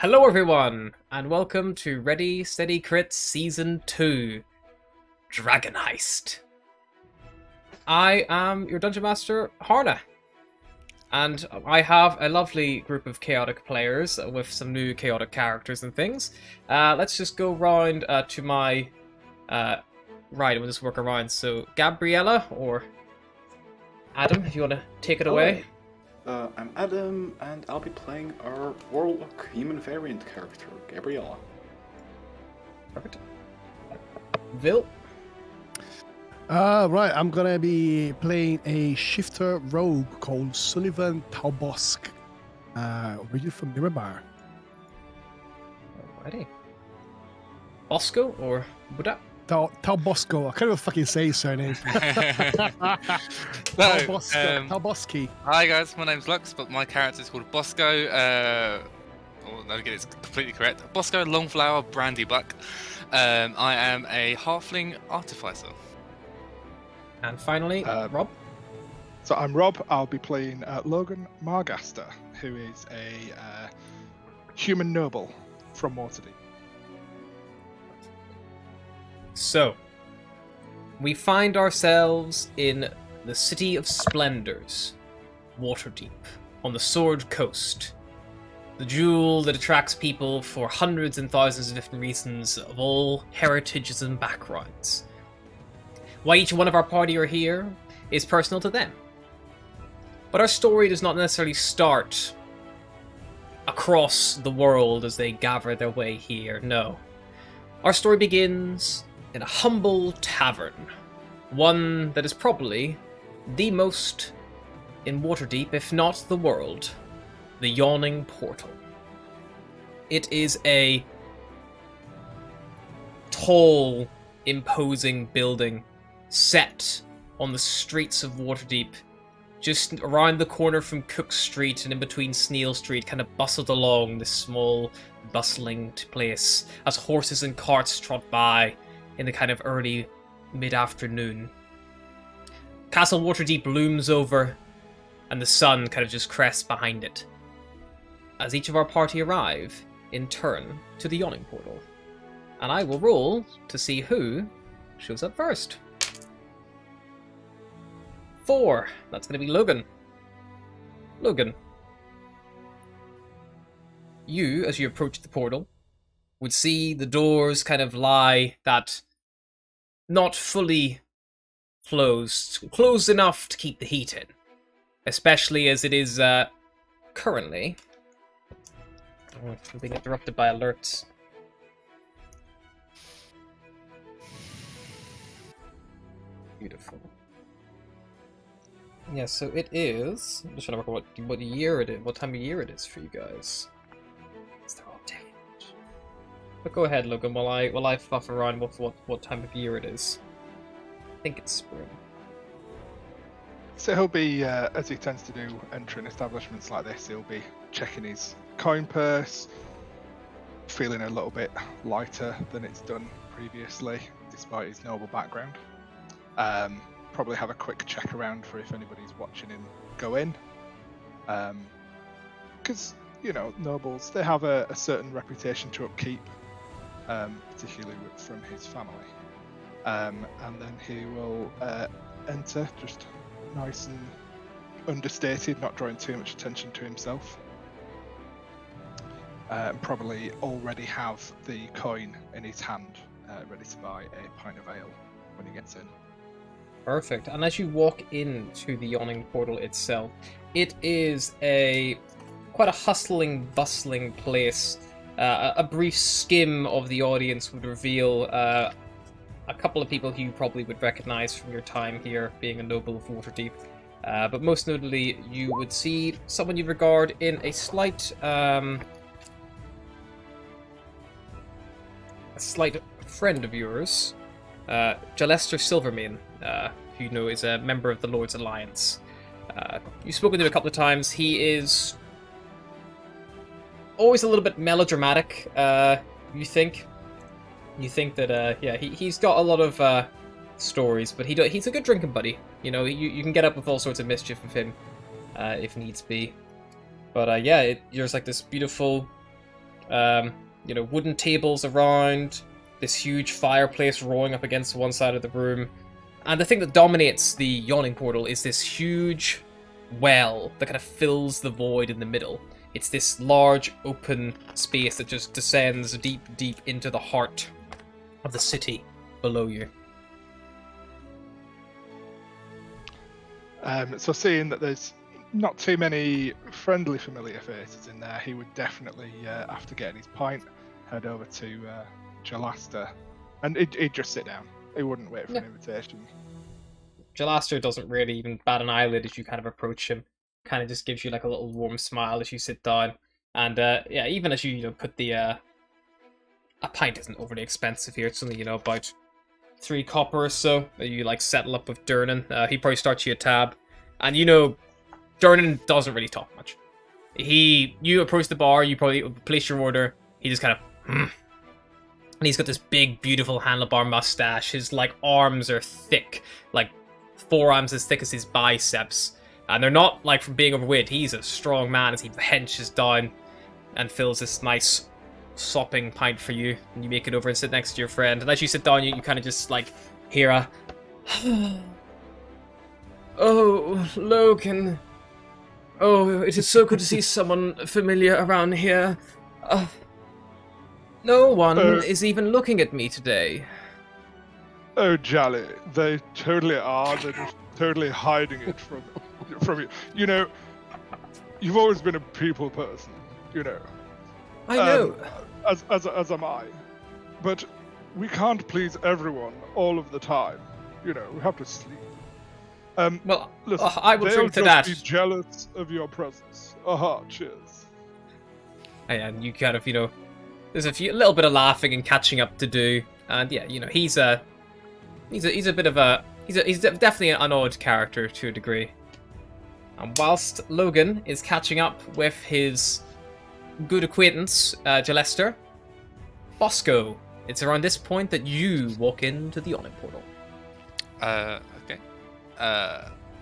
Hello everyone, and welcome to Ready Steady Crit Season 2, Dragon Heist. I am your Dungeon Master, Harna, and I have a lovely group of chaotic players with some new chaotic characters and things. Let's just go round to my right, we'll just work around. So, Gabriella, or Adam, if you want to take it away. I'm Adam, and I'll be playing our Warlock human variant character, Gabriella. Perfect. Vil. Right, I'm gonna be playing a shifter rogue called Sullivan Talbosk. Originally from Miramar. Alrighty. Bosco or Buddha? Talbosco. I can't even fucking say his surname. Talboski. Hi guys, my name's Lux, but my character is called Bosco. No, get it completely correct. Bosco Longflower Brandybuck. I am a halfling artificer. And finally, Rob. So I'm Rob. I'll be playing Logan Margaster, who is a human noble from Waterdeep. So, we find ourselves in the City of Splendors, Waterdeep, on the Sword Coast. The jewel that attracts people for hundreds and thousands of different reasons of all heritages and backgrounds. Why each one of our party are here is personal to them. But our story does not necessarily start across the world as they gather their way here, no. Our story begins in a humble tavern, one that is probably the most in Waterdeep, if not the world, the Yawning Portal. It is a tall, imposing building set on the streets of Waterdeep, just around the corner from Cook Street and in between Sneal Street, kind of bustled along this small, bustling place as horses and carts trot by in the kind of early mid-afternoon. Castle Waterdeep looms over, and the sun kind of just crests behind it, as each of our party arrive in turn to the Yawning Portal. And I will roll to see who shows up first. 4. That's going to be Logan. Logan. You, as you approach the portal, would see the doors kind of lie that not fully closed enough to keep the heat in, especially as it is currently I'm being interrupted by alerts. Beautiful. Yeah, so it is. I'm just trying to work out what year it is, what time of year it is for you guys. They're all different. But go ahead, Logan, while I fluff around what time of year it is. I think it's spring. So he'll be, as he tends to do, entering establishments like this, he'll be checking his coin purse, feeling a little bit lighter than it's done previously, despite his noble background. Probably have a quick check around for if anybody's watching him go in. Because, nobles, they have a certain reputation to upkeep, particularly from his family. And then he will enter just nice and understated, not drawing too much attention to himself. And probably already have the coin in his hand, ready to buy a pint of ale when he gets in. Perfect. And as you walk into the Yawning Portal itself, it is quite a hustling, bustling place. A brief skim of the audience would reveal a couple of people who you probably would recognize from your time here, being a noble of Waterdeep. But most notably, you would see someone you regard in a slight friend of yours, Jalester Silvermane, who you know is a member of the Lord's Alliance. You've spoken to him a couple of times. He is always a little bit melodramatic, you think. You think that, he's got a lot of stories, but he's a good drinking buddy. You can get up with all sorts of mischief with him if needs be. But there's like this beautiful Wooden tables around, this huge fireplace roaring up against one side of the room. And the thing that dominates the Yawning Portal is this huge well that kind of fills the void in the middle. It's this large open space that just descends deep, deep into the heart of the city below you. So seeing that there's not too many friendly familiar faces in there, he would definitely, after getting his pint, head over to Jalaster. And he'd just sit down. He wouldn't wait for an invitation. Jalaster doesn't really even bat an eyelid as you kind of approach him. Kind of just gives you like a little warm smile as you sit down. And even as you put the a pint isn't overly expensive here. It's only about 3 copper or so that you like settle up with Durnan. He probably starts you a tab, and Durnan doesn't really talk much. You approach the bar, you probably place your order. He just kind of and he's got this big, beautiful handlebar mustache. His like arms are thick, like forearms as thick as his biceps. And they're not like from being overweight. He's a strong man as he henches down and fills this nice sopping pint for you. And you make it over and sit next to your friend. And as you sit down, you kind of just like hear a "Oh, Logan. Oh, it is so good to see someone familiar around here. No one is even looking at me today." Oh, Jolly, they totally are. They're just totally hiding it from you. You've always been a people person, I know. As am I. But we can't please everyone all of the time. We have to sleep. Well, listen, I will drink to that. They'll just be jealous of your presence. Cheers. And you kind of, there's a little bit of laughing and catching up to do. And yeah, he's a bit of a, he's definitely an odd character to a degree. And whilst Logan is catching up with his good acquaintance, Jalester, Bosco, it's around this point that you walk into the Yawning Portal. Okay.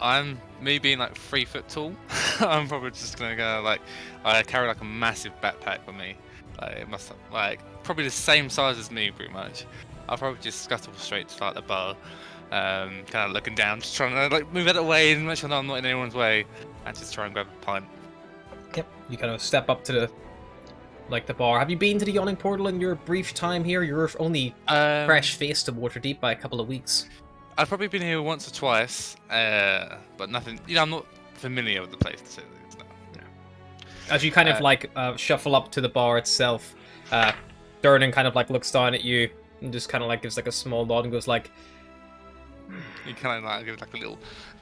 I'm me being like 3 foot tall. I'm probably just gonna go I carry like a massive backpack with me. It must probably the same size as me pretty much. I'll probably just scuttle straight to the bar, kind of looking down, just trying to move out of the way and make sure that I'm not in anyone's way, and just try and grab a pint. Yep. You kind of step up to the bar. Have you been to the Yawning Portal in your brief time here? You're only fresh faced to Waterdeep by a couple of weeks. I've probably been here once or twice, but nothing. I'm not familiar with the place. To say that, no. As you kind of shuffle up to the bar itself, Durnan kind of looks down at you and just kind of gives a small nod and goes You kind of give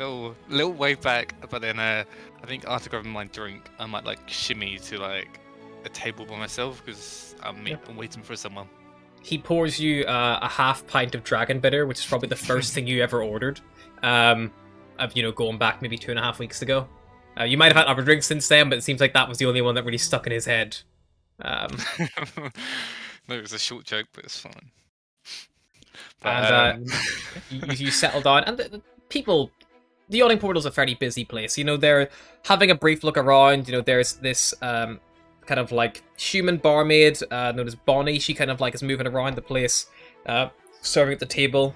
a little wave back, but then I think after grabbing my drink, I might shimmy to a table by myself because I'm waiting for someone. He pours you a half pint of dragon bitter, which is probably the first thing you ever ordered. Going back maybe 2.5 weeks ago. You might have had other drinks since then, but it seems like that was the only one that really stuck in his head. Maybe it was a short joke, but it's fine. And you settle down, and the Yawning Portal's a fairly busy place. They're having a brief look around. There's this kind of human barmaid known as Bonnie. She kind of is moving around the place, serving at the table.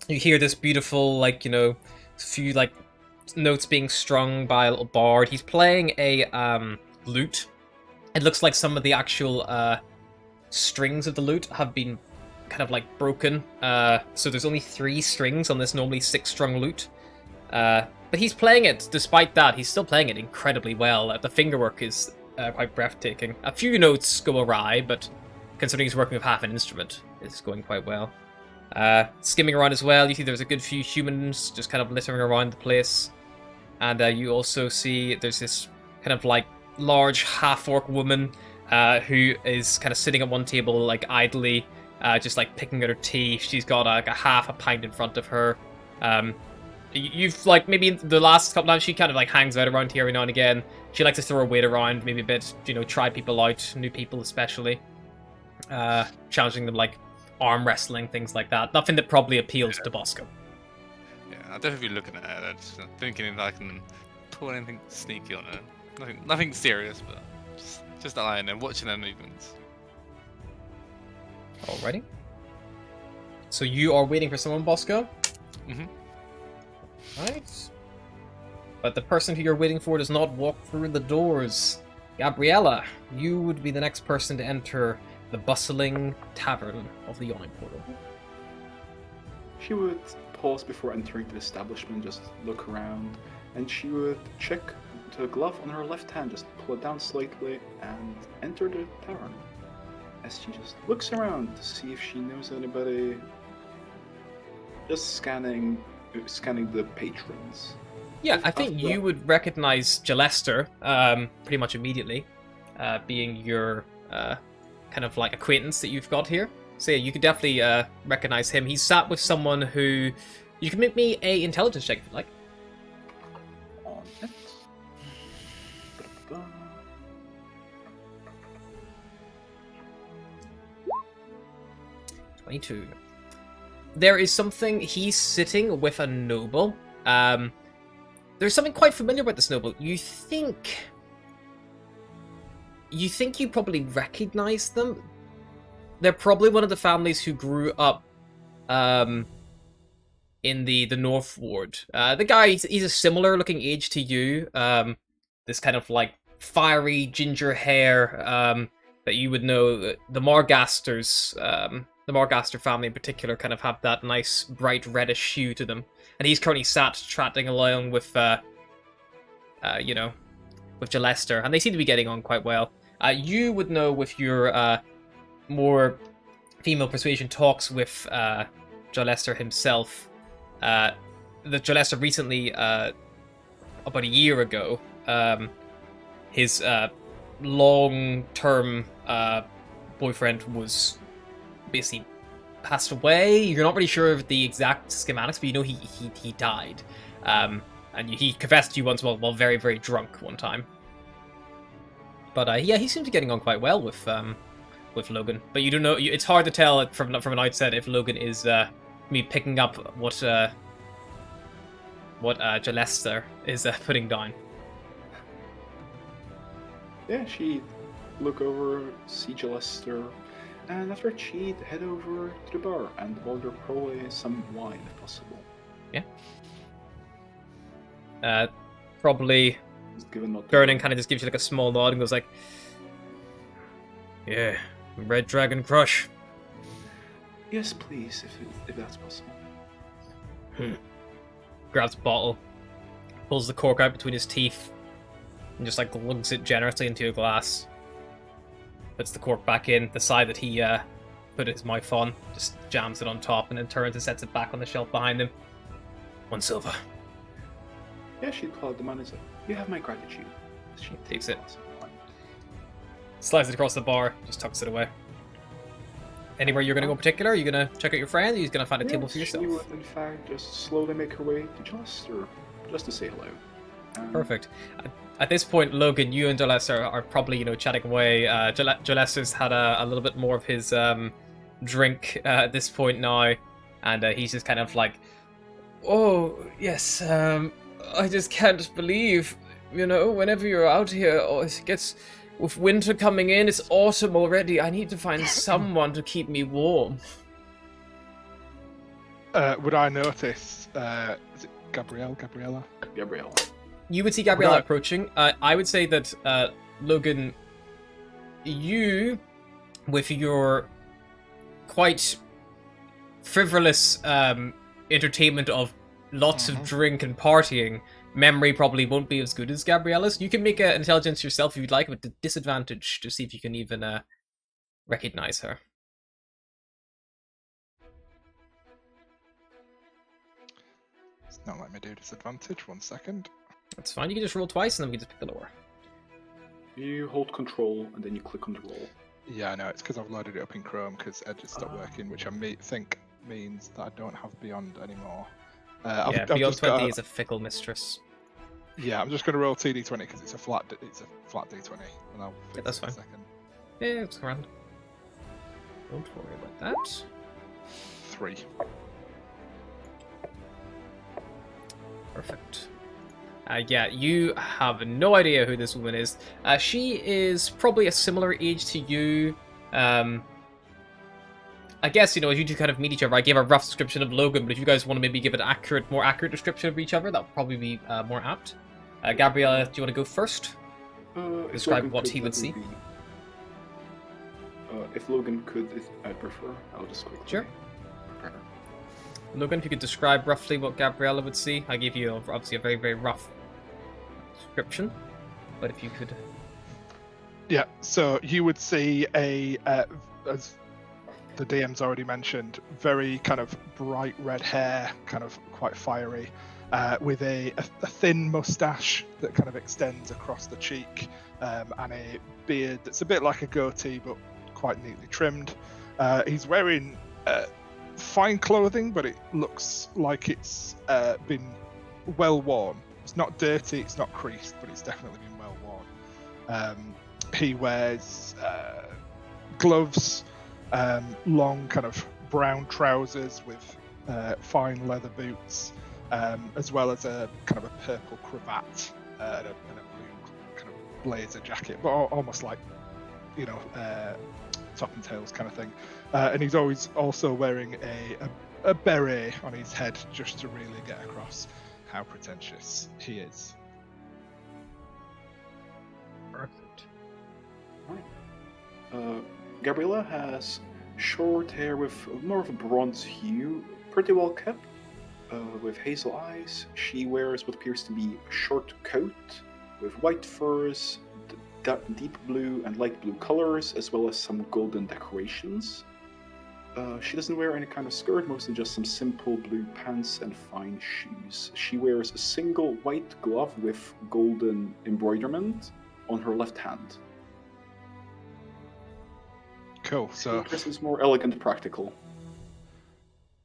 You hear this beautiful few notes being strung by a little bard. He's playing a lute. It looks like some of the actual strings of the lute have been kind of broken. So there's only 3 strings on this normally 6-strung lute. But he's playing it. Despite that, he's still playing it incredibly well. The fingerwork is quite breathtaking. A few notes go awry, but considering he's working with half an instrument, it's going quite well. Skimming around as well, you see there's a good few humans just kind of littering around the place. And you also see there's this kind of large half-orc woman who is kind of sitting at one table idly, just picking at her tea. She's got a half a pint in front of her. You've maybe the last couple times she kind of hangs out around here every now and again. She likes to throw her weight around, maybe a bit, try people out, new people especially. Challenging them arm wrestling, things like that. Nothing that probably appeals to Bosco. Yeah, I'll definitely be looking at her. Just thinking if I can pull anything sneaky on her. Nothing serious, but just Just lying there, watching their movements. Alrighty. So you are waiting for someone, Bosco? Mhm. Right. But the person who you're waiting for does not walk through the doors. Gabriella, you would be the next person to enter the bustling tavern of the Yawning Portal. She would pause before entering the establishment, just look around, and she would check the glove on her left hand, just pull it down slightly, and enter the tavern. As she just looks around to see if she knows anybody, just scanning the patrons. Yeah, I think you would recognize Jalester pretty much immediately, being your kind of like acquaintance that you've got here. So yeah, you could definitely recognize him. He's sat with someone who... You can make me a intelligence check if you like. On it. 22. There is something... He's sitting with a noble. There's something quite familiar about this noble. You think you probably recognize them. They're probably one of the families who grew up in the North Ward. The guy, he's a similar looking age to you. This kind of like fiery ginger hair that you would know. The Margasters, the Margaster family in particular, kind of have that nice bright reddish hue to them. And he's currently sat chatting along with, with Jalester, and they seem to be getting on quite well. You would know with your more female persuasion talks with Jalester himself, that Jalester recently, about a year ago, his long-term boyfriend was basically passed away. You're not really sure of the exact schematics, but you know he died. And he confessed to you once while very, very drunk one time. But yeah, he seems to be getting on quite well with Logan. But you don't know. It's hard to tell from an outset if Logan is me picking up what Jalester is putting down. Yeah, she'd look over, see Jalester, and after she'd head over to the bar and order probably some wine if possible. Yeah. Probably Just given what Gurning kind of just gives you like a small nod and goes like, "Yeah, Red Dragon Crush." Yes, please, if that's possible. Grabs a bottle, pulls the cork out between his teeth, and just like lugs it generously into a glass. Puts the cork back in, the side that he put his mouth on, just jams it on top, and then turns and sets it back on the shelf behind him. 1 silver. Yeah, she'd pull out the money and say, "You have my gratitude." She Takes it. Slides it across the bar, just tucks it away. Anywhere you're gonna go in particular? Are you gonna check out your friend? Or are you gonna find a table for yourself? She would, in fact, just slowly make her way to Jalester, just to say hello. Perfect. At this point, Logan, you and Jalester are probably, chatting away. Jalester's had a little bit more of his drink at this point now, and he's just kind of like, "Oh, yes, I just can't believe, whenever you're out here, it gets... With winter coming in, it's autumn already. I need to find someone to keep me warm." Would I notice? Is it Gabriella? Gabriella. You would see Gabriella Right. approaching. I would say that, Logan, you, with your quite frivolous entertainment of lots of drink and partying, memory probably won't be as good as Gabriella's. You can make an intelligence yourself if you'd like, but the disadvantage to see if you can even recognize her. It's not letting me do disadvantage. 1 second. That's fine. You can just roll twice, and then we can just pick the lower. You hold control and then you click on the roll. Yeah, I know. It's because I've loaded it up in Chrome because Edge has stopped working, which I think means that I don't have Beyond anymore. Yeah, I've Beyond just 20 got- is a fickle mistress. Yeah, I'm just going to roll 2d20 because it's a flat d20, and I'll fix that's it in a fine. second. Yeah, it's around. Don't worry about that. 3. Perfect. Yeah, you have no idea who this woman is. She is probably a similar age to you. I guess, as you two kind of meet each other, I gave a rough description of Logan, but if you guys want to maybe give an more accurate description of each other, that would probably be more apt. Gabriella, do you want to go first? If Describe Logan what could, he would that see. be- if Logan could, I'd prefer. I'll just quickly. Sure. prepare. Logan, if you could describe roughly what Gabriella would see. I gave you, obviously, a very, very rough description, but if you could... Yeah, so you would see as the DM's already mentioned, very kind of bright red hair, kind of quite fiery, with a thin mustache that kind of extends across the cheek, and a beard that's a bit like a goatee but quite neatly trimmed. He's wearing fine clothing, but it looks like it's been well worn. It's not dirty, it's not creased, but it's definitely been well worn. He wears gloves, long kind of brown trousers with fine leather boots, as well as a kind of a purple cravat and a blue kind of blazer jacket, but almost like, top and tails kind of thing. And he's always also wearing a beret on his head just to really get across how pretentious he is. Perfect. Gabriella has short hair with more of a bronze hue, pretty well kept, with hazel eyes. She wears what appears to be a short coat with white furs, deep blue and light blue colors, as well as some golden decorations. She doesn't wear any kind of skirt, mostly just some simple blue pants and fine shoes. She wears a single white glove with golden embroiderment on her left hand. Cool. So This is more elegant and practical.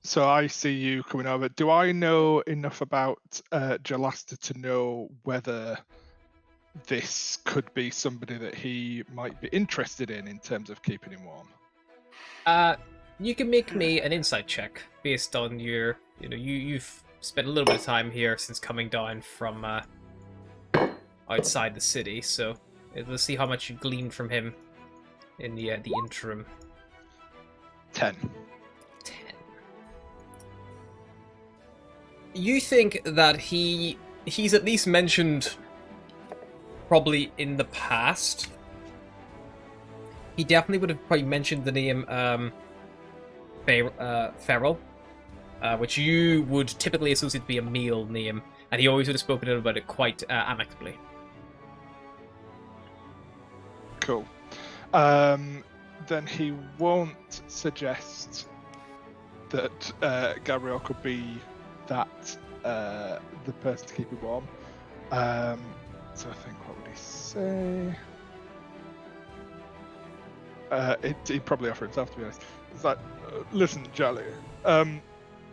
So I see you coming over. Do I know enough about Jalasta to know whether this could be somebody that he might be interested in terms of keeping him warm? You can make me an insight check based on your, you've spent a little bit of time here since coming down from outside the city, so we'll see how much you gleaned from him in the interim. 10. 10. You think that he's at least mentioned, probably in the past, he definitely would have probably mentioned the name Feral, which you would typically associate to be a male name, and he always would have spoken about it quite amicably. Cool. Then he won't suggest that Gabriel could be that the person to keep him warm. So I think, what would he say? He'd probably offer himself, to be honest. It's like, listen, Jolly, I'm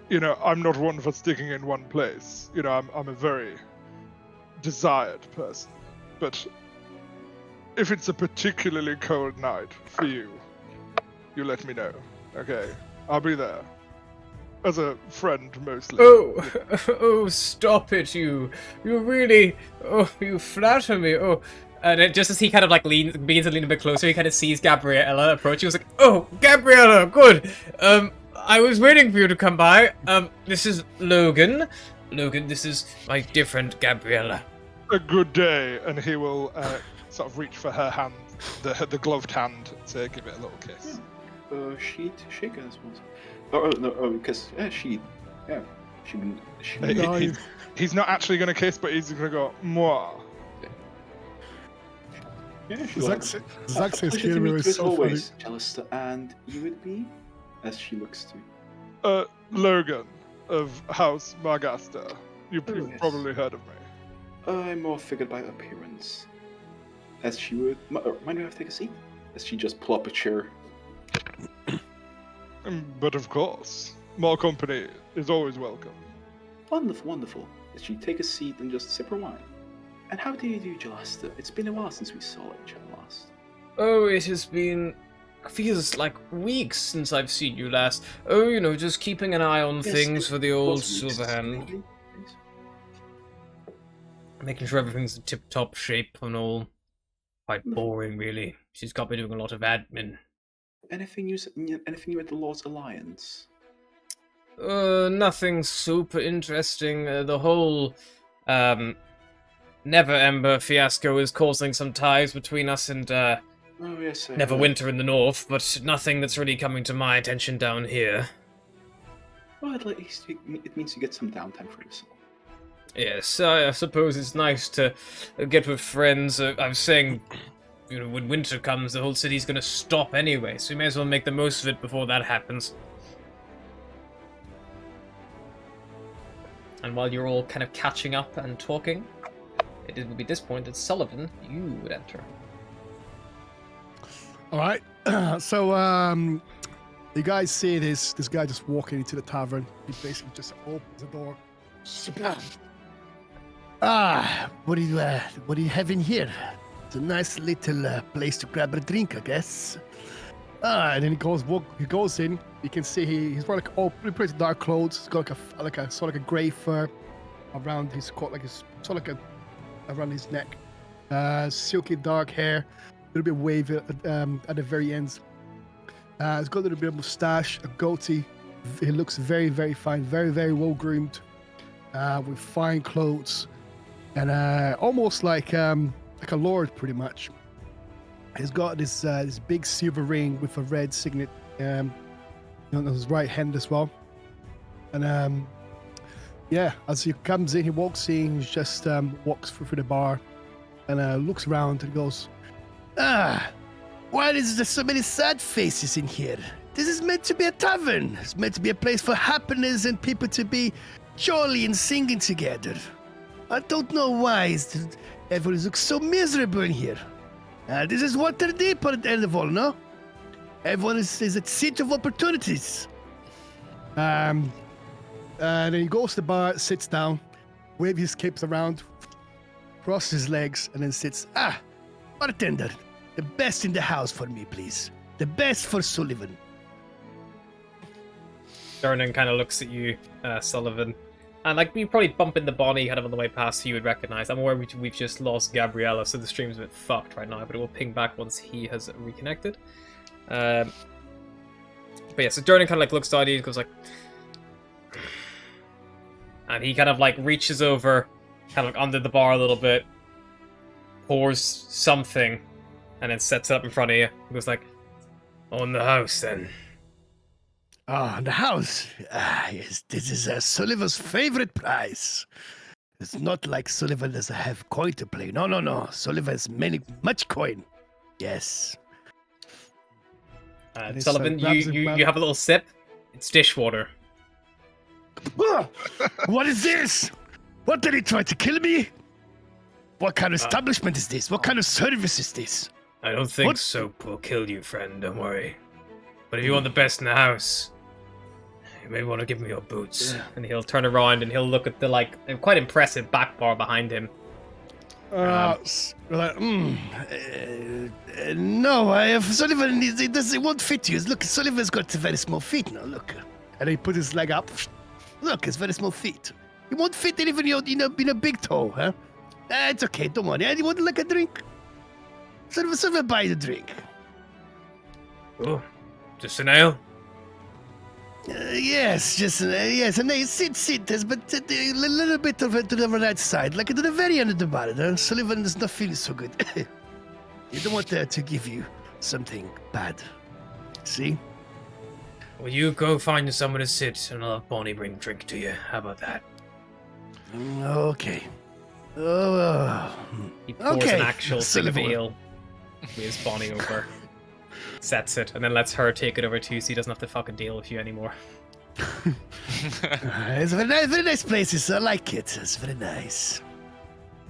not one for sticking in one place. I'm a very desired person, but if it's a particularly cold night for you, you let me know. Okay, I'll be there. As a friend, mostly. Oh, stop it, you really, you flatter me, And then just as he kind of begins to lean a bit closer, he kind of sees Gabriella approach. He was like, "Oh, Gabriella, good. I was waiting for you to come by. This is Logan. Logan, this is my dear friend Gabriella." A good day, and he will sort of reach for her hand, the gloved hand, to give it a little kiss. She'd shake her as well. No, because she. He's not actually going to kiss, but he's going to go, moi. Yeah, she Zach says here is so funny. always, Jalista, and you would be, as she looks to. Logan of House Margasta. You've yes. probably heard of me. I'm more figured by appearance. As she would. Mind if I take a seat? As she just pull up a chair. But of course, more company is always welcome. Wonderful, wonderful. As she take a seat and just sip her wine. And how do you do, Jalasta? It's been a while since we saw each other last. Oh, it has been... feels like weeks since I've seen you last. Oh, just keeping an eye on Yes, things for the old was weeks, Silverhand. maybe, making sure everything's in tip-top shape and all. Quite boring, really. She's got me doing a lot of admin. Anything new at the Lord's Alliance? Nothing super interesting. The whole, Never Ember fiasco is causing some ties between us and, Oh yes, Neverwinter in the north, but nothing that's really coming to my attention down here. Well, at least it means you get some downtime for yourself. Yes, I suppose it's nice to get with friends. I was saying, when winter comes, the whole city's gonna stop anyway, so we may as well make the most of it before that happens. And while you're all kind of catching up and talking, it would be this point that Sullivan, you would enter. All right. So you guys see this guy just walking into the tavern. He basically just opens the door. What do you have in here? It's a nice little place to grab a drink, I guess. And then he goes in. You can see he's wearing like all pretty dark clothes. He's got like a grey fur around his coat, around his neck. Silky dark hair, a little bit wavy at the very ends. He's got a little bit of mustache, a goatee. He looks very, very fine, very, very well groomed, with fine clothes, and almost like a lord, pretty much. He's got this big silver ring with a red signet on his right hand as well. And as he comes in, he walks in, he just walks through the bar and looks around and goes, Why is there so many sad faces in here? This is meant to be a tavern. It's meant to be a place for happiness and people to be jolly and singing together. I don't know why everyone looks so miserable in here. This is Waterdeep at the end of all, no? Everyone is a seat of opportunities. And then he goes to the bar, sits down, waves his capes around, crosses his legs, and then sits. Bartender, the best in the house for me, please. The best for Sullivan. Durnan kind of looks at you, Sullivan. And like you probably bump into Bonnie kind of on the way past, so you would recognize. I'm aware we've just lost Gabriella, so the stream's a bit fucked right now, but it will ping back once he has reconnected. But yeah, so Durnan kind of like looks down at you and goes like, and he kind of like reaches over, kind of like under the bar a little bit, pours something, and then sets it up in front of you. He goes like, on the house then. The house. Yes, this is Sullivan's favorite prize. It's not like Sullivan doesn't have coin to play. No. Sullivan has much coin. Yes. Sullivan, you have a little sip. It's dishwater. What is this? What, did he try to kill me? What kind of establishment is this? What kind of service is this? I don't think soap will kill you, friend. Don't worry. But if you want the best in the house, you may want to give me your boots. Yeah. And he'll turn around and he'll look at the quite impressive back bar behind him. No, Sullivan, it won't fit you. Look, Sullivan's got very small feet now, look. And he put his leg up. Look, it's very small feet. It won't fit even in a big toe, huh? It's okay, don't worry. You want like a drink? Sullivan, buy the drink. Oh, just an ale? Yes, yes, and sit, but a little bit of it to the right side, like to the very end of the bar. Sullivan is not feeling so good. You don't want to give you something bad. See? Well, you go find somewhere to sit, and I'll have Bonnie bring a drink to you. How about that? Okay. He pours an actual thing of ale with his Bonnie over. Sets it, and then lets her take it over too, so he doesn't have to fucking deal with you anymore. It's a very nice place. I like it. It's very nice.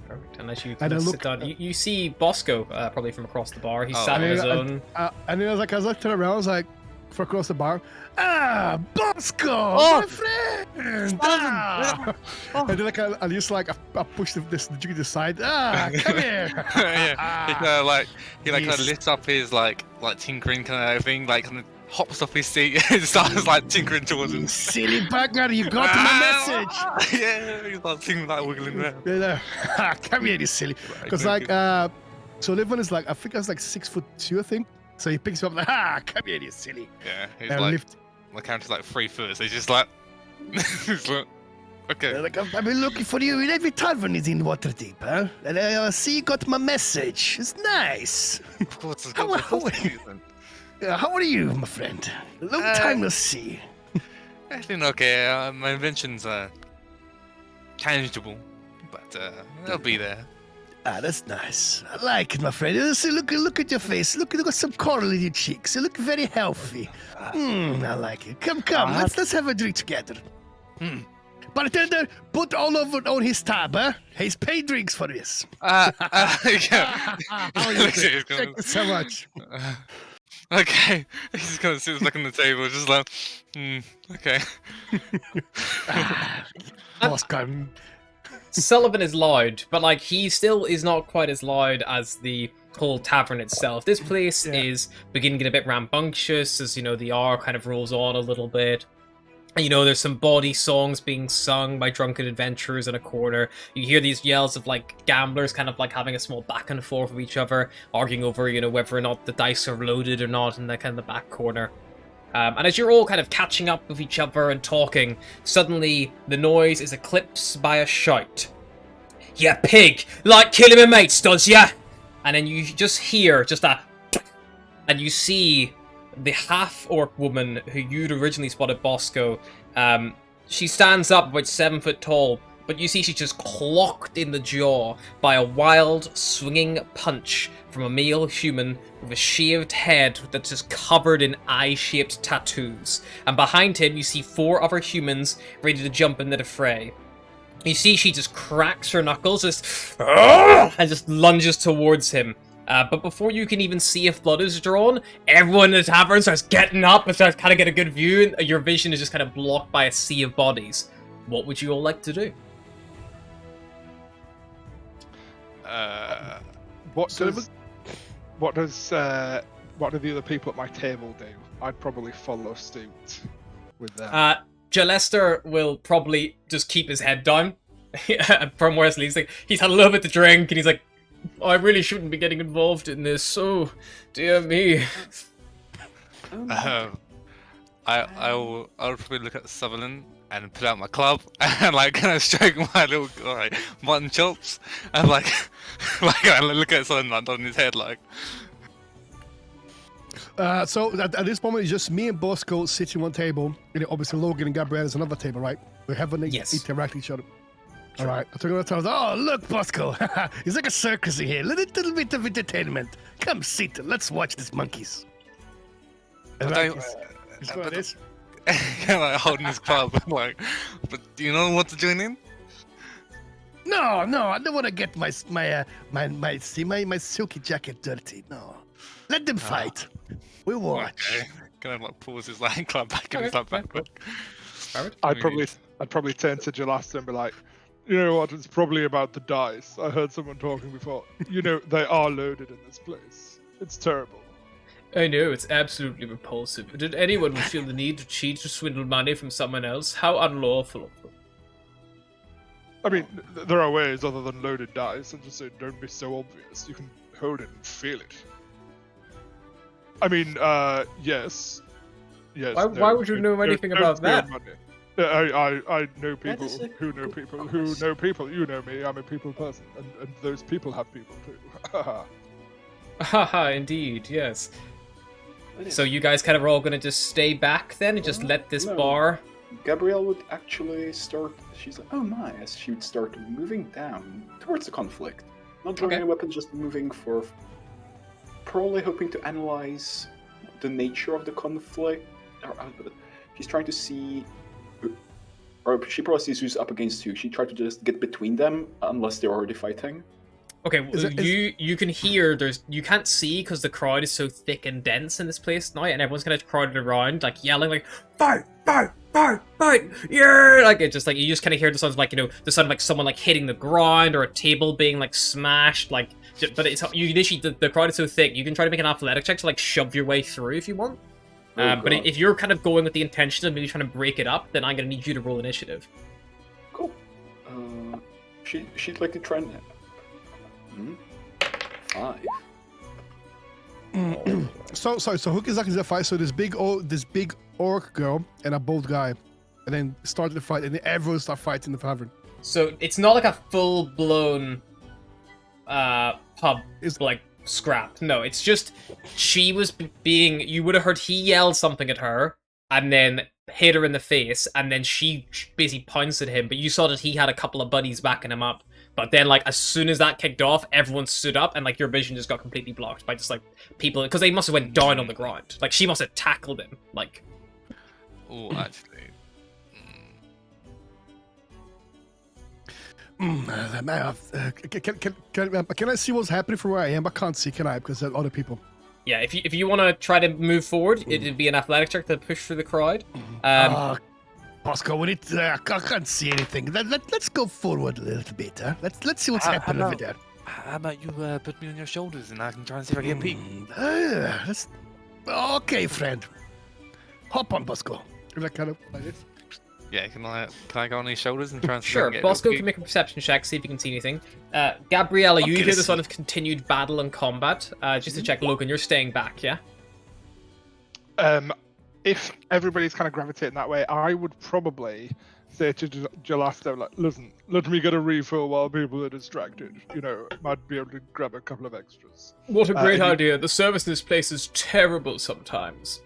Perfect. Unless you sit down. You see Bosco probably from across the bar. He's sat on his own. And then I was looking around, I was like, from across the bar. Bosco! My friend! Ah! And then like I just like I push the drink to the side. Ah, come here. Yeah, he kind Yes. of lifts up his like tinkering kind of thing, like kind of hops off his seat and starts like tinkering towards him. You silly bugger, you got my message. Yeah, he starts singing like wiggling around. Yeah, come here, you silly. Because like so Livon is like I think I was like 6'2", I think. So he picks me up like, come here, you silly. Yeah, he's And like lift. my character's like 3 foot, so he's just like, he's like okay. Like, I've been looking for you in every tavern is in Waterdeep, huh? And I see you got my message. It's nice. Of course, it's How- got how- the season. How are you, my friend? Long time no see. I think okay. My inventions are tangible, but they'll be there. Ah, that's nice. I like it, my friend. See, look at your face. Look at some coral in your cheeks. You look very healthy. I like it. Come, let's have a drink together. Bartender, put all over on his tab, huh? He's paid drinks for this. Yeah. How you doing? Thank you so much. Okay, he's just gonna sit back on the table, just like, okay. Oscar. Sullivan is loud, but like he still is not quite as loud as the whole tavern itself. This place is beginning to get a bit rambunctious as the hour kind of rolls on a little bit. There's some bawdy songs being sung by drunken adventurers in a corner. You hear these yells of like gamblers kind of like having a small back and forth with each other, arguing over whether or not the dice are loaded or not in the kind of the back corner. And as you're all kind of catching up with each other and talking, suddenly the noise is eclipsed by a shout. "Ya pig! Like killing my mates, does ya?" And then you just hear just a... And you see the half-orc woman who you'd originally spotted, Bosco. She stands up about 7 foot tall, but you see she's just clocked in the jaw by a wild, swinging punch from a male human with a shaved head that's just covered in eye-shaped tattoos. And behind him, you see 4 other humans ready to jump into the fray. You see she just cracks her knuckles, and just lunges towards him. But before you can even see if blood is drawn, everyone in the tavern starts getting up and starts kind of get a good view, and your vision is just kind of blocked by a sea of bodies. What would you all like to do? What do the other people at my table do? I'd probably follow suit with them. Jalester will probably just keep his head down from where he's like, he's had a little bit to drink, and he's like, I really shouldn't be getting involved in this. Oh, dear me. I'll probably look at Sutherland and put out my club and like kind of stroke my little mutton chops and like I look at Sutherland on his head like. So at this moment, it's just me and Bosco sitting on one table. And obviously, Logan and Gabrielle is another table, right? We haven't interact with each other. All right. I took another time. Oh, look, Bosco. It's like a circus in here. Little bit of entertainment. Come sit. Let's watch these monkeys. But Right, I- it's what it is. like holding his club like, but do you know what to join in? No, I don't want to get my silky jacket dirty. No, let them fight. We watch. Okay. Kind of like pulls his like club back in his like backpack. I'd probably turn to Jalasta and be like, you know what? It's probably about the dice. I heard someone talking before. They are loaded in this place. It's terrible. I know, it's absolutely repulsive. Did anyone would feel the need to cheat or swindle money from someone else? How unlawful of them. I mean, there are ways other than loaded dice. I'm just saying, don't be so obvious. You can hold it and feel it. I mean, yes. Yes. Why would you know anything about that? I know people is a who know good people who question. know people. You know me. I'm a people person, and those people have people too. Haha, indeed, yes. So you guys kind of are all going to just stay back then and just let this No. bar... Gabrielle would actually start. She's like, oh my, as she would start moving down towards the conflict. Not drawing Okay. any weapons, just moving for. Probably hoping to analyze the nature of the conflict. She's trying to see. Or she probably sees who's up against who. She tried to just get between them unless they're already fighting. Okay, Is you can hear, you can't see because the crowd is so thick and dense in this place now, and everyone's kind of crowded around, like yelling, like, fight, fight, fight! Bart, yeah, like it just like you just kind of hear the sounds of like the sound of like someone like hitting the ground or a table being like smashed, like. But it's you literally the crowd is so thick you can try to make an athletic check to like shove your way through if you want. But if you're kind of going with the intention of maybe trying to break it up, then I'm gonna need you to roll initiative. Cool. She'd like to try and 5. So who exactly is the fight? So this big orc girl and a bold guy, and then started the fight, and then everyone start fighting in the tavern. So it's not like a full blown pub like scrap. No, it's just she was being. You would have heard he yelled something at her, and then hit her in the face, and then she basically pounced at him. But you saw that he had a couple of buddies backing him up. But then, like, as soon as that kicked off, everyone stood up, and, like, your vision just got completely blocked by just, like, people... Because they must have went down on the ground. Like, she must have tackled him, like... Oh, actually... Can I see what's happening from where I am? I can't see, can I? Because there are other people. Yeah, if you want to try to move forward, it'd be an athletic check to push through the crowd. Bosco, we need to, I can't see anything. Let's go forward a little bit, huh? Let's see what's happening over there. How about you put me on your shoulders and I can try and see if I can peek? Okay, friend. Hop on, Bosco. Like kind of like this. Yeah, can I go on his shoulders and try and see if I Sure, can get Bosco a can make a perception check, see if you can see anything. Gabriella, you Okay, hear the sound of continued battle and combat. Just to check, Logan, you're staying back, yeah? If everybody's kind of gravitating that way, I would probably say to Jalasto, like, listen, let me get a refill while people are distracted. Might be able to grab a couple of extras. What a great idea. The service in this place is terrible sometimes.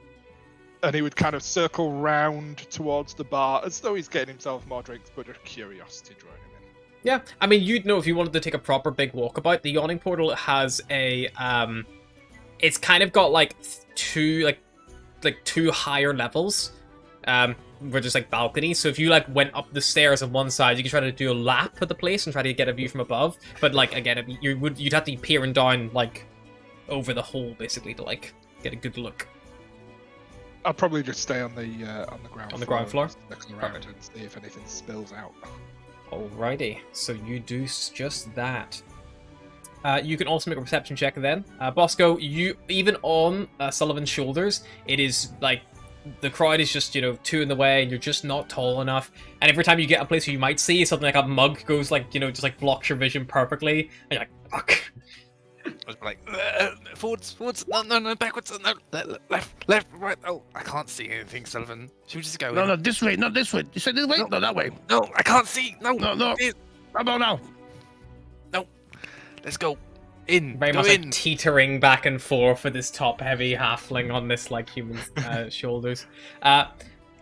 And he would kind of circle round towards the bar as though he's getting himself more drinks, but a curiosity drawing him in. Yeah, I mean, you'd know if you wanted to take a proper big walkabout. The Yawning Portal has a, it's kind of got like two higher levels, where there's like balconies. So if you like went up the stairs on one side, you could try to do a lap of the place and try to get a view from above. But like again, you'd have to be peering down like over the hole basically to like get a good look. I'll probably just stay on the ground. On the ground floor? Next around and see if anything spills out. Alrighty, so you do just that. You can also make a perception check then. Bosco, you even on Sullivan's shoulders, it is like the crowd is just, two in the way and you're just not tall enough. And every time you get a place where you might see something like a mug goes like, just like blocks your vision perfectly. And you're like, fuck. I was like, forwards, no, backwards, no, left, right. Oh, I can't see anything, Sullivan. Should we just go? No, this way, not this way. You said this way? No, that way. No, I can't see. No. No. How about now? No. Let's go. In. Very go much in. like teetering back and forth with this top-heavy halfling on this like human's shoulders.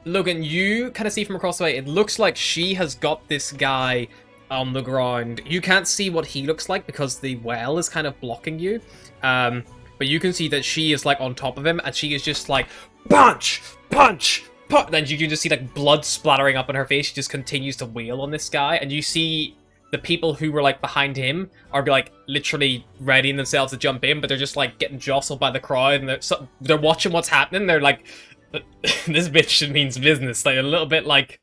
Logan, you kind of see from across the way, it looks like she has got this guy on the ground. You can't see what he looks like because the well is kind of blocking you. But you can see that she is like on top of him and she is just like, punch! Then you can just see like blood splattering up on her face. She just continues to wail on this guy. And you see the people who were like behind him are like literally readying themselves to jump in, but they're just like getting jostled by the crowd and they're watching what's happening. They're like, this bitch means business. Like a little bit like,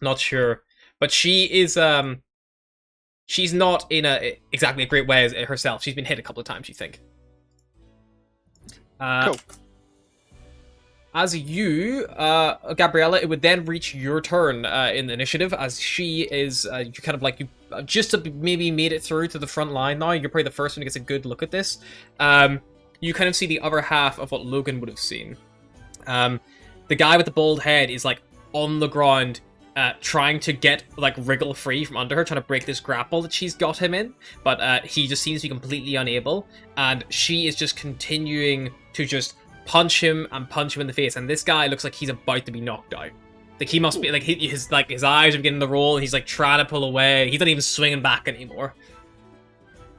not sure. But she is, she's not in exactly a great way as herself. She's been hit a couple of times, you think. Cool. As you, Gabriella, it would then reach your turn in the initiative, as she is, you kind of like, you just maybe made it through to the front line now. You're probably the first one who gets a good look at this. You kind of see the other half of what Logan would have seen. The guy with the bald head is like on the ground, trying to get like wriggle free from under her, trying to break this grapple that she's got him in, but he just seems to be completely unable, and she is just continuing to just punch him in the face, and this guy looks like he's about to be knocked out. Like he must be like his eyes are beginning to roll, and he's like trying to pull away. He's not even swinging back anymore.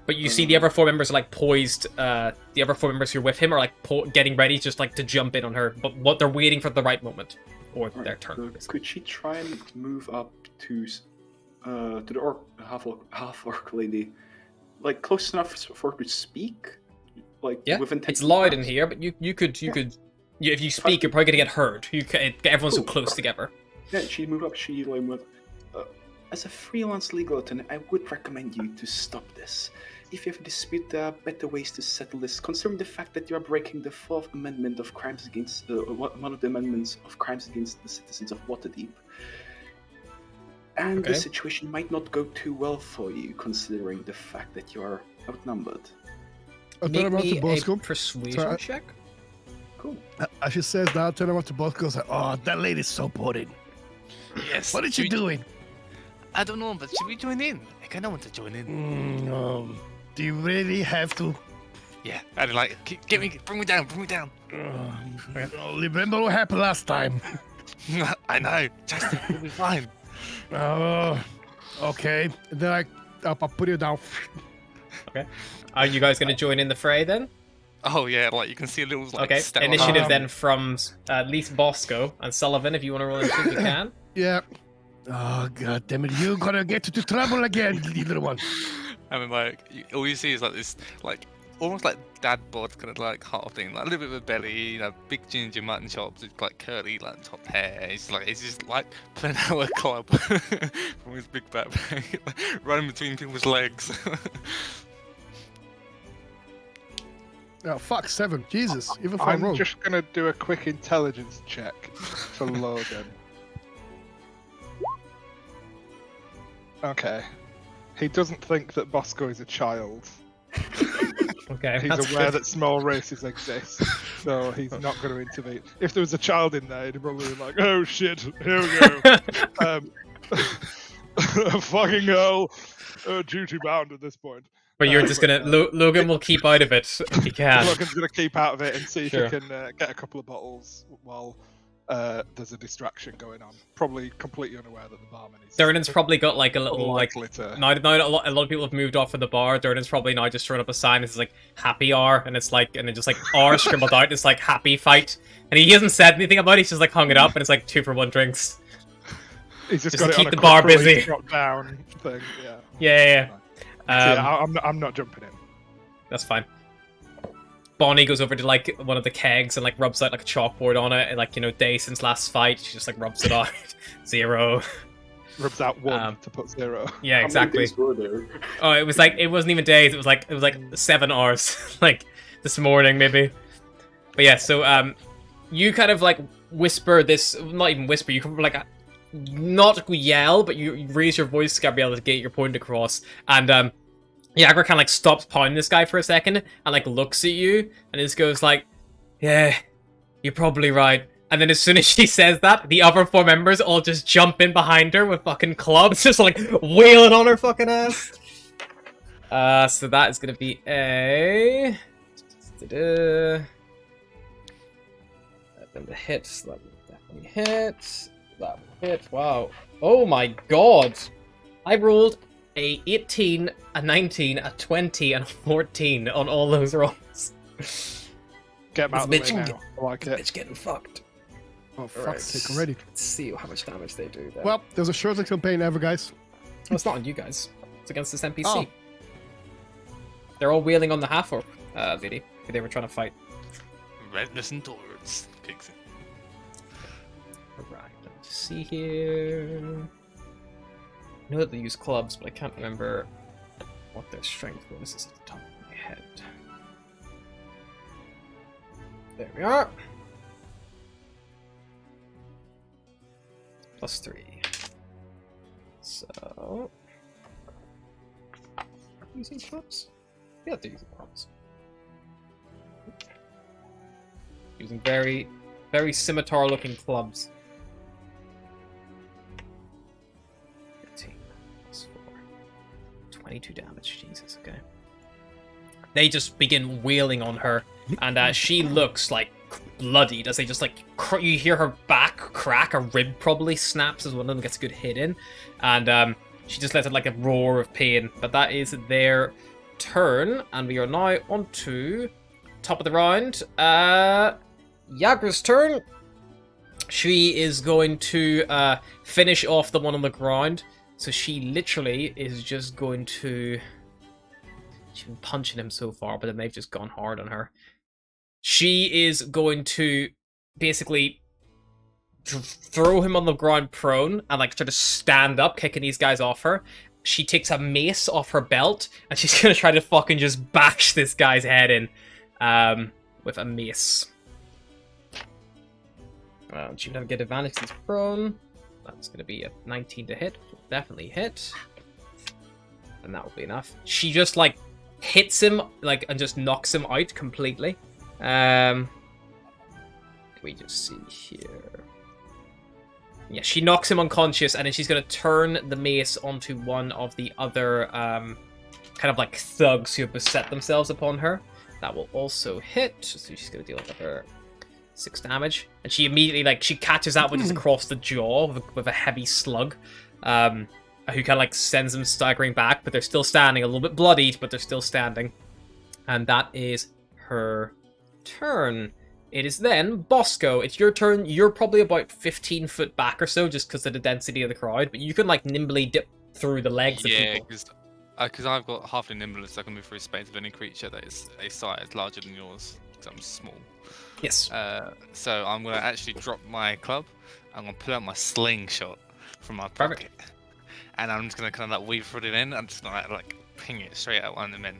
But you see the other four members are like poised. The other four members who are with him are like getting ready just like to jump in on her, but what they're waiting for the right moment. Or their turn. So could she try and move up to the half orc lady, like close enough for her to speak? Like yeah, within 10 it's loud steps? in here, but you could if you speak, you're probably gonna get heard. Everyone's so close together. Yeah, she moved up. She like went, as a freelance legal attorney, I would recommend you to stop this. If you have a dispute, there are better ways to settle this, considering the fact that you are breaking the Fourth Amendment of crimes against one of the amendments of crimes against the citizens of Waterdeep. And Okay. the situation might not go too well for you, considering the fact that you are outnumbered. I turn Make around to me a Bosco. persuasion Sorry, check. Cool. As she says that, I turn around to Bosco and say, "Oh, that lady's so boring. Yes. What is she doing? I don't know, but should we join in? I kind of want to join in. Do you really have to? Yeah. And like, get me, bring me down, bring me down. Remember what happened last time? I know. Just it'll be fine. Oh, okay. Then I'll put you down. Okay. Are you guys going to join in the fray then? Oh yeah, like you can see a little like Okay. step on Initiative arm. then from at least Bosco and Sullivan. If you want to roll initiative, you can. Yeah. Oh, god damn it. You're gonna get into trouble again, little one. And then like all you see is like this like almost like dad bod kind of like heart thing, like a little bit of a belly, you know, big ginger mutton chops with like curly like top hair. It's just like pulling out a club from his big backpack, running between people's legs. Oh, fuck, 7. Jesus. Even if I I'm roll. just gonna do a quick intelligence check for Logan. Okay. He doesn't think that Bosco is a child. Okay. He's that's aware good. that small races exist, so he's not going to intervene. If there was a child in there, he'd probably be like, "Oh shit, here we go." Fucking hell, duty bound at this point. But you're just gonna Logan will keep out of it if he can. Logan's going to keep out of it and see Sure. if he can get a couple of bottles while there's a distraction going on. Probably completely unaware that the barman is. Durnan's probably got like a little like. unlikely to. Now a lot of people have moved off of the bar. Durnan's probably now just thrown up a sign. It's like happy hour, and it's like, and then just like R scribbled out. It's like happy fight, and he hasn't said anything about it. He's just like hung it up, and it's like 2 for 1 drinks. He's just just got to it keep on a the bar quick release busy. drop down thing. Yeah. Yeah. So Yeah. yeah, I'm not jumping in. That's fine. Bonnie goes over to like one of the kegs and like rubs out like a chalkboard on it, and like, you know, day since last fight. She just like rubs it out. 0. Rubs out 1 Um, to put 0. Yeah, How many exactly. days were there? Oh, it was like, it wasn't even days. It was like 7 hours, like this morning maybe. But yeah, so you kind of like whisper this, not even whisper. You can like not yell, but you raise your voice, Gabrielle, to get your point across. And Yagra kind of like stops pounding this guy for a second and like looks at you and just goes like, "Yeah, you're probably right." And then as soon as she says that, the other 4 members all just jump in behind her with fucking clubs, just like wailing on her fucking ass. So that is gonna be a. That will hit. So that will definitely hit. That will hit. Wow. Oh my god. I rolled a 18, a 19, a 20, and a 14 on all those rolls. Get him out of the way This bitch- now. I like it. Bitch getting fucked. Oh, fuck's Alright. sake already. Let's see how much damage they do then. Well, there's a shortest campaign ever, guys. Well, it's not on you guys. It's against this NPC. Oh. They're all wailing on the half-orc lady who they were trying to fight. Redness and towards kicks in. Alright, let me just see here. I know that they use clubs, but I can't remember what their strength bonus is at the top of my head. There we are. +3. So... Using clubs? Yeah, they're using clubs. Using very, very scimitar-looking clubs. 15 +4. 22 damage, Jesus, okay. They just begin wailing on her, and she looks like bloodied as they just like you hear her back crack, a rib probably snaps as one of them gets a good hit in, and she just lets out like a roar of pain. But that is their turn, and we are now on to top of the round. Yagra's turn. She is going to finish off the one on the ground. So she literally is just going to... She's been punching him so far, but then they've just gone hard on her. She is going to basically throw him on the ground prone and like try to stand up, kicking these guys off her. She takes a mace off her belt and she's gonna try to fucking just bash this guy's head in with a mace. She doesn't get advantage, he's prone. That's gonna be a 19 to hit. Definitely hit. And that will be enough. She just like hits him like and just knocks him out completely. Can we just see here? Yeah, she knocks him unconscious, and then she's gonna turn the mace onto one of the other kind of like thugs who have beset themselves upon her. That will also hit, so she's gonna deal with her 6 damage. And she immediately like she catches that one just across the jaw with a heavy slug. Who kind of like sends them staggering back, but they're still standing, a little bit bloodied, but they're still standing. And that is her turn. It is then Bosco. It's your turn. You're probably about 15 foot back or so, just because of the density of the crowd. But you can like nimbly dip through the legs of people. Yeah, because I've got half the nimbleness, I can move through space of any creature that is a size larger than yours. Because I'm small. Yes. So I'm gonna actually drop my club. I'm gonna pull out my slingshot from my pocket, and I'm just gonna kind of like weave it in. I'm just gonna like ping it straight at one of the men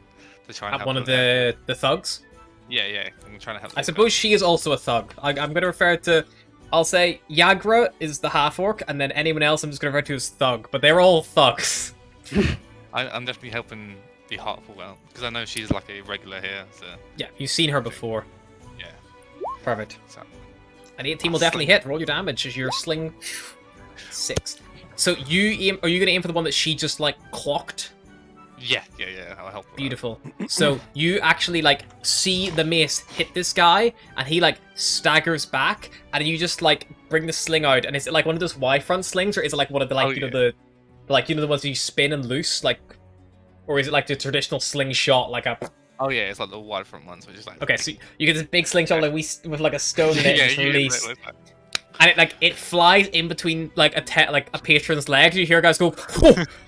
to try and At help one of them. the thugs. Yeah. I'm trying to help. I suppose she is also a thug. I'm going to refer to... I'll say Yagra is the half-orc, and then anyone else I'm just going to refer to as thug. But they're all thugs. I'm definitely helping the Heartful out, because I know she's like a regular here, so... Yeah, you've seen her before. Yeah. Perfect. So, An 18 will definitely hit. Roll your damage as your sling... 6. So you aim... Are you going to aim for the one that she just, like, clocked? yeah, I'll help her out. Beautiful. So you actually like see the mace hit this guy, and he like staggers back, and you just like bring the sling out. And is it like one of those Y-front slings, or is it like one of the like you know the ones you spin and loose, like, or is it like the traditional slingshot, like a? Oh yeah, it's like the wide front ones, which is like. Okay, so you get this big slingshot like with like a stone in it, yeah, and just release. Like And it flies in between like a patron's legs. You hear guys go,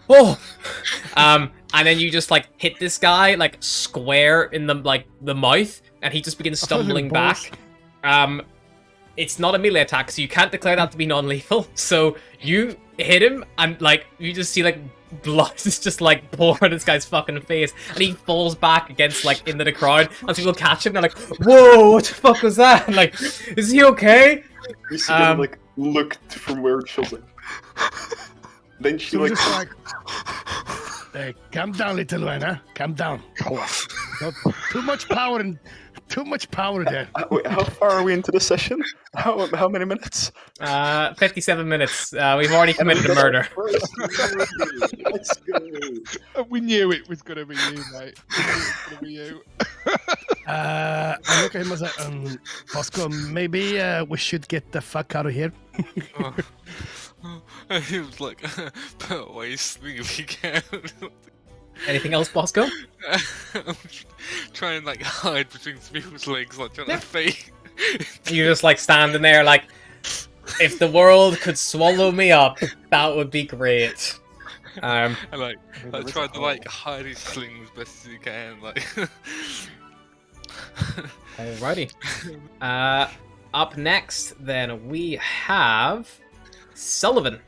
oh, and then you just like hit this guy like square in the mouth, and he just begins stumbling back. It's not a melee attack, so you can't declare that to be non-lethal. So you hit him, and like you just see like blood is just like pouring on this guy's fucking face, and he falls back against like into the crowd, and people catch him. They're like, whoa, what the fuck was that? And, like, is he okay? You see them like looked from where she was like. Then she like. Hey, calm down, little one, huh? Calm down. Not too much power there. Wait, how far are we into the session? How many minutes? 57 minutes. We've already committed a murder. Let's go. We knew it was gonna be you, mate. We knew it was gonna be you. I look at him as like, Bosco, maybe we should get the fuck out of here. He was like, put away sling if you can. Anything else, Bosco? I'm trying like hide between people's legs, like trying to fake. You're just like standing there like, if the world could swallow me up, that would be great. And like, I tried to like hide his sling as best as you can, like. Alrighty. Up next, then we have Sullivan.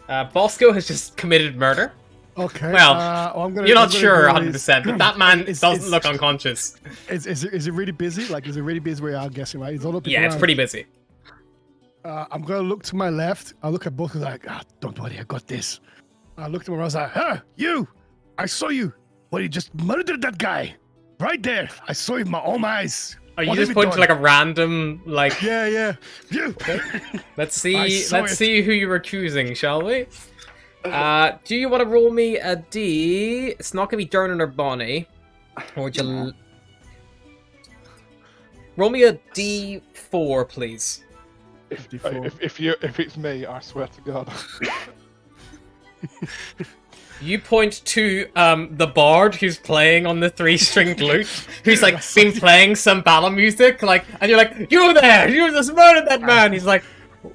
Bosco has just committed murder. Okay. Well, you're not sure go 100%, but that man doesn't look unconscious. Is it really busy? Like, is it really busy where I'm guessing, right? He's all up. Yeah, it's pretty busy. I'm gonna look to my left. I look at both like, don't worry, I got this. I looked at him and I was like, you! I saw you! Well, you just murdered that guy! Right there! I saw it with my own eyes! Are you What just have you pointing to done? like a random, like... Yeah. You! Okay. Let's I see saw it. who you're accusing, shall we? Do you want to roll me a D? It's not gonna be Durnan or Bonnie. Or would you... Roll me a D4, please. If it's me, I swear to God. You point to the bard who's playing on the 3-string lute, who's like been playing some battle music, like, and you're like, you there, you just murdered that man. He's like,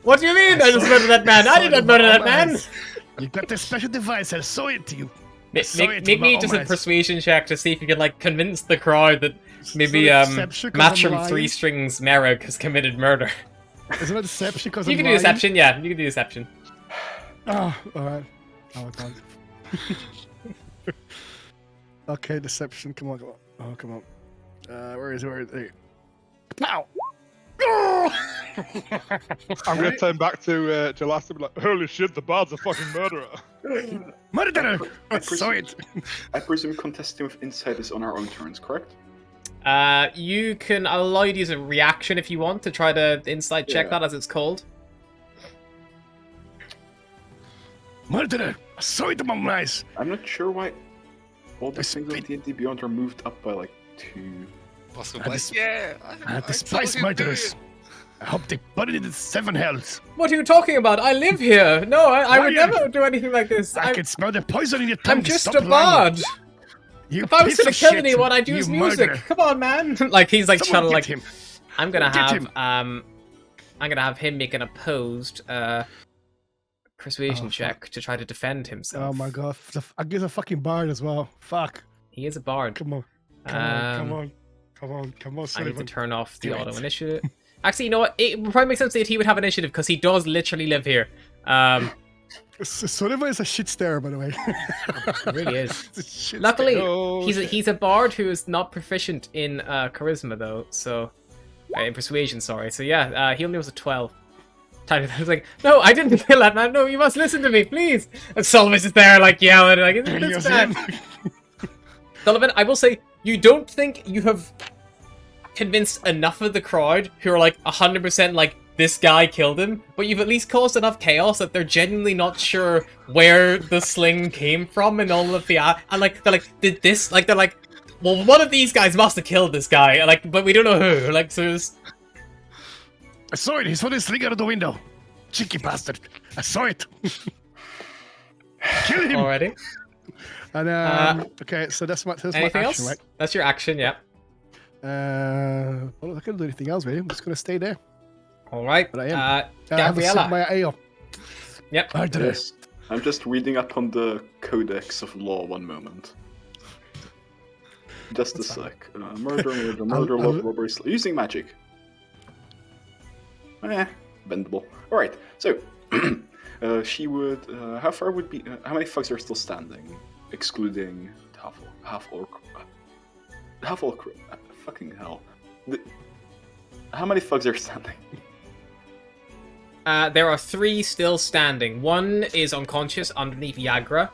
what do you mean I just murdered that man? I did not murder that man. You got this special device. I saw it to you. Make me just a persuasion check to see if you can like convince the crowd that maybe Perception 'cause I'm Matchroom lying. 3 Strings Merrick has committed murder. Is it a deception? Because You can do deception, yeah. You can do deception. Oh, alright. Oh, God. Okay, deception. Come on, come on. Oh, come on. Where is it? Pow! I'm gonna turn back to Jalasta and be like, holy shit, the bard's a fucking murderer. Murderer! I I saw it. I presume contesting with insight is on our own turns, correct? You can allow you to use a reaction if you want to try to insight check Yeah. that, as it's called. Murderer! I saw it among my eyes. I'm not sure why all the I things of spit- D&D Beyond are moved up by like 2. Bosco I like, dis- yeah. I despise told you to do murderers. it." I hope they burn it in 7 hells. What are you talking about? I live here. No, I would Ryan! never do anything like this. I I'm, can smell the poison in your tongue. I'm just Stop a lying. bard. You If I was piece gonna of kill shit. anyone, I'd You use music. murderer. Come on, man. Like he's like Someone trying to get like. him. I'm gonna Get have him. I'm gonna have him make an opposed persuasion Oh, check to try to defend himself. Oh my God. I guess a fucking bard as well. Fuck. He is a bard. Come on. Come on. I need to Sullivan. turn off the Do it. auto initiative. Actually, you know what? It would probably make sense that he would have initiative because he does literally live here. Sullivan is a shit stare, by the way. It really is. It's a shit Luckily, stare. Oh, he's a bard who is not proficient in charisma though, so in persuasion. Sorry. So yeah, he only was a 12. I was like, no, I didn't kill that man. No, you must listen to me, please. And Sullivan's just there, like yelling, like, He it's goes bad. in. Sullivan, I will say, you don't think you have convinced enough of the crowd who are like 100% like, this guy killed him, but you've at least caused enough chaos that they're genuinely not sure where the sling came from and all of the and like they're like, did this, like they're like, well, one of these guys must have killed this guy, and like, but we don't know who. Like, so it's, I saw it. He saw the sling out of the window. Cheeky bastard. I saw it. Kill him. already. And okay, so that's my Anything action, else? right? That's your action, yeah. Well, I can't do anything else really. I'm just gonna stay there. All right. But I am. Gabriella. I have a sip of my ale. Yep. Murderer. Yes. I'm just reading up on the Codex of Law one moment. Just a sec. Murder, I'll- robbery, using magic. Bendable. Alright, so, she would, how far would be, how many thugs are still standing? Excluding half-orc, fucking hell. How many thugs are standing? There are 3 still standing. One is unconscious underneath Yagra.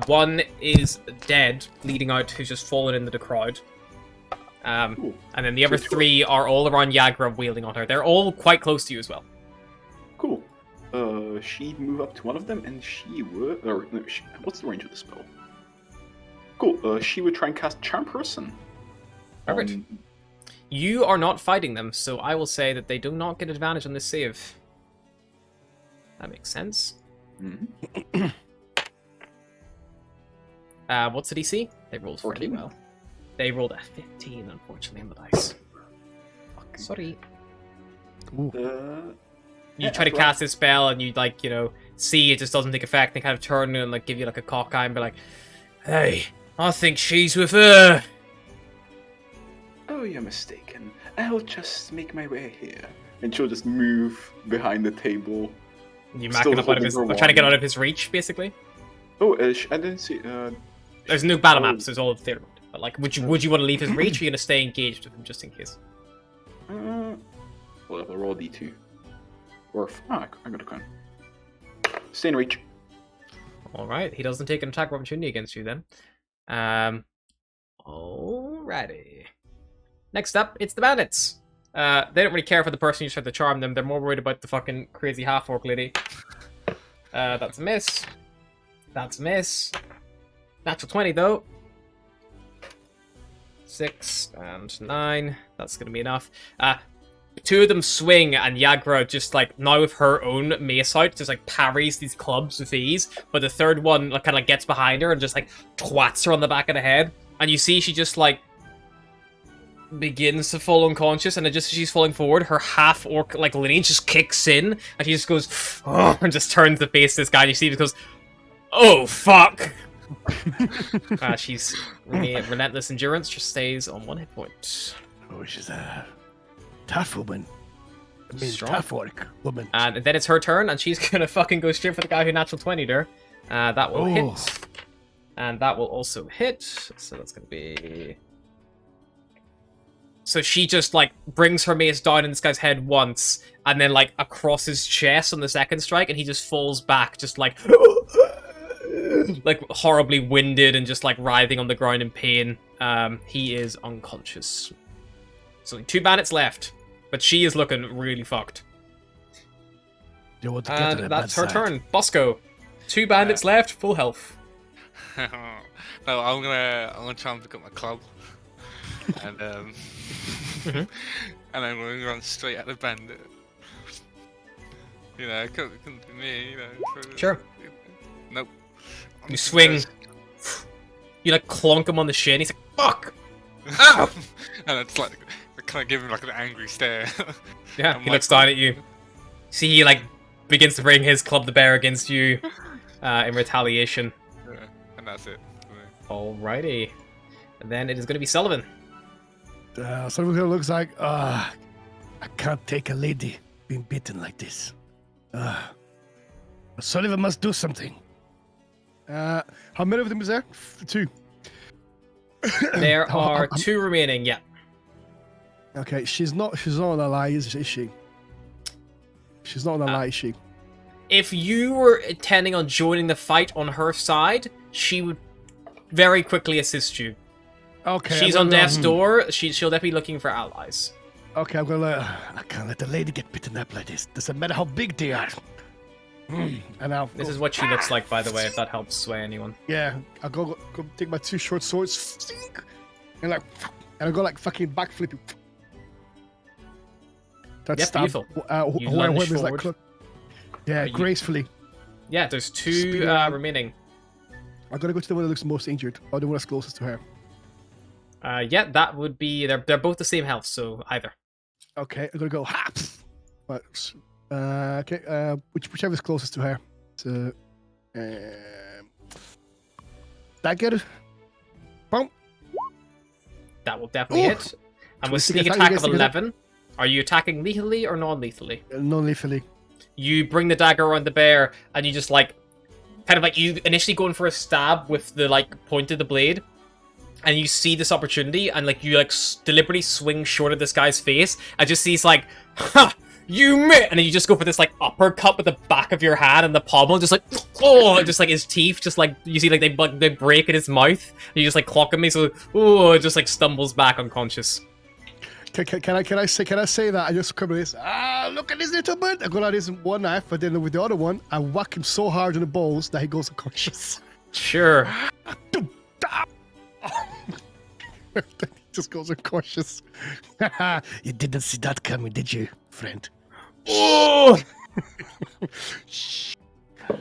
One is dead, bleeding out, who's just fallen into the crowd. Cool. And then the other 3 are all around Yagra, wailing on her. They're all quite close to you as well. Cool. She'd move up to one of them, and she would. Or no, what's the range of the spell? Cool. She would try and cast Charm Person. Perfect. You are not fighting them, so I will say that they do not get advantage on this save. That makes sense. Mhm. What's the DC? They rolled 14. pretty well. They rolled a 15, unfortunately, on the dice. Fucking- Sorry. Ooh. You Yeah, try to right. cast this spell, and you, like, you know, see it just doesn't take effect. They kind of turn and, like, give you, like, a cock eye and be like, hey, I think she's with her. Oh, you're mistaken. I'll just make my way here. And she'll just move behind the table. You Still macking up out of his, holding her trying to get wand. out of his reach, basically. Oh, I didn't see. There's no battle Oh. maps. There's all theater mode. But like, would you want to leave his reach? Or are you gonna stay engaged with him just in case? Well, I'll roll D2. Or I'm gonna go. Stay in reach. All right. He doesn't take an attack of opportunity against you then. Alrighty. Next up, it's the bandits. They don't really care for the person who tried to charm them. They're more worried about the fucking crazy half-orc lady. That's a miss. That's a miss. Natural 20 though. 6 and 9. That's gonna be enough. 2 of them swing, and Yagra just like, now with her own mace out, just like parries these clubs with ease. But the third one like, kind of like gets behind her and just like twats her on the back of the head. And you see she just like begins to fall unconscious, and then just as she's falling forward, her half orc like lineage just kicks in, and she just goes, oh, and just turns to face this guy. And you see, he goes, oh fuck. She's relentless endurance, just stays on 1 hit point. Oh, she's a tough woman. I mean, Strong. tough work, woman. And then it's her turn, and she's gonna fucking go straight for the guy who natural 20'd her. That will hit. And that will also hit. So that's gonna be... So she just, like, brings her mace down in this guy's head once, and then, like, across his chest on the second strike, and he just falls back, just, like... like, horribly winded and just, like, writhing on the ground in pain. He is unconscious. So, 2 bandits left. But she is looking really fucked. You want to get to the And that's bad her side. turn. Bosco. 2 bandits left, full health. No, I'm gonna try and pick up my club, and and I'm gonna run straight at the bandit. You know, it couldn't be me. You know. Sure. Nope. You swing. You, like, clonk him on the shin. He's like, fuck! Ow! And it's like, I kind of give him like an angry stare. Yeah, I'm he like, looks down at you. See, he, like, begins to bring his club to bear against you in retaliation. Yeah, and that's it. Alrighty. And then it is going to be Sullivan. Someone who looks like, I can't take a lady being beaten like this. Sullivan must do something. How many of them is there? 2. There are 2 remaining, yeah. Okay, she's not an ally, is she? She's not an ally, is she? If you were intending on joining the fight on her side, she would very quickly assist you. Okay. She's on death's door. She'll definitely be looking for allies. Okay, I'm gonna. I can't let the lady get beaten up like this. Doesn't matter how big they are. And I'll. This is what she looks like, by the way, if that helps sway anyone. Yeah, I'll go take my 2 short swords, and I go like fucking backflipping. That's Yep, beautiful. You lunge forward. Yeah, gracefully. Yeah, there's 2 Speed around. remaining. I'm gonna go to the one that looks most injured, or the one that's closest to her. Yeah, that would be... They're both the same health, so either. Okay, I'm gonna go. Ha! Right, okay, whichever is closest to her. So, dagger. Boom. That will definitely Ooh. hit. And with Sneak sneak attack, attack of you guess- 11, are you attacking lethally or non-lethally? Non-lethally. You bring the dagger around the bear, and you just, like... Kind of like, you initially going for a stab with the, like, point of the blade, and you see this opportunity, and, like, you, like, deliberately swing short of this guy's face, and just sees, like, ha! You missed! And then you just go for this, like, uppercut with the back of your hand and the pommel, just like, oh! Just, like, his teeth, just, like, you see, like, they break in his mouth, and you just, like, clock at me, so, oh, it just, like, stumbles back unconscious. Can I say that I just come with this? Look at this little bird! I go like this one knife, but then with the other one, I whack him so hard in the balls that he goes unconscious. Sure. He just goes unconscious. You didn't see that coming, did you, friend? Oh!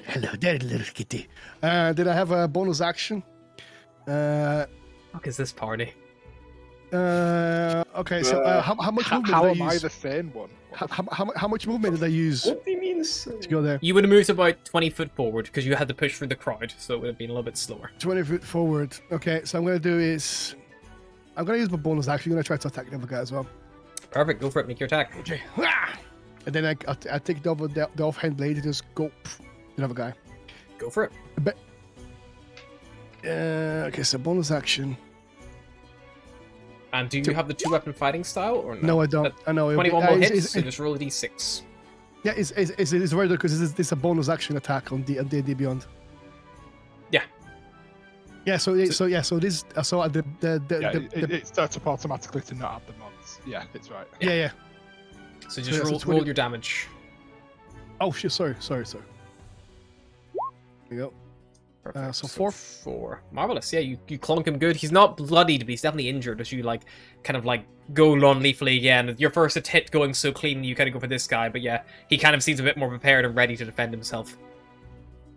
Hello there, little kitty. Did I have a bonus action? Fuck is this party? Okay, so how much movement How did am I I use? the sane one? How much movement did I use What do you mean? to go there? You would have moved about 20 foot forward, because you had to push through the crowd, so it would have been a little bit slower. 20 feet forward. Okay, so I'm gonna do is I'm gonna use my bonus action. I'm gonna try to attack the other guy as well. Perfect, go for it, make your attack. Okay. And then I take the offhand blade and just go the other guy. Go for it. Okay, so bonus action. And do you have the 2-weapon fighting style, or no? No, I don't. I know. 21 more hits, so just roll a d6. Yeah, it's very good because this is a bonus action attack on D&D Beyond. Yeah. Yeah. So this It starts up automatically to not have the mods. Yeah, it's right. yeah. So So just that's a roll 20 your damage. Oh shit! Sorry. There you go. Perfect. So 4. 4. Marvelous. Yeah, you clonk him good. He's not bloodied, but he's definitely injured as you, like, kind of, like, go non-lethally again. Your first hit going so clean, you kind of go for this guy, but yeah, he kind of seems a bit more prepared and ready to defend himself.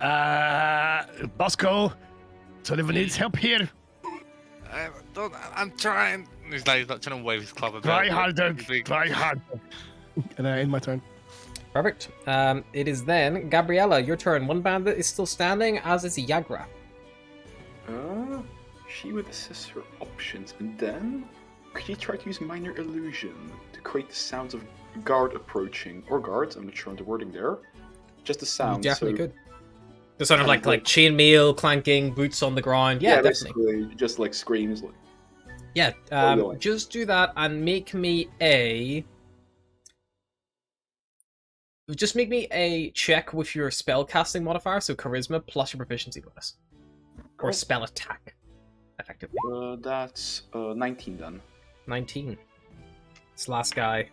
Bosco, Sullivan needs help here. I'm trying. He's like not trying to wave his club about. Try harder. He's like, Try hard. And I end my turn. Perfect. It is then Gabriella, your turn. One bandit is still standing, as is Yagra. She would assess her options, and then could you try to use minor illusion to create the sounds of guard approaching, or guards, I'm not sure on the wording there. Just the You sound. definitely so, could. The sound of kind of like chainmail clanking, boots on the ground. Yeah, definitely. basically, just like screams. Like, Yeah, yelling. just do that and make me a. Just make me a check with your spell casting modifier, so charisma plus your proficiency bonus, or Cool. spell attack, effectively. That's 19 then. 19. This last guy.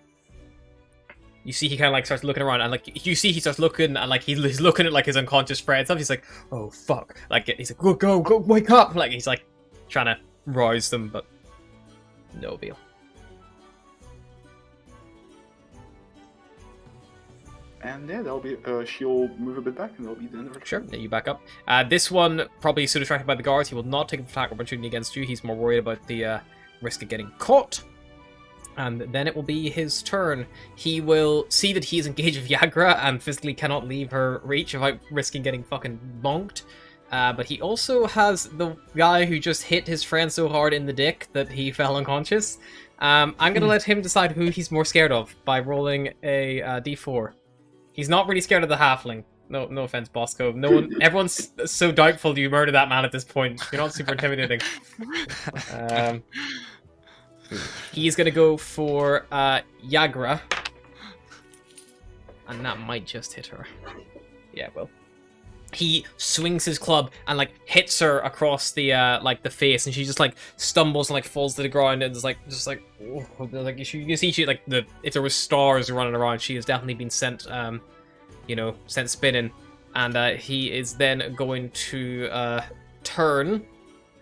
You see, he kind of like starts looking around, and like you see, he starts looking, and like he's looking at like his unconscious friend and stuff. He's like, "Oh fuck!" Like he's like, "Go, wake up!" Like he's like trying to rouse them, but no avail. And yeah, that'll be. She'll move a bit back, and that'll be the end of her Sure, turn. yeah, you back up. This one probably so distracted by the guards, he will not take an attack opportunity against you. He's more worried about the risk of getting caught. And then it will be his turn. He will see that he is engaged with Yagra and physically cannot leave her reach without risking getting fucking bonked. But he also has the guy who just hit his friend so hard in the dick that he fell unconscious. I'm going to let him decide who he's more scared of by rolling a d4. He's not really scared of the halfling. No offense, Bosco. No one, everyone's so doubtful you murder that man at this point. You're not super intimidating. He's gonna go for Yagra, and that might just hit her. Yeah, well, he swings his club and like hits her across the like the face, and she just like stumbles and like falls to the ground, and is like oh, like you can see she like if there was stars running around, she has definitely been sent sent spinning, and he is then going to turn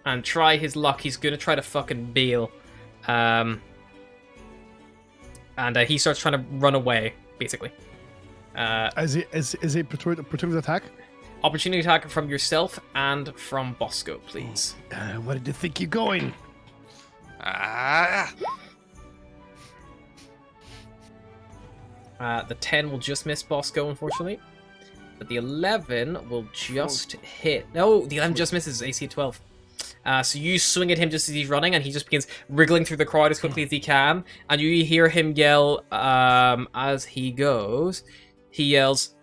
and try his luck. He's gonna try to fucking bail. And he starts trying to run away, basically. Is it opportunity attack? Opportunity attack from yourself and from Bosco, please. Where did you think you're going? The 10 will just miss Bosco, unfortunately. But the 11 will just hit. No, the 11 just misses AC 12. So you swing at him just as he's running, and he just begins wriggling through the crowd as quickly as he can. And you hear him yell as he goes. He yells,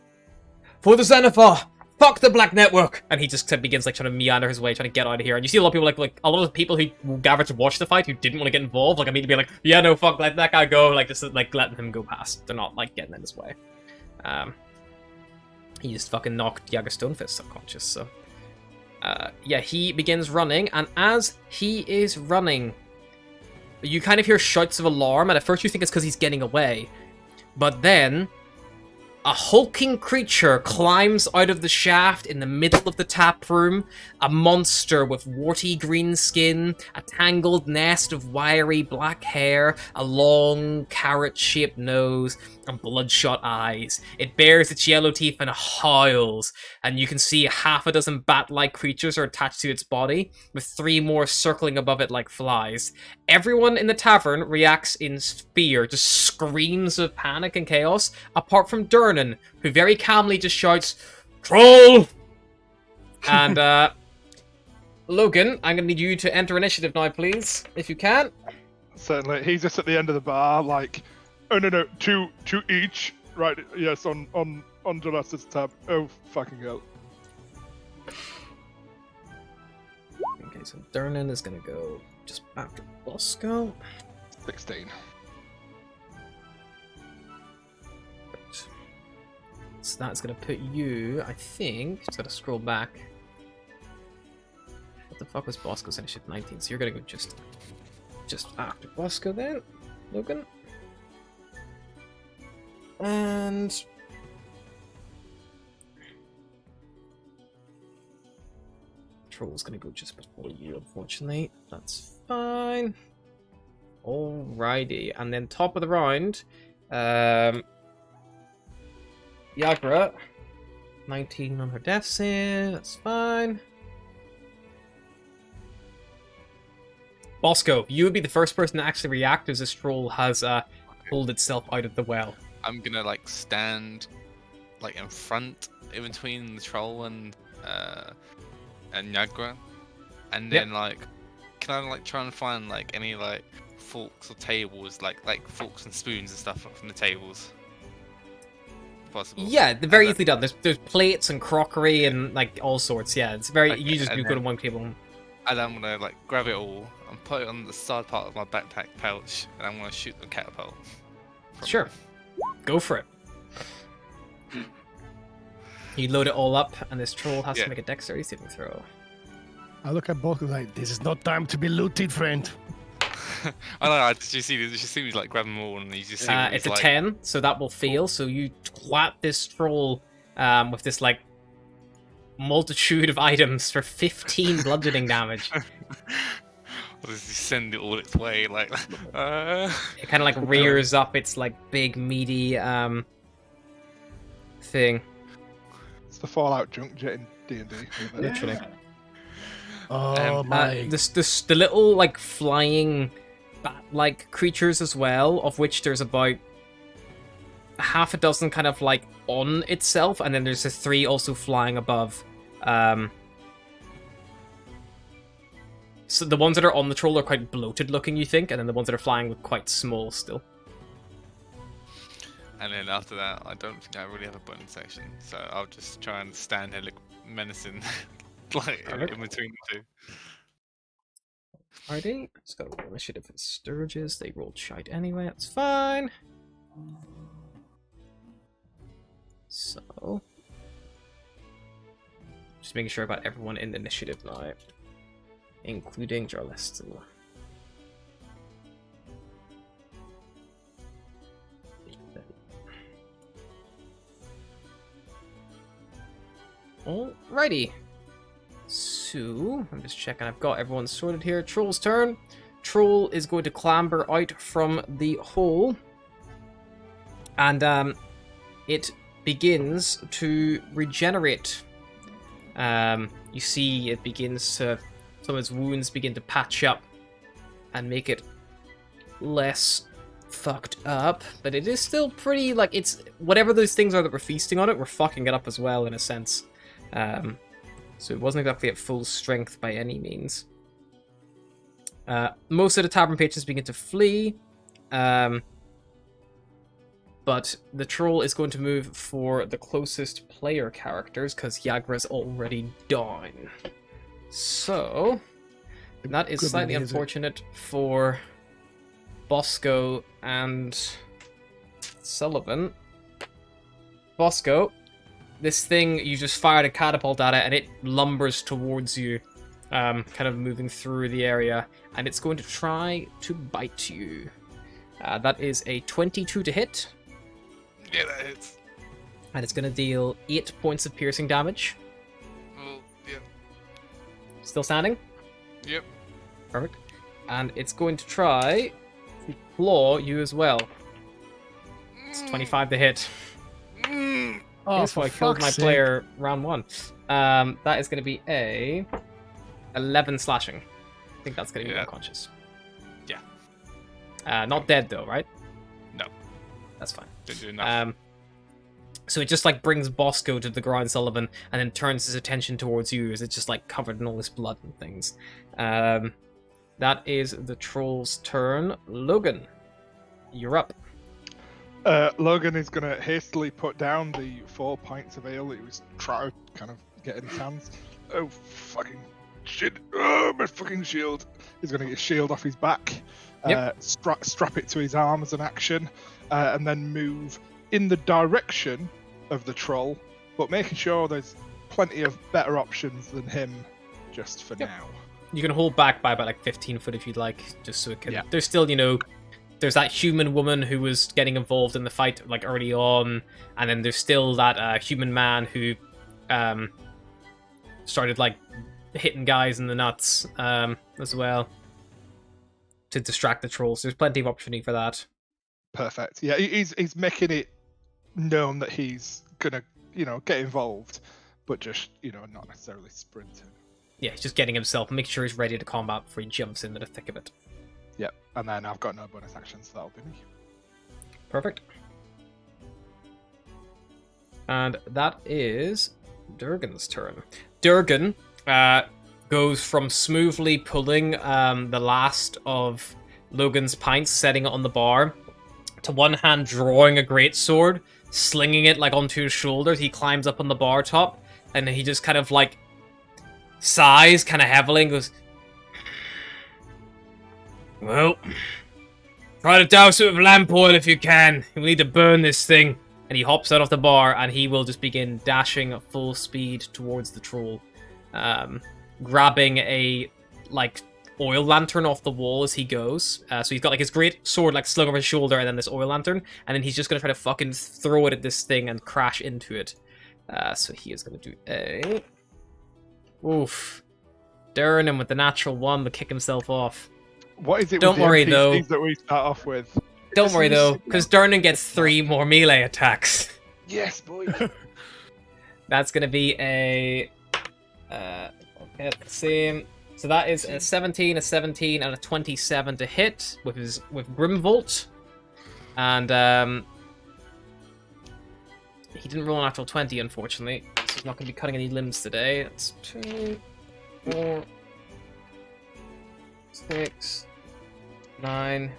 "For the Xenophar! Fuck the Black Network!" And he just begins like trying to meander his way, trying to get out of here. And you see a lot of people like a lot of people who gathered to watch the fight who didn't want to get involved, like immediately be like, "Yeah, no, fuck, let that guy go!" Like just like letting him go past. They're not like getting in his way. He just fucking knocked Jagger Stonefist unconscious. So. Yeah, he begins running, and as he is running, you kind of hear shouts of alarm, and at first you think it's because he's getting away. But then, a hulking creature climbs out of the shaft in the middle of the tap room, a monster with warty green skin, a tangled nest of wiry black hair, a long carrot-shaped nose, and bloodshot eyes. It bares its yellow teeth and howls, and you can see half a dozen bat-like creatures are attached to its body, with 3 more circling above it like flies. Everyone in the tavern reacts in fear, just screams of panic and chaos, apart from Durnan, who very calmly just shouts, "Troll!" And, Logan, I'm gonna need you to enter initiative now, please, if you can. Certainly. He's just at the end of the bar, like, oh no, two each. Right, yes, on Jolas's tab. Oh, fucking hell. Okay, so Durnan is gonna go just after Bosco. 16. So that's gonna put you, I think, just gotta scroll back. What the fuck was Bosco's initiative? 19, so you're gonna go just after Bosco then, Logan. And Troll's gonna go just before you, unfortunately. That's fine. Alrighty, and then top of the round, Yagra, 19 on her death save, that's fine. Bosco, you would be the first person to actually react as this troll has pulled itself out of the well. I'm gonna like stand like in front, in between the troll and Yagra, and then like, can I like try and find like any like forks or tables, like forks and spoons and stuff from the tables. If possible. Yeah, they're very And easily done. There's plates and crockery and like all sorts. Yeah, it's very. Okay, You just and do go to then- one table. And I'm gonna like grab it all and put it on the side part of my backpack pouch, and I'm gonna shoot the catapult. from Sure, go for it. You load it all up, and this troll has Yeah. to make a dexterity saving throw. I look at both like, this is not time to be looted, friend. I know. Did you see me like grab them all, and you just see what It's he's a like, 10, so that will fail. So you clap this troll with this like multitude of items for 15 bludgeoning damage. Or does he send it all its way? Like, It kind of like rears up its like big meaty thing. It's the Fallout junk jet in D&D. Literally. Oh my. The little like flying bat-like creatures as well, of which there's about half a dozen kind of like on itself, and then there's the 3 also flying above. So the ones that are on the troll are quite bloated looking, you think, and then the ones that are flying look quite small still. and then after that, I don't think I really have a bonus section, so I'll just try and stand here, look menacing, like Alright. in between the two. Alrighty, just gotta roll initiative for the Sturges. They rolled shite anyway, that's fine. So, just making sure about everyone in the initiative now, including Jarlestil. Alrighty. So, I'm just checking I've got everyone sorted here. Troll's turn. Troll is going to clamber out from the hole. And it begins to regenerate. You see it begins to... some of its wounds begin to patch up and make it less fucked up. But it is still pretty, like, it's... whatever those things are that we're feasting on it, we're fucking it up as well, in a sense. So it wasn't exactly at full strength by any means. Most of the tavern patrons begin to flee. But the troll is going to move for the closest player characters, because Yagra's already down. So, that is Good slightly many, is it? unfortunate for Bosco and Sullivan. Bosco, this thing, you just fired a catapult at it, and it lumbers towards you, kind of moving through the area, and it's going to try to bite you. That is a 22 to hit, Yeah, that hits. and it's going to deal 8 points of piercing damage. Well, yeah. Still standing? Yep. Perfect. And it's going to try to claw you as well. It's 25 to hit. Oh, Guess for what? I killed my fuck's sake. player round 1. That is going to be a 11 slashing. I think that's going to be Yeah. unconscious. Yeah. Not dead though, right? No. That's fine. Didn't do enough. So it just like brings Bosco to the ground, Sullivan, and then turns his attention towards you as it's just like covered in all this blood and things. That is the troll's turn. Logan, you're up. Logan is going to hastily put down the 4 pints of ale that he was trying to kind of get in his hands. Oh, fucking shit. Oh, my fucking shield. He's going to get his shield off his back, strap it to his arm as an action, and then move in the direction of the troll, but making sure there's plenty of better options than him just for now. You can hold back by about like 15 foot if you'd like, just so it can... Yeah. There's still, there's that human woman who was getting involved in the fight like early on, and then there's still that human man who started like hitting guys in the nuts as well to distract the trolls. There's plenty of opportunity for that. Perfect. Yeah, he's making it known that he's gonna, get involved, but just, not necessarily sprinting. Yeah, he's just getting himself, making sure he's ready to combat before he jumps into the thick of it. Yep. And then I've got no bonus actions, so that'll be me. Perfect. And that is Durgan's turn. Durgan goes from smoothly pulling the last of Logan's pints, setting it on the bar. To one hand, drawing a greatsword, slinging it like onto his shoulders. He climbs up on the bar top, and he just kind of like sighs kind of heavily and goes, "Well, try to douse it with lamp oil if you can. We need to burn this thing." And he hops out of the bar, and he will just begin dashing at full speed towards the troll, grabbing a like oil lantern off the wall as he goes. So he's got like his great sword like slung over his shoulder, and then this oil lantern, and then he's just gonna try to fucking throw it at this thing and crash into it. So he is gonna do a oof. Daring him with the natural one to kick himself off. What is it Don't with worry, the though. NPCs that we start off with? Don't worry though, because Durnan gets 3 more melee attacks. Yes, boy. That's gonna be a okay, let's see. So that is a 17, a 17, and a 27 to hit with Grimvolt. And he didn't roll an actual 20, unfortunately. So he's not gonna be cutting any limbs today. That's 2, 4, 6, 9,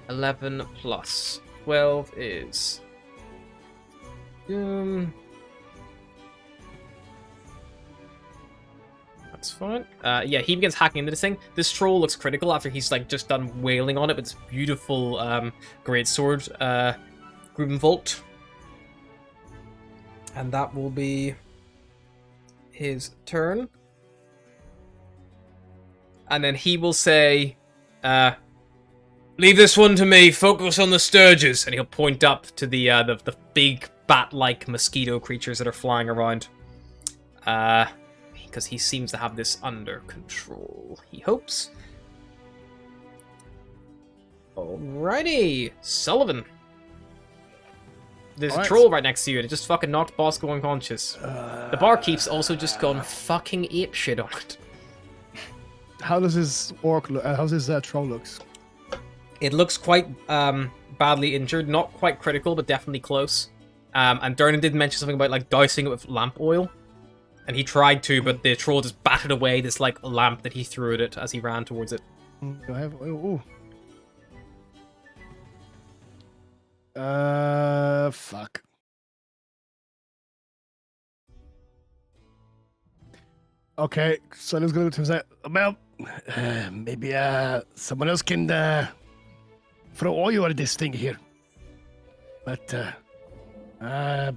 11 plus 12 is that's fine. Yeah, he begins hacking into this thing. This troll looks critical after he's like just done wailing on it with this beautiful greatsword, Grubenvolt. And that will be his turn. And then he will say, "Leave this one to me. Focus on the Sturges." And he'll point up to the big bat-like mosquito creatures that are flying around. Because he seems to have this under control. He hopes. Alrighty, Sullivan. There's a troll right next to you, and it just fucking knocked Bosco unconscious. The barkeep's also just gone fucking apeshit on it. How does his orc look? How's his troll looks? It looks quite badly injured, not quite critical, but definitely close. And Durnan did mention something about like dousing it with lamp oil, and he tried to, but the troll just batted away this like lamp that he threw at it as he ran towards it. Do I have? Fuck. Okay, so let's go to say, well, maybe someone else can throw oil at this thing here. But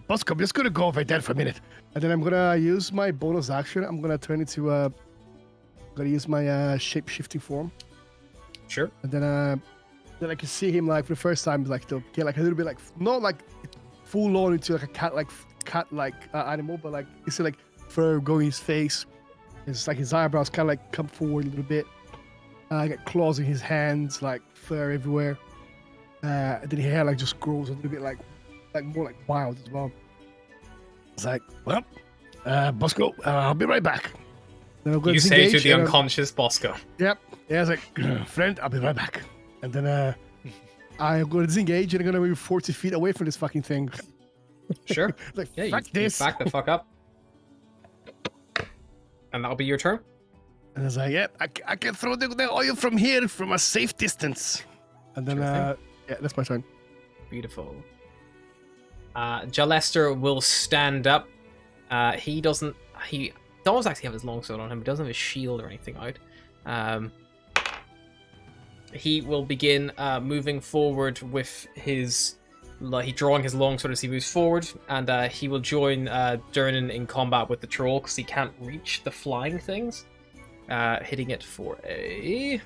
Bosco, I'm just gonna go over there for a minute, and then I'm gonna use my bonus action. I'm gonna turn it to I'm gonna use my shape-shifting form. Sure. And then I can see him like for the first time, like to get like a little bit like not like full on into like a cat-like animal, but like you see like fur going his face. It's like his eyebrows kind of like come forward a little bit. Got claws in his hands, like fur everywhere. And then his hair like just grows a little bit like more like wild as well. It's like, well, Bosco, I'll be right back. Then I'm going You to say disengage, to the unconscious Bosco. Yep. Yeah, it's like, friend, I'll be right back. And then I'm going to disengage and I'm going to move 40 feet away from this fucking thing. Sure. Like, Yeah, fuck you this. back the fuck up. And that'll be your turn? And I was like, yep, I can throw the oil from here from a safe distance. And then, Sure yeah, that's my turn. Beautiful. Jalester will stand up. He does actually have his longsword on him. He doesn't have his shield or anything out. He will begin moving forward with his... He's drawing his longsword as he moves forward, and he will join Durnan in combat with the troll because he can't reach the flying things. Hitting it for a...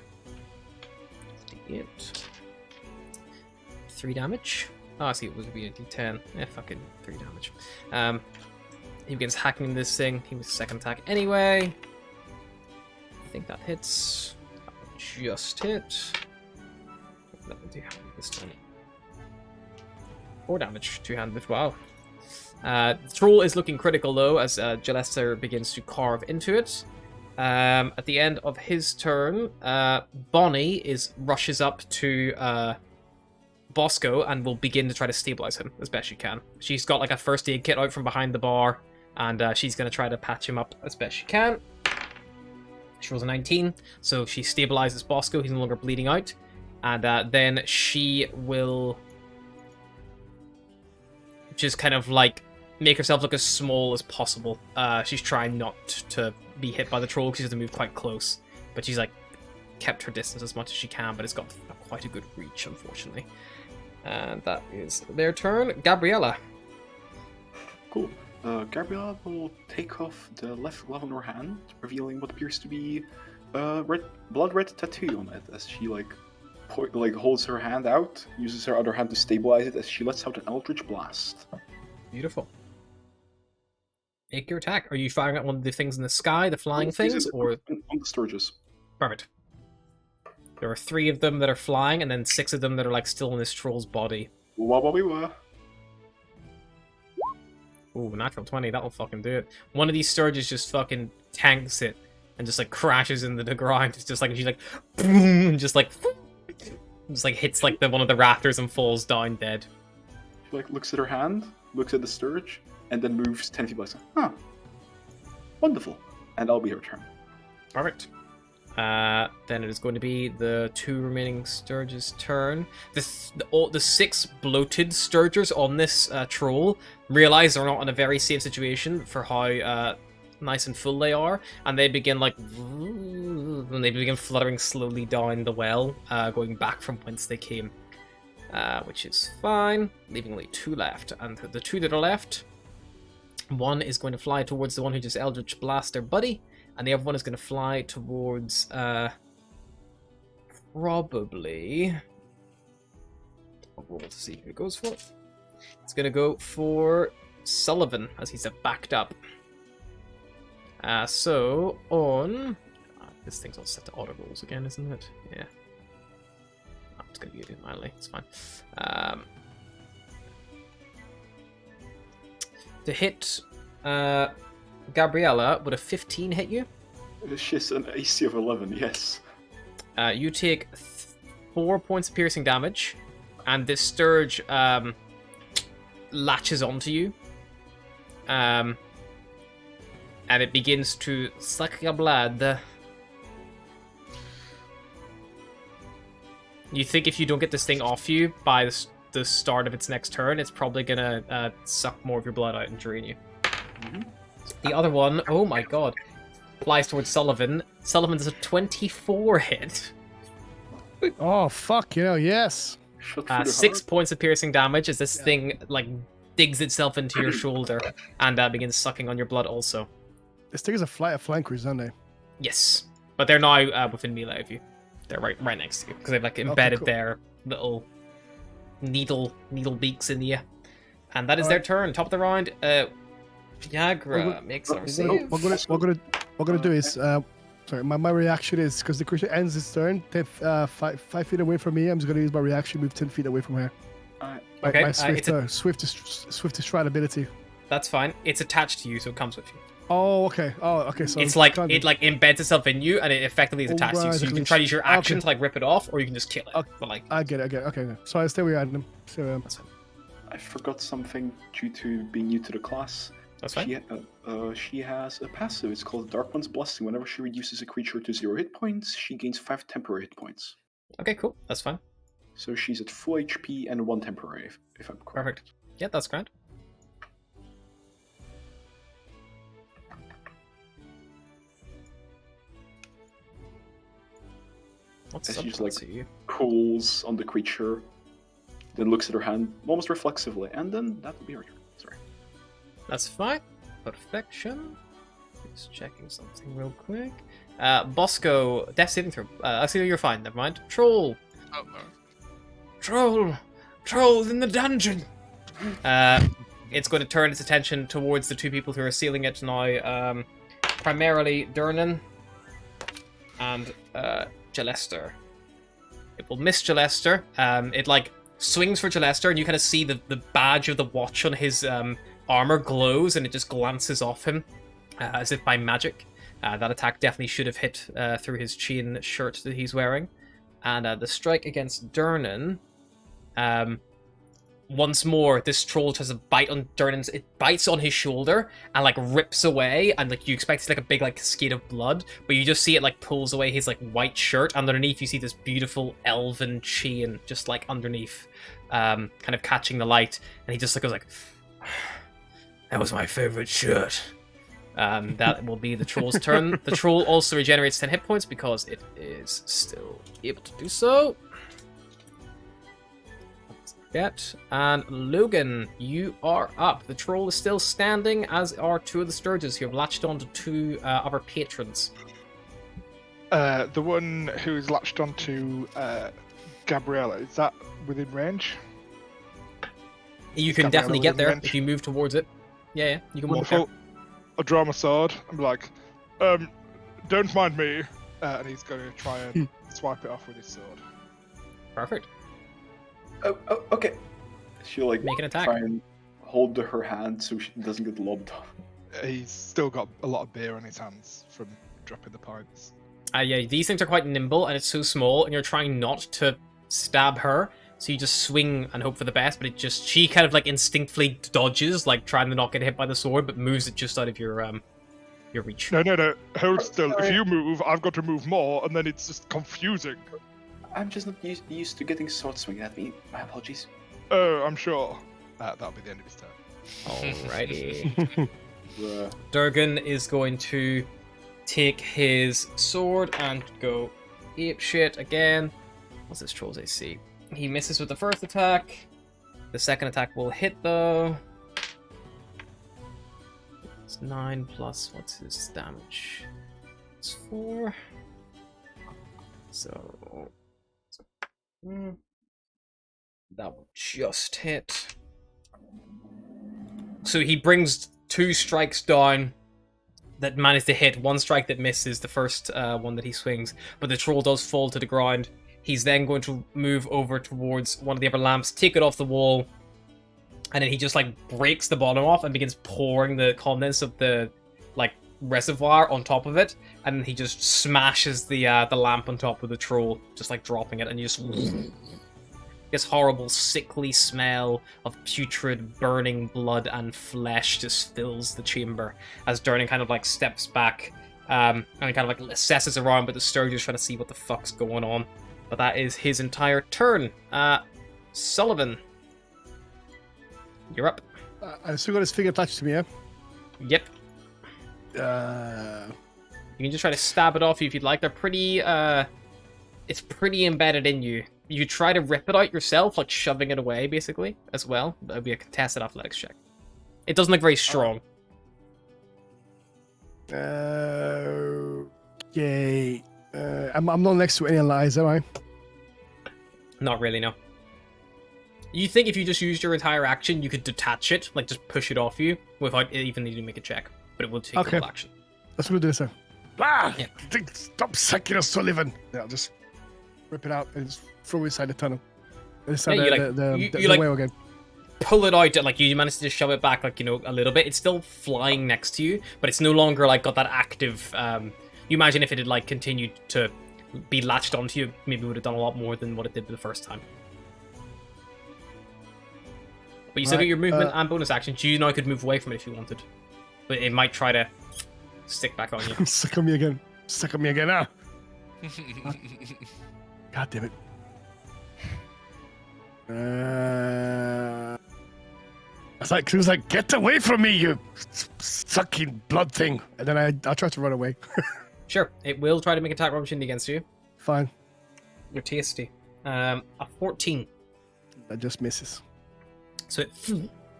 3 damage. Oh, I see, it would be a d10. Yeah, fucking 3 damage. He begins hacking this thing. He was second attack anyway. I think that hits. That will just hit. Let me do this time. 4 damage, 2-handed. Wow. The troll is looking critical though, as Jalester begins to carve into it. At the end of his turn, Bonnie rushes up to Bosco and will begin to try to stabilize him as best she can. She's got like a first aid kit out from behind the bar, and she's going to try to patch him up as best she can. She rolls a 19, so she stabilizes Bosco. He's no longer bleeding out. And then she will just kind of like make herself look as small as possible. She's trying not to be hit by the troll because she doesn't move quite close, but she's like kept her distance as much as she can, but it's got quite a good reach, unfortunately. And that is their turn. Gabriella. Cool. Gabriella will take off the left glove on her hand, revealing what appears to be a blood red tattoo on it, as she holds her hand out, uses her other hand to stabilize it as she lets out an eldritch blast. Beautiful. Make your attack. Are you firing at one of the things in the sky, the flying things, or on the Sturges? Perfect. There are 3 of them that are flying, and then 6 of them that are like still in this troll's body. Wah. Ooh, natural 20, that'll fucking do it. One of these Sturges just fucking tanks it and just like crashes into the ground. It's just like, she's like, boom, and just like hits like one of the rafters and falls down dead. She looks at her hand, looks at the Sturge, and then moves 10 feet by. Huh. Wonderful. And I'll be her turn. Perfect. Then it is going to be the 2 remaining Sturges' turn. The 6 bloated Sturgers on this troll realize they're not in a very safe situation for how nice and full they are, and they begin fluttering slowly down the well, going back from whence they came, which is fine, leaving only 2 left. And the 2 that are left, one is going to fly towards the one who just Eldritch Blast their buddy, and the other one is going to fly towards, probably... I'll roll to see who it goes for. It's going to go for Sullivan, as he's backed up. So, on... this thing's all set to auto rolls again, isn't it? Yeah. Oh, it's going to be it manually, it's fine. To hit... Gabriella, would a 15 hit you? She's an AC of 11, yes. You take 4 points of piercing damage, and this Sturge latches onto you. And it begins to suck your blood. You think if you don't get this thing off you by the start of its next turn, it's probably gonna suck more of your blood out and drain you. Mm-hmm. The other one, oh my god, flies towards Sullivan. Sullivan does a 24 hit. Oh, fuck, yes. 6 points of piercing damage as this thing, like, digs itself into your shoulder and begins sucking on your blood also. This thing is a flight of flankers, aren't they? Yes, but they're now within melee of you. They're right next to you, because they've, like, embedded their little needle beaks in you. And that is their turn. Top of the round, Viagra makes our save. What we're gonna do is, my reaction is, because the creature ends its turn, 5 feet away from me, I'm just gonna use my reaction, move 10 feet away from her. Okay, My swift to stride ability. That's fine. It's attached to you, so it comes with you. Oh, okay. So it's like it like embeds itself in you, and it effectively is attached to you. So you can try to use your action to like rip it off, or you can just kill it. But like, I get it. Okay. So I stay where I am. That's fine. I forgot something due to being new to the class. That's fine. She has a passive. It's called Dark One's Blessing. Whenever she reduces a creature to 0 hit points, she gains 5 temporary hit points. Okay, cool. That's fine. So she's at full HP and 1 temporary, if I'm correct. Perfect. Yeah, that's grand. What's As up? she just pulls on the creature, then looks at her hand almost reflexively, and then that will be her turn. Sorry. That's fine. Perfection. Just checking something real quick. Bosco, death saving throw. Actually, you're fine. Never mind. Troll. Oh, no. Troll in the dungeon. It's going to turn its attention towards the 2 people who are sealing it now. Primarily Durnan and Jalester. It will miss Jalester. It like swings for Jalester, and you kind of see the badge of the watch on his armor glows, and it just glances off him as if by magic. That attack definitely should have hit through his chain shirt that he's wearing. And the strike against Durnan once more, this troll tries to bite on Durnan's. It bites on his shoulder and like rips away, and like you expect it's like a big like cascade of blood, but you just see it like pulls away his like white shirt, and underneath you see this beautiful elven chain just like underneath, kind of catching the light, and he just like goes like, "That was my favorite shirt." That will be the troll's turn. The troll also regenerates 10 hit points because it is still able to do so. And Logan, you are up. The troll is still standing, as are two of the Sturges who have latched onto two of our patrons. The one who's latched onto Gabriella, is that within range? You Is can Gabriella definitely get within there range? if you move towards it. Yeah, you can walk there. Wonderful. I'll draw my sword and be like, don't mind me. And he's going to try and swipe it off with his sword. Perfect. Oh, okay. She'll like Make an attack. try and hold her hand so she doesn't get lobbed off. He's still got a lot of beer on his hands from dropping the pints. Yeah, these things are quite nimble, and it's so small, and you're trying not to stab her, so you just swing and hope for the best, but she kind of like instinctively dodges, like trying to not get hit by the sword, but moves it just out of your reach. No. Hold still. sorry. If you move, I've got to move more, and then it's just confusing. I'm just not used to getting sword swinging at me. My apologies. Oh, I'm sure. That'll be the end of his turn. Alrighty. Uh, Durgan is going to take his sword and go ape shit again. What's this troll's AC? He misses with the first attack. The second attack will hit though. It's 9 plus what's his damage? It's 4. So that will just hit. So he brings 2 strikes down that manage to hit. 1 strike that misses, the first one that he swings, but the troll does fall to the ground. He's then going to move over towards one of the other lamps, take it off the wall, and then he just like breaks the bottom off and begins pouring the contents of the like reservoir on top of it, and he just smashes the lamp on top of the troll, just like dropping it, and you just this horrible sickly smell of putrid burning blood and flesh just fills the chamber as Durnan kind of like steps back and kind of like assesses around, but the Sturge is trying to see what the fuck's going on. But that is his entire turn. Sullivan, you're up. I still got his finger attached to me, yeah? Yep. Uh, You can just try to stab it off you if you'd like. They're pretty, it's pretty embedded in you. You try to rip it out yourself, like shoving it away, basically, as well. That would be a contested athletics check. It doesn't look very strong. okay. I'm not next to any allies, am I? Not really, no. You think if you just used your entire action, you could detach it, like just push it off you, without even needing to make a check. But it will take Okay. full action. That's what we'll do, sir. Ah! Yeah. Stop sucking us, Sullivan! Yeah, I'll just rip it out and just throw it inside the tunnel. Inside Yeah, you, the like, whale again. pull it out, and like you manage to just shove it back, like, you know, a little bit. It's still flying next to you, but it's no longer like got that active. You imagine if it had like continued to be latched onto you, maybe it would have done a lot more than what it did the first time. But you still Right, get your movement and bonus actions. You now could move away from it if you wanted, but it might try to stick back on you. Suck on me again. Suck on me again. Ah! God damn it. It was like, get away from me, you sucking blood thing. And then I tried to run away. Sure, it will try to make attack opportunity against you. Fine. You're tasty. A 14. That just misses. So it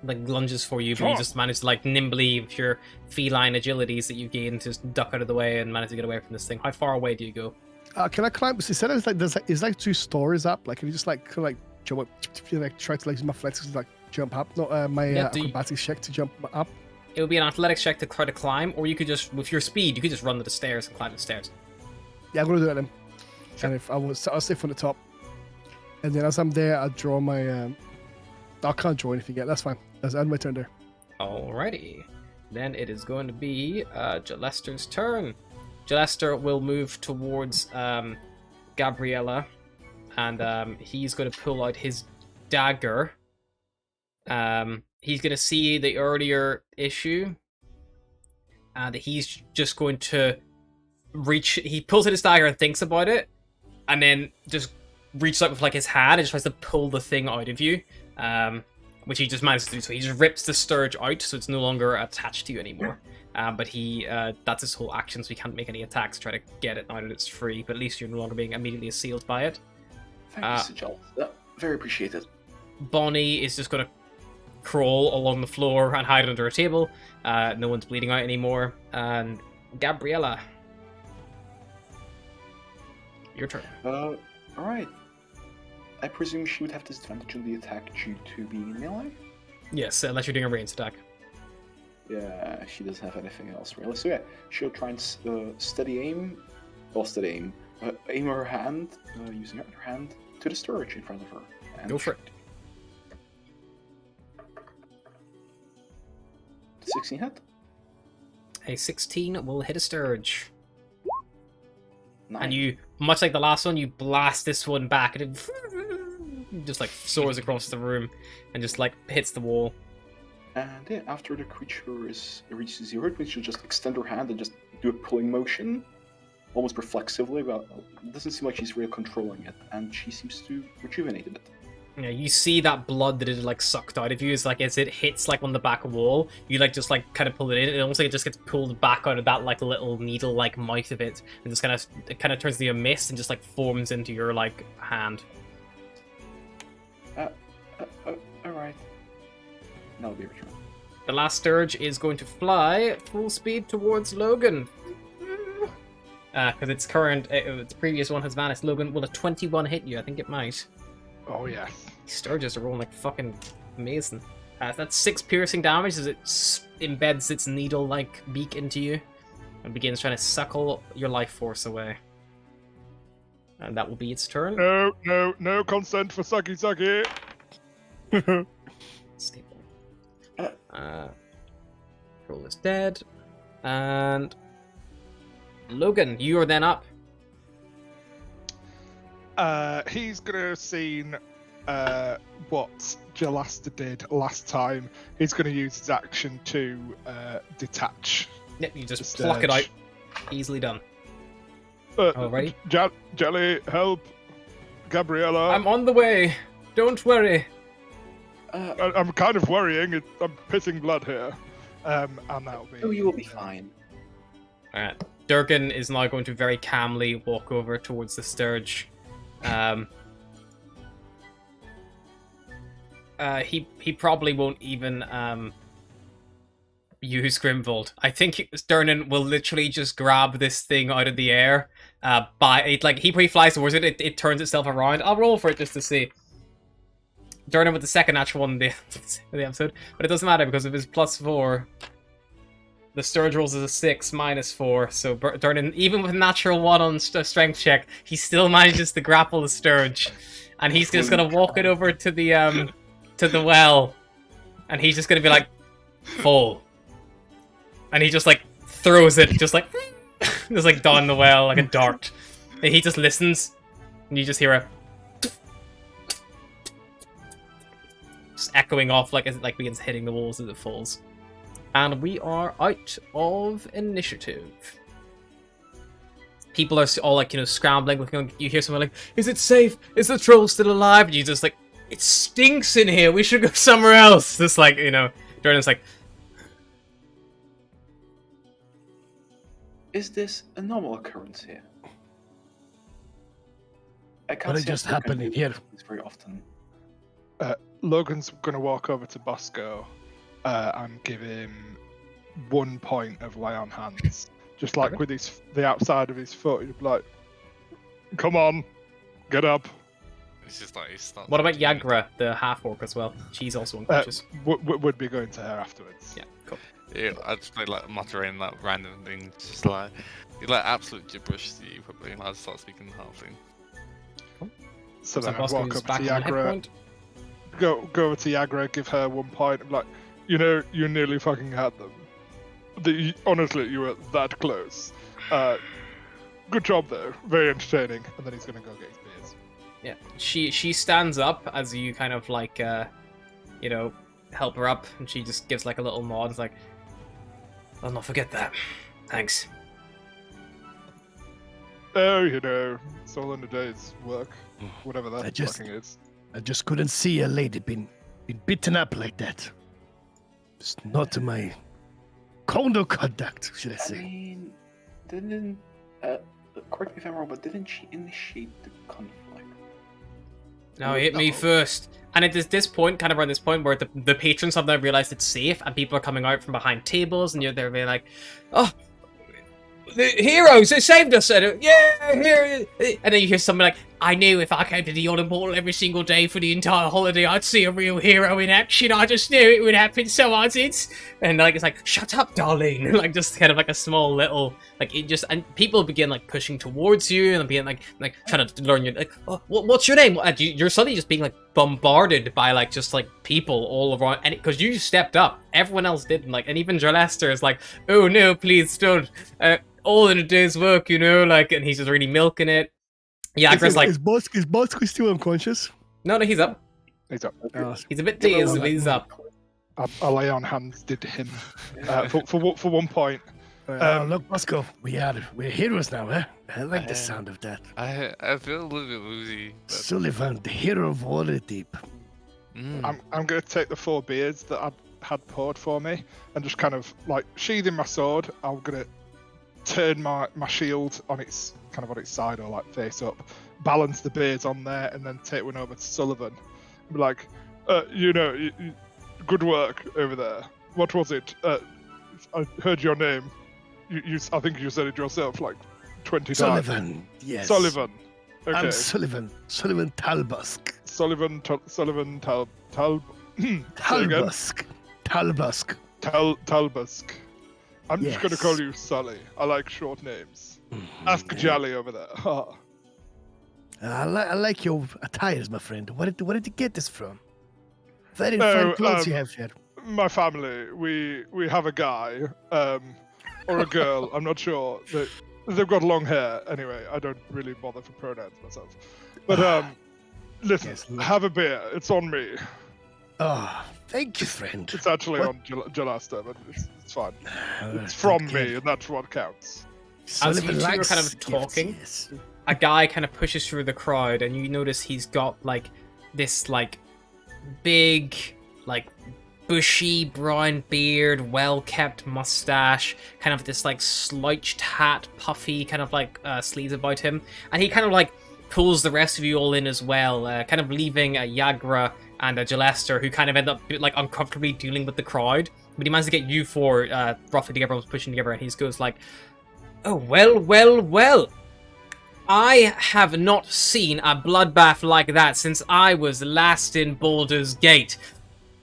like lunges for you, but you just manage to like nimbly with your feline agilities that you gain to just duck out of the way and manage to get away from this thing. How far away do you go? Can I climb? She said it's like there's like 2 stories up. Like, can you just like jump up? Like try to like use my flex to like jump up. Not my acrobatics check to jump up. It would be an athletics check to try to climb, or you could just, with your speed, you could just run to the stairs and climb the stairs. Yeah, I'm gonna do that then. Sure. And if I'll stay from the top, and then as I'm there, I'll draw my. I can't draw anything yet. That's fine. That's end my turn there. Alrighty. Then it is going to be Jalester's turn. Jalester will move towards Gabriella, and he's going to pull out his dagger He's going to see the earlier issue, and he's just going to reach. He pulls out his dagger and thinks about it, and then just reaches out with like his hand and just tries to pull the thing out of you, which he just manages to do. So he just rips the scourge out, so it's no longer attached to you anymore. But that's his whole action, so he can't make any attacks to try to get it now that it's free. But at least you're no longer being immediately assailed by it. Thank you, Sir Giles. Very appreciated. Bonnie is just going to crawl along the floor and hide under a table. No one's bleeding out anymore. And Gabriella, your turn. Alright. I presume she would have disadvantage on the attack due to being in melee? Yes, unless you're doing a ranged attack. Yeah, she doesn't have anything else really. So yeah, she'll try and aim her hand, using her hand, to the storage in front of her. And Go for it. 16 hit? A 16 will hit a scourge. 9. And you, much like the last one, you blast this one back, and it just like soars across the room and just like hits the wall. And yeah, after the creature reaches 0 hit points, she'll just extend her hand and just do a pulling motion, almost reflexively. But it doesn't seem like she's really controlling it, and she seems to rejuvenate a bit. Yeah, you see that blood that it like sucked out of you is like as it hits like on the back wall, you like just like kind of pull it in. It almost like it just gets pulled back out of that like little needle like mouth of it, and just kind of turns into a mist and just like forms into your like hand. Alright. That'll be your turn. The last scourge is going to fly full speed towards Logan. Because its previous one has vanished. Logan, will a 21 hit you? I think it might. Oh yeah. These scourges are rolling like fucking amazing. That's 6 piercing damage as it embeds its needle-like beak into you and begins trying to suckle your life force away. And that will be its turn. No consent for sucky sucky. Stable. Roll is dead. And Logan, you are then up. He's gonna seen what Jalasta did last time. He's gonna use his action to detach. Yep, you just the pluck it out. scourge. Easily done. Alrighty. Jelly, help! Gabriella. I'm on the way. Don't worry. I'm kind of worrying. I'm pissing blood here. And that'll be. Oh, you will be fine. Alright. Durgan is now going to very calmly walk over towards the scourge. He probably won't even use Grimvold. I think Sternan will literally just grab this thing out of the air. He flies towards it. It turns itself around. I'll roll for it just to see. Durnan with the second natural one in the episode, but it doesn't matter because of his +4. The scourge rolls as a 6 -4, so Durnan, even with a natural 1 on strength check, he still manages to grapple the scourge, and he's just gonna walk it over to the well, and he's just gonna be like, "Full," and he just like throws it, just like down the well like a dart, and he just listens, and you just hear a just echoing off like as it begins hitting the walls as it falls. And we are out of initiative. People are all scrambling, looking. You hear someone like, "Is it safe? Is the troll still alive?" And you just like, "It stinks in here. We should go somewhere else." Just Jordan's like, Is this a normal occurrence here? I can't What see just how Durgan happened in do here? this very often. Logan's gonna walk over to Bosco and give him 1 point of lay on hands, just like with the outside of his foot. He'd be like, "Come on, get up." It's just like he starts. "What about doing- Yagra, the half-orc as well? She's also unconscious." Would be going to her afterwards. Yeah, cool. Yeah, I just be like muttering like random things, just like you like absolute gibberish. So you probably might start speaking halfling. So So then I Bosco walk is up back to on hit Yagra, point. go over to Yagra, give her 1 point. I'm like, you nearly fucking had them. Honestly, you were that close. Good job though, very entertaining. And then he's gonna go get his beers. Yeah, she stands up as you kind of help her up, and she just gives like a little nod. It's like, I'll not forget that. Thanks. Oh, it's all in a day's work, whatever I that just- fucking is. I just couldn't see a lady been beaten up like that. It's not to my code of conduct, should I I say. mean, didn't correct me if I'm wrong, but didn't she initiate the conflict? No, hit me first. And it is this point, kind of around this point, where the patrons have now realized it's safe, and people are coming out from behind tables, and they're being like, "Oh, the heroes! They saved us!" And yeah, here. And then you hear something like, "I knew if I came to the Yawning Portal every single day for the entire holiday, I'd see a real hero in action. I just knew it would happen, so I did." And like it's like, "Shut up, darling!" Like just kind of like a small little like it just, and people begin like pushing towards you and being like trying to learn your like, "Oh, what's your name?" You're suddenly just being like bombarded by like just like people all around, and because you stepped up, everyone else didn't. Like, and even Jolester is like, "Oh no, please don't." All in a day's work, like, and he's just really milking it. Yeah, Agri's like, Is Bosco still unconscious? no, he's up. He's up. He's a bit dazed, but he's up. I lay on hands, did him. For 1 point. Look, Bosco, we're heroes now, huh? I like the sound of that. I feel a little bit woozy. But... Sullivan, the hero of Waterdeep. I'm going to take the 4 beards that I had poured for me and just kind of like sheathing my sword. I'm going to turn my shield on its side or like face up, balance the beards on there, and then take one over to Sullivan. Be like, good work over there. What was it? I heard your name. I think you said it yourself like 20 times. Sullivan, yes. Sullivan. Okay. I'm Sullivan. Sullivan Talbusk. Sullivan Talbusk. Talbusk. Talbusk. I'm just going to Yes. call you Sully. I like short names. Ask Jolly over there. I like your attires, my friend. Where did you get this from? Very Oh, fine clothes you have here. My family, we have a guy, or a girl, I'm not sure. They've got long hair. Anyway, I don't really bother for pronouns myself. But listen, Yes, look. have a beer. It's on me. Oh, thank you, friend. It's actually What? on Jolasta, but it's fine. Uh, It's from okay. me, and that's what counts. As you two are likes kind of gifts, talking, yes. a guy kind of pushes through the crowd, and you notice he's got like this like big like bushy brown beard, well kept mustache, kind of this like slouched hat, puffy kind of like sleeves about him, and he kind of like pulls the rest of you all in as well, kind of leaving Yagra and Jolester, who kind of end up like uncomfortably dealing with the crowd, but he managed to get you four roughly together, everyone's pushing together, and he goes like, "Oh, well. I have not seen a bloodbath like that since I was last in Baldur's Gate.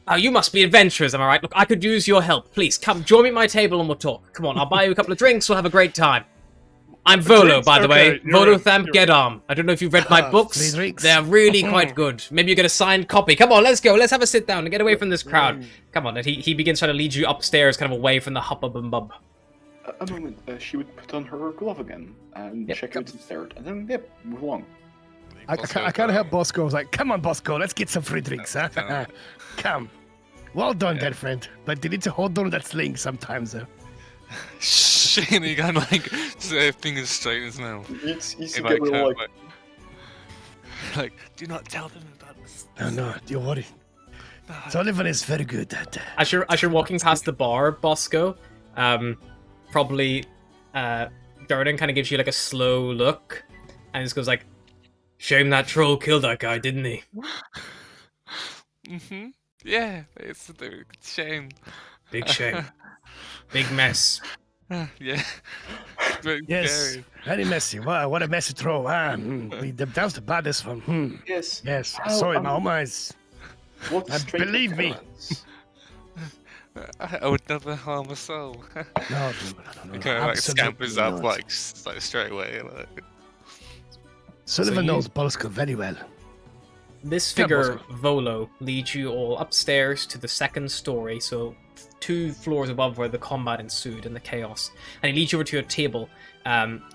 Oh, you must be adventurers, am I right? Look, I could use your help. Please, come, join me at my table and we'll talk. Come on, I'll buy you a couple of drinks, we'll have a great time. I'm Volo, Drinks? by the way. Okay, you're Volo in, Thamp you're in. Gedam. I don't know if you've read my Free books. drinks. They're really quite good. Maybe you get a signed copy. Come on, let's go. Let's have a sit down and get away from this crowd. Come on, and he begins trying to lead you upstairs, kind of away from the hubbub. A moment, she would put on her glove again and Yep. check out the third, and then move along. I kind of help Bosco. I was like, Come on, Bosco, let's get some free drinks, huh? Come. Well done, there, friend. But you need to hold on to that sling sometimes, though. Shit, you got like fingers straight in his mouth. You If see I get real, can't, like, like, do not tell them about this. No, don't worry. Sullivan is very good at that. As you're walking past the bar, Bosco, probably Durden kind of gives you like a slow look, and just goes like, "Shame that troll killed that guy, didn't he?" Yeah, it's a shame. Big shame. Big mess. Yeah. Very Yes, scary. very messy. Wow, what a messy throw, huh? That was the baddest one. yes. Yes, I How- saw it in my own eyes. What And strange believe me. occurrence. I would never harm a soul. No, He kind of like scampers up not. like straight away. Like, Sullivan you- knows Bosco very well. This Yeah, figure, Bosco. Volo, leads you all upstairs to the second story, so 2 floors above where the combat ensued and the chaos. And he leads you over to a table,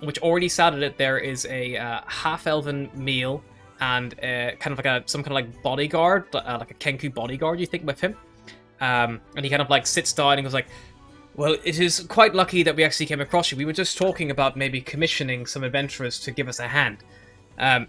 which already sat at it. There is a half-elven meal and kind of like some kind of like bodyguard, like a Kenku bodyguard, you think, with him. And he kind of like sits down and goes like, well, it is quite lucky that we actually came across you. We were just talking about maybe commissioning some adventurers to give us a hand. I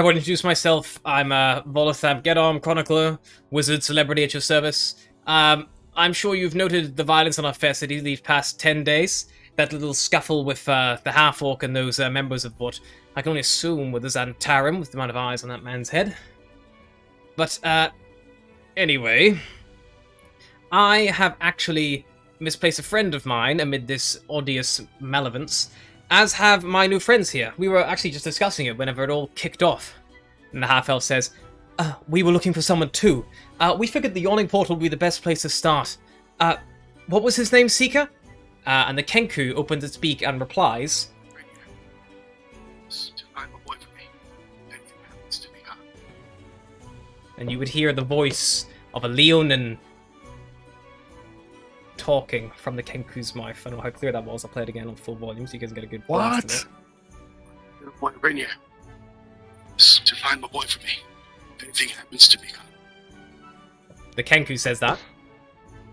want to introduce myself. I'm Volotham Gedom, chronicler, wizard, celebrity at your service. I'm sure you've noted the violence in our fair city these past 10 days. That little scuffle with the half-orc and those members of what I can only assume were the Xantarim, with the amount of eyes on that man's head. But, anyway, I have actually misplaced a friend of mine amid this odious malevolence, as have my new friends here. We were actually just discussing it whenever it all kicked off. And the half-elf says, we were looking for someone too. We figured the Yawning portal would be the best place to start. What was his name, Seeker? And the Kenku opens its beak and replies, and you would hear the voice of a Leonin talking from the Kenku's mouth. I don't know how clear that was. I'll play it again on full volume so you guys get a good blast of it. Boy, Rainier. To find my boy for me. If anything happens to me. The Kenku says that.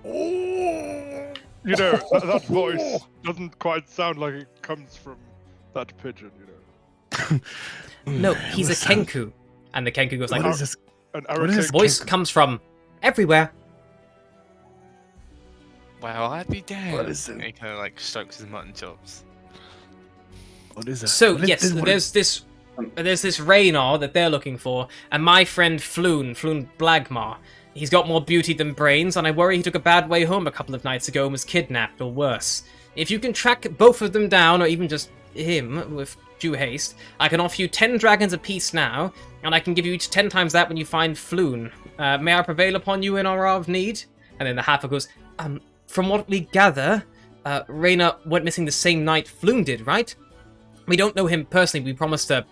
You know, that voice doesn't quite sound like it comes from that pigeon, you know. No, he's a Kenku. And the Kenku goes like, What is this? This voice comes from everywhere. Wow, I'd be damned. What is it? He kind of like strokes his mutton chops. What is that? So What is yes, this? there's this Raynar that they're looking for, and my friend Floon Blagmar. He's got more beauty than brains, and I worry he took a bad way home a couple of nights ago and was kidnapped, or worse. If you can track both of them down, or even just him with due haste, I can offer you 10 dragons apiece now, and I can give you each 10 times that when you find Floon. May I prevail upon you in our hour of need? And then the half goes, from what we gather, Raynar went missing the same night Floon did, right? We don't know him personally. We promised a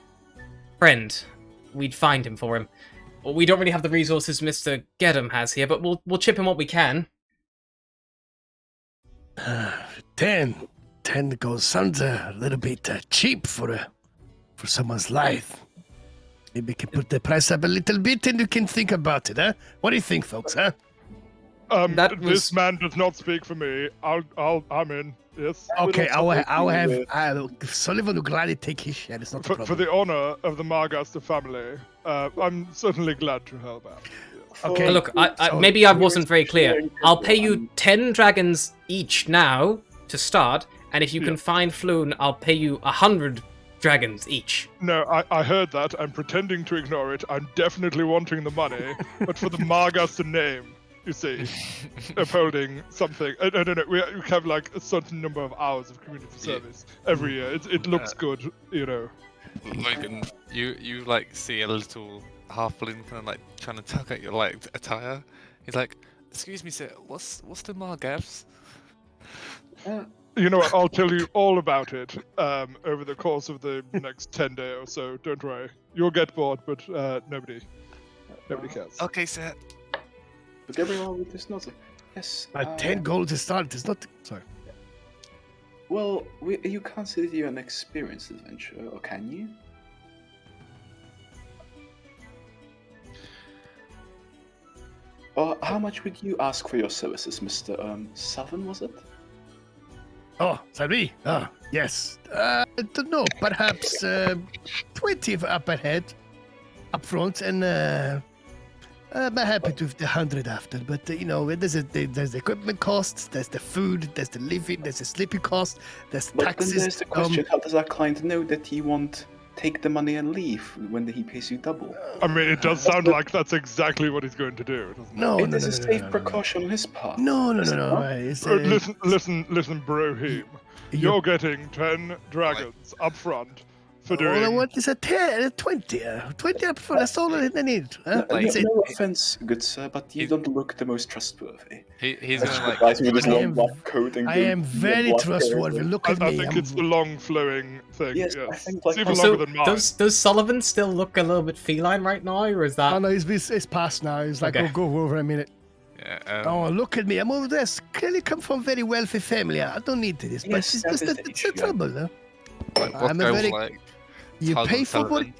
friend we'd find him for him. We don't really have the resources Mr. Gedem has here, but we'll chip in what we can. 10 goes sounds a little bit cheap for someone's life. Maybe we can put the price up a little bit and you can think about it, huh? What do you think, folks, huh? This man does not speak for me. I'm in. Yes. Okay, I'll have Sullivan will gladly take his share. It's not a problem. For the honor of the Margaster family, I'm certainly glad to help out. Okay. Look, maybe I wasn't very clear. I'll pay you 10 dragons each now to start, and if you can find Floon, I'll pay you 100 dragons each. No, I heard that. I'm pretending to ignore it. I'm definitely wanting the money, but for the Margaster name. You see, upholding something. I don't know. We have like a certain number of hours of community service every year. It looks good, you know. Logan, you like see a little halfling kind of like trying to tug at your like attire. He's like, "Excuse me, sir. What's the Margavs?" You know what? I'll tell you all about it over the course of the next 10 days or so. Don't worry. You'll get bored, but nobody cares. Okay, sir. But everyone with this note, yes. 10 gold to start. It's not. Sorry. Well, you consider you an experienced adventurer, or can you? Or how much would you ask for your services, Mr. Sullivan, was it? Oh, Salvi. Ah, yes. I don't know. Perhaps 20 up ahead, up front, and I'm happy with the 100 after. But you know, there's the equipment costs, there's the food, there's the living, there's the sleeping cost, there's But taxes. then there's the question: how does our client know that he won't take the money and leave when he pays you double? I mean, it does sound like that's exactly what he's going to do, doesn't it? No, It no, is no, a no, safe no, no, precaution on his part. no, no, is no, it no. not? It's, Listen, Brohim. You're getting 10 dragons up front for doing. all I want is a 10, 20. 20 up front. That's all I need. Huh? Like- That's it. No offense, good sir, but you don't look the most trustworthy. He's That's gonna the like. guy with his I long am- black coat and I good am very black hair. trustworthy. Look I at me. think it's the long flowing thing. Yes, Yes, I think, it's like, even also- longer than mine. Does Sullivan still look a little bit feline right now, or is that... Oh no, it's past now. He's like, Okay. go over a minute. Yeah, Oh, look at me. I'm over there. Clearly come from very wealthy family. I don't need this. But Yes, it's that just is the the issue. trouble, huh? like, what I'm a goes very- like? You Sullivan, pay for what Sullivan.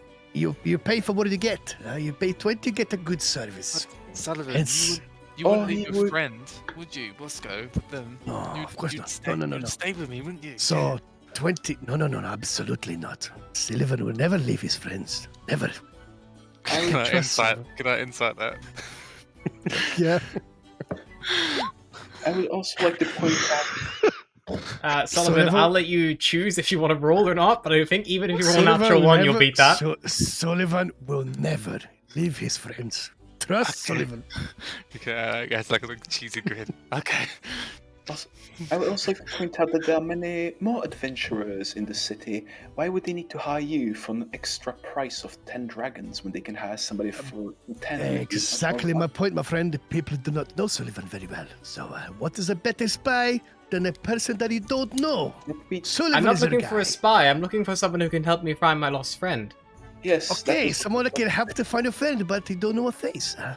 you pay for what you get. You pay 20, you get a good service. Sullivan, Hence- You Oh, wouldn't he leave your would- friend, would you, Bosco? But then No, of course you'd not. Stay, No. You'd stay with me, wouldn't you? So 20. No, absolutely not. Sullivan will never leave his friends. Never. Can I trust insight that? Yeah. I would also like to point out. Sullivan, Sullivan- I'll let you choose if you want to roll or not, but I think even if you roll a Sullivan natural will one, you'll never- beat that. Sullivan will never leave his friends. Trust Sullivan. Okay, it's like a cheesy grin. Okay. I would also like to point out that there are many more adventurers in the city. Why would they need to hire you for an extra price of 10 dragons when they can hire somebody for 10? Exactly my point, my friend. People do not know Sullivan very well. So, what is a better spy than a person that you don't know? Sullivan I'm not is your looking for guy. a spy. I'm looking for someone who can help me find my lost friend. Yes. that Okay, is- someone that can help to find a friend, but you don't know a face. Huh?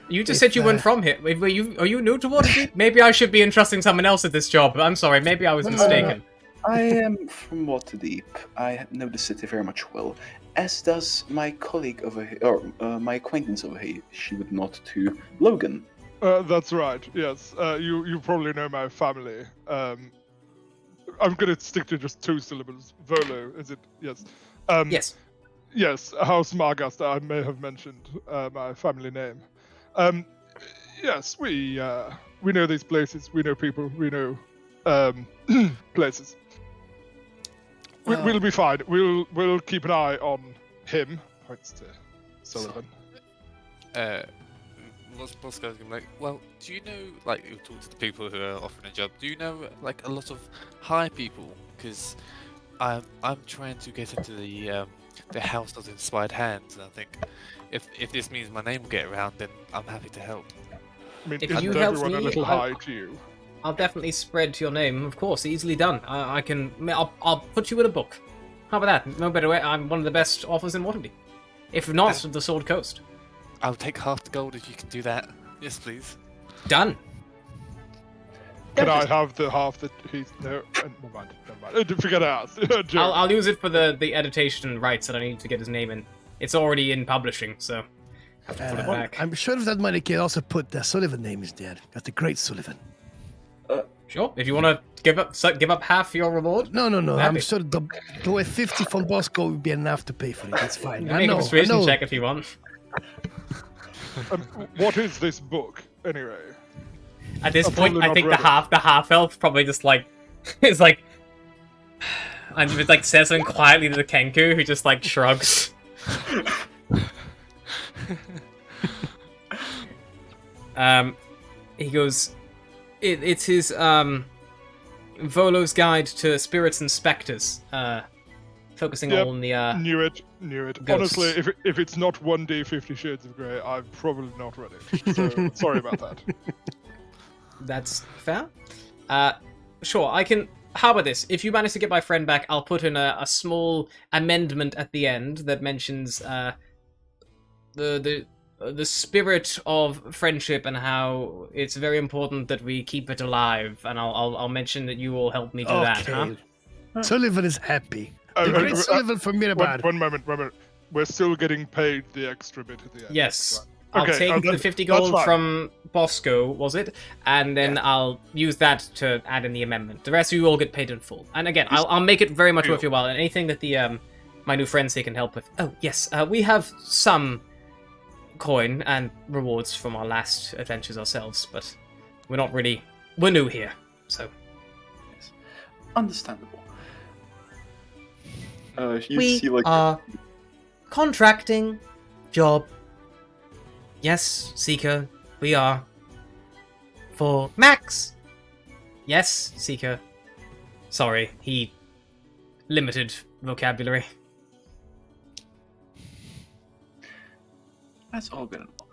You just If, said you weren't from here. Are you new to Waterdeep? Maybe I should be entrusting someone else at this job. I'm sorry. Maybe I was mistaken. I am from Waterdeep. I know the city very much well, as does my colleague over here, or my acquaintance over here. She would nod to Logan. That's right. Yes. You probably know my family. I'm gonna stick to just 2 syllables. Volo, is it? Yes. Yes. Yes. House Margasta. I may have mentioned my family name. Yes. We know these places. We know people. We know places. We'll be fine. We'll keep an eye on him. Points to Sullivan. Bosco's gonna be like, well, do you know, like, you talk to the people who are offering a job, do you know, like, a lot of high people? Because I'm trying to get into the House of Inspired Hands, and I think if this means my name will get around, then I'm happy to help. I mean, If isn't you help everyone a me, little I'll- high to you? I'll definitely spread your name. Of course, easily done. I'll put you in a book. How about that? No better way. I'm one of the best authors in Waterdeep. If not, the Sword Coast. I'll take half the gold if you can do that. Yes, please. Done. Can I have the half that he's no? Never mind. Forget to ask. Joke. I'll use it for the editation rights that I need to get his name in. It's already in publishing, so I have to put it back. I'm sure that money can also put the Sullivan name is there. Got the great Sullivan. Sure. If you want to give up half your reward, No. I'm Happy. sure the 50 from Bosco would be enough to pay for it. It's fine. you can make a persuasion check if you want. What is this book anyway? At this I'm point, probably I think not the half elf probably just like is like, and just like says something quietly to the Kenku, who just like shrugs. He goes, it's his Volo's Guide to Spirits and Spectres, focusing Yep. on the Knew it. Ghosts. Honestly, if it's not 1D 50 Shades of Grey, I've probably not read it. So sorry about that. That's fair. Sure, I can. How about this? If you manage to get my friend back, I'll put in a small amendment at the end that mentions the spirit of friendship and how it's very important that we keep it alive. And I'll mention that you will help me do that. Huh? Sullivan is happy. The great Sullivan from Mirabar. One moment. We're still getting paid the extra bit at the end. Yes. Right. I'll Okay, take the that- 50 that's gold fine. from Bosco, was it? And then I'll use that to add in the amendment. The rest of you all get paid in full. And again, I'll make it very much worth your while. And anything that the my new friends here can help with. Oh, yes. We have some coin and rewards from our last adventures ourselves, but we're not really... We're new here, so... Yes. Understandable. You We see, like, are contracting job. Yes, Seeker, we are. For Max. Yes, Seeker. Sorry, he limited vocabulary. that's all good and well.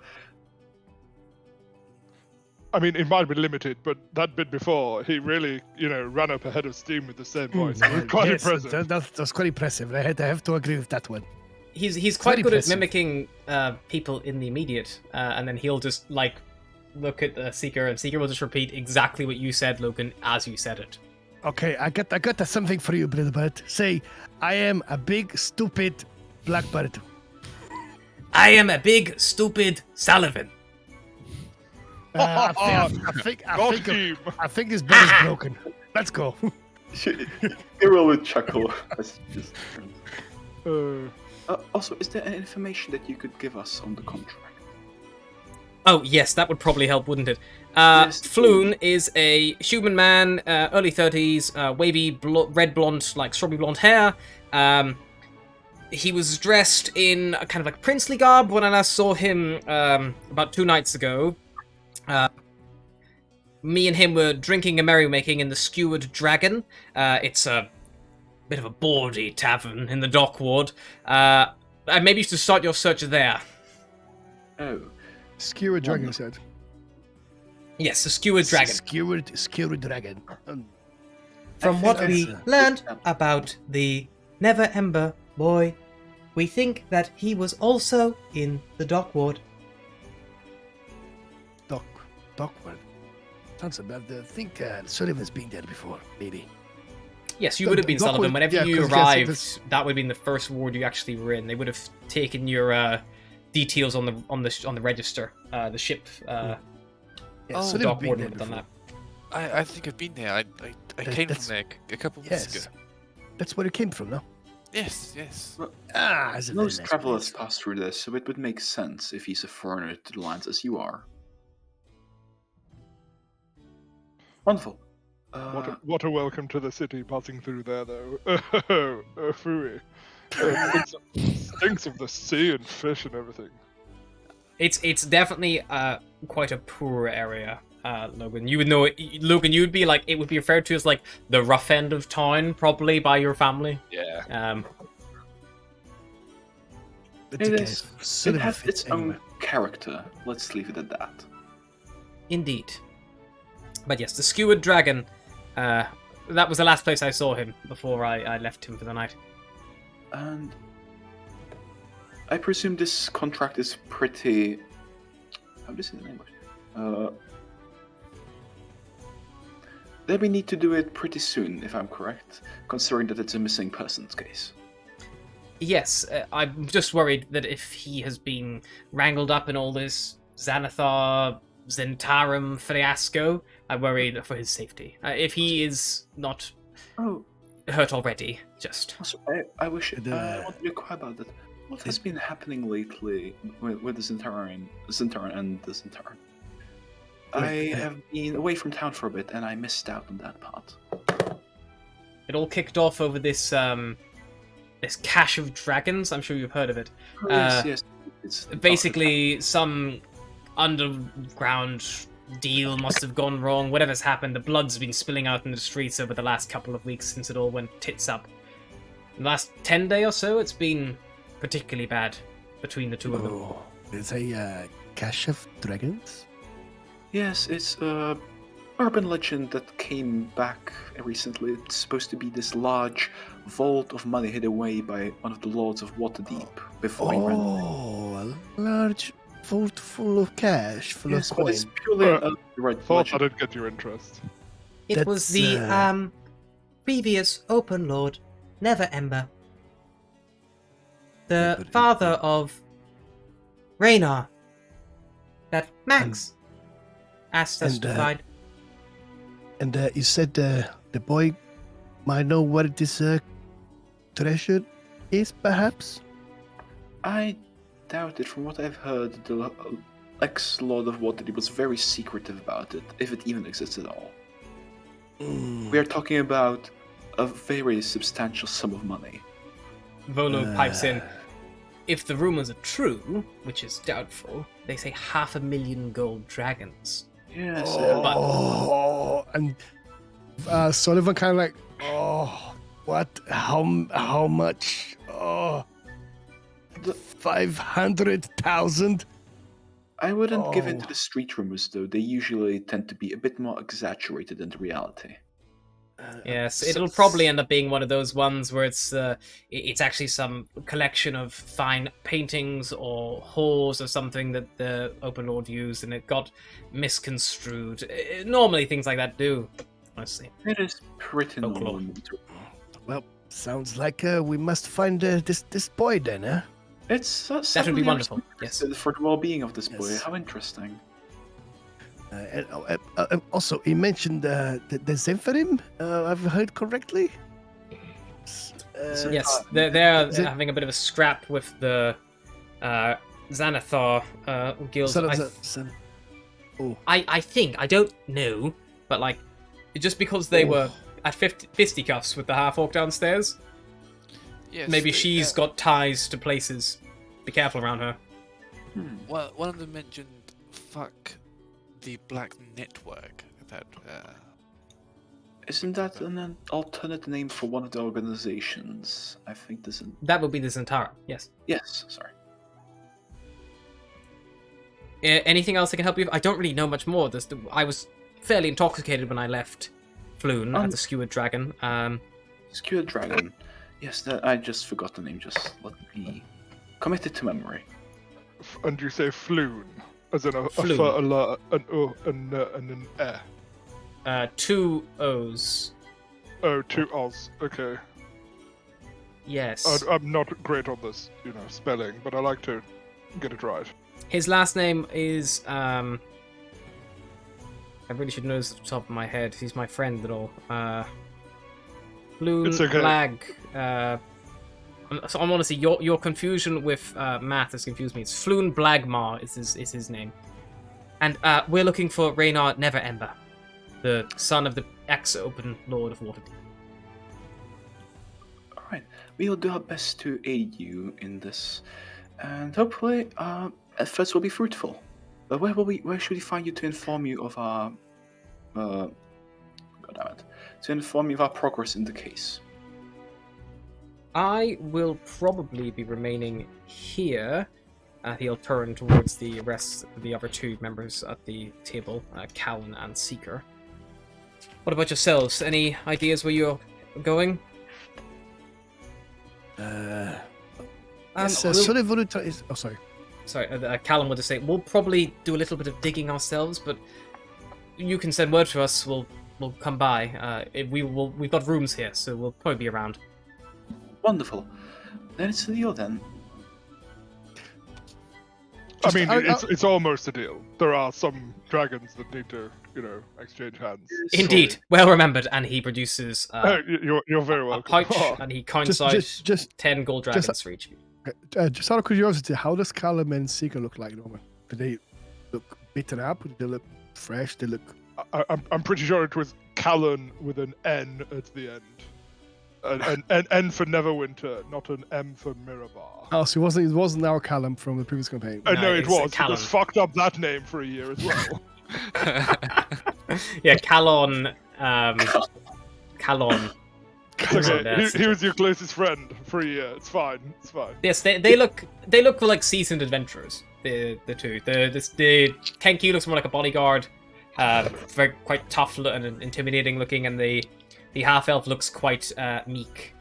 I mean, it might be limited, but that bit before, he really, ran up ahead of steam with the same voice. It was quite Yes, impressive. That's quite impressive. I have to agree with that one. He's quite Very good impressive. at mimicking people in the immediate, and then he'll just like look at Seeker, and Seeker will just repeat exactly what you said, Logan, as you said it. Okay, I got something for you, brother bird. Say, I am a big, stupid blackbird. I am a big, stupid Sullivan. I think this bed is broken. Let's go. Hero would chuckle. That's just- Uh, Also, is there any information that you could give us on the contract? Oh, yes, that would probably help, wouldn't it? Yes. Floon is a human man, early 30s, wavy red blonde, like strawberry blonde hair. He was dressed in a kind of like princely garb when I last saw him about 2 nights ago. Me and him were drinking and merrymaking in the Skewered Dragon. It's a bit of a bawdy tavern in the dock ward. Maybe you should start your search there. Oh, Skewered dragon, you said. Yes, the Skewered Dragon. Skewered dragon. From I what think we that's- learned about the Never Ember boy, we think that he was also in the dock ward. Dockward. Sounds about the think Sullivan's been there before, maybe. Yes, you would have been Dock Sullivan. ward, Whenever yeah, you 'cause yes, arrived, if it's- that would have been the first ward you actually were in. They would have taken your details on the register, the ship. Yeah, Oh, The Sullivan's dock been ward there would have done before. that. I think I've been there. I came that's- from there a couple weeks Yes. ago. That's where it came from, no? Yes, yes. It's a very most nice travelers place. pass through this, so it would make sense if he's a foreigner to the lands as you are. Wonderful. what a welcome to the city passing through there, though. Fooey. Stinks of the sea and fish and everything. It's definitely quite a poor area, Logan. You would know it, Logan. You would be like, it would be referred to as like the rough end of town, probably by your family. Yeah. But It okay, is. It Sullivan has fits its own anywhere. character. Let's leave it at that. Indeed. But yes, the Skewered Dragon. That was the last place I saw him before I left him for the night. And I presume this contract is pretty. How do you say the name? Then we need to do it pretty soon, if I'm correct, considering that it's a missing persons case. Yes, I'm just worried that if he has been wrangled up in all this Xanathar Zentarum fiasco, I'm worried for his safety. If he is not Oh, hurt already, just. also, I wish The- I want to inquire about that. What has been happening lately with the Zentaran and the Zentaran? I have been away from town for a bit, and I missed out on that part. It all kicked off over this this cache of dragons. I'm sure you've heard of it. Oh, yes. It's Basically, some underground deal must have gone wrong. Whatever's happened, the blood's been spilling out in the streets over the last couple of weeks since it all went tits up. In the last 10 days or so, it's been particularly bad between the two of them. Oh, there's a cache of dragons? Yes, it's a urban legend that came back recently. It's supposed to be this large vault of money hid away by one of the lords of Waterdeep before he ran away. Oh, a large vault full of cash, full Yes, of but coin. it's purely a right Thought legend. that'd get your interest. It was the That's, previous Open Lord, Never Ember, the Never father of Raynar, that Max asked us and, to find. And you said the boy might know where this treasure is, perhaps? I doubt it. From what I've heard, the ex-lord of Waterdeep was very secretive about it, if it even exists at all. We are talking about a very substantial sum of money. Volo pipes in. Uh, If the rumors are true, which is doubtful, they say 500,000 gold dragons. Yes, Oh, and Sullivan kind of like, oh, what? How much? Oh, 500,000. I wouldn't give in to Oh. the street rumors, though. They usually tend to be a bit more exaggerated than the reality. Yes, it'll probably end up being one of those ones where it's actually some collection of fine paintings or whores or something that the Open Lord used, and it got misconstrued. Normally, things like that do. Honestly, It is pretty Folklore. normal. Well, sounds like we must find this boy then, huh? It's that would be suddenly wonderful. Yes. for the well-being of this boy. Yes. How interesting. Also, he mentioned the Zephyrim. I've heard correctly. Yes, they're is it- having a bit of a scrap with the Xanathar guild. I think, I don't know, but like, just because they were at fisticuffs with the half-orc downstairs, Yes, maybe they- she's got ties to places. Be careful around her. Well, one of them mentioned fuck the Black Network. That Isn't that an alternate name for one of the organizations? I think this is... That would be the Zentara, yes. Yes, sorry. Anything else I can help you with? I don't really know much more. I was fairly intoxicated when I left Floon at the Skewered Dragon. Skewered Dragon. Yes, that I just forgot the name. Just let me commit it to memory. And you say floon, as in a Floon. an O, and an E. 2 O's. Oh, 2 O's. Okay. Yes. I'm not great on this, spelling, but I like to get it right. His last name is, I really should know this off the top of my head. He's my friend and all. Floon It's okay. Blag. So I'm honestly, your confusion with math has confused me. It's Floon Blagmar is his name. And we're looking for Raynar Neverember, the son of the ex-Open Lord of Waterdeep. Alright, we will do our best to aid you in this. And hopefully, efforts will be fruitful. But where should we find you to inform you of our... to inform you of our progress in the case? I will probably be remaining here. He'll turn towards the rest of the other 2 members at the table, Callan and Seeker. What about yourselves? Any ideas where you're going? Sorry. Sorry, Callan would just say, we'll probably do a little bit of digging ourselves, but you can send word to us, we'll come by. We've got rooms here, so we'll probably be around. Wonderful. Then it's a deal then. It's almost a deal. There are some dragons that need to, exchange hands. Indeed, well remembered, and he produces You're very a welcome. pouch, and he counts out just 10 gold dragons for each of you. Just out of curiosity, how does Callum and Seeker look like, Norman? Do they look beaten up? Do they look fresh? They look... I'm pretty sure it was Callan with an N at the end. An N for Neverwinter, not an M for Mirabar. Oh, so it wasn't our Callum from the previous campaign. No, it it's was. He Callan. just fucked up that name for a year as well. Yeah, Callan. Callan. Okay, he was your closest friend for a year. It's fine. Yes, they look like seasoned adventurers. The 2. The Kenki looks more like a bodyguard, very quite tough and intimidating looking, and the half elf looks quite meek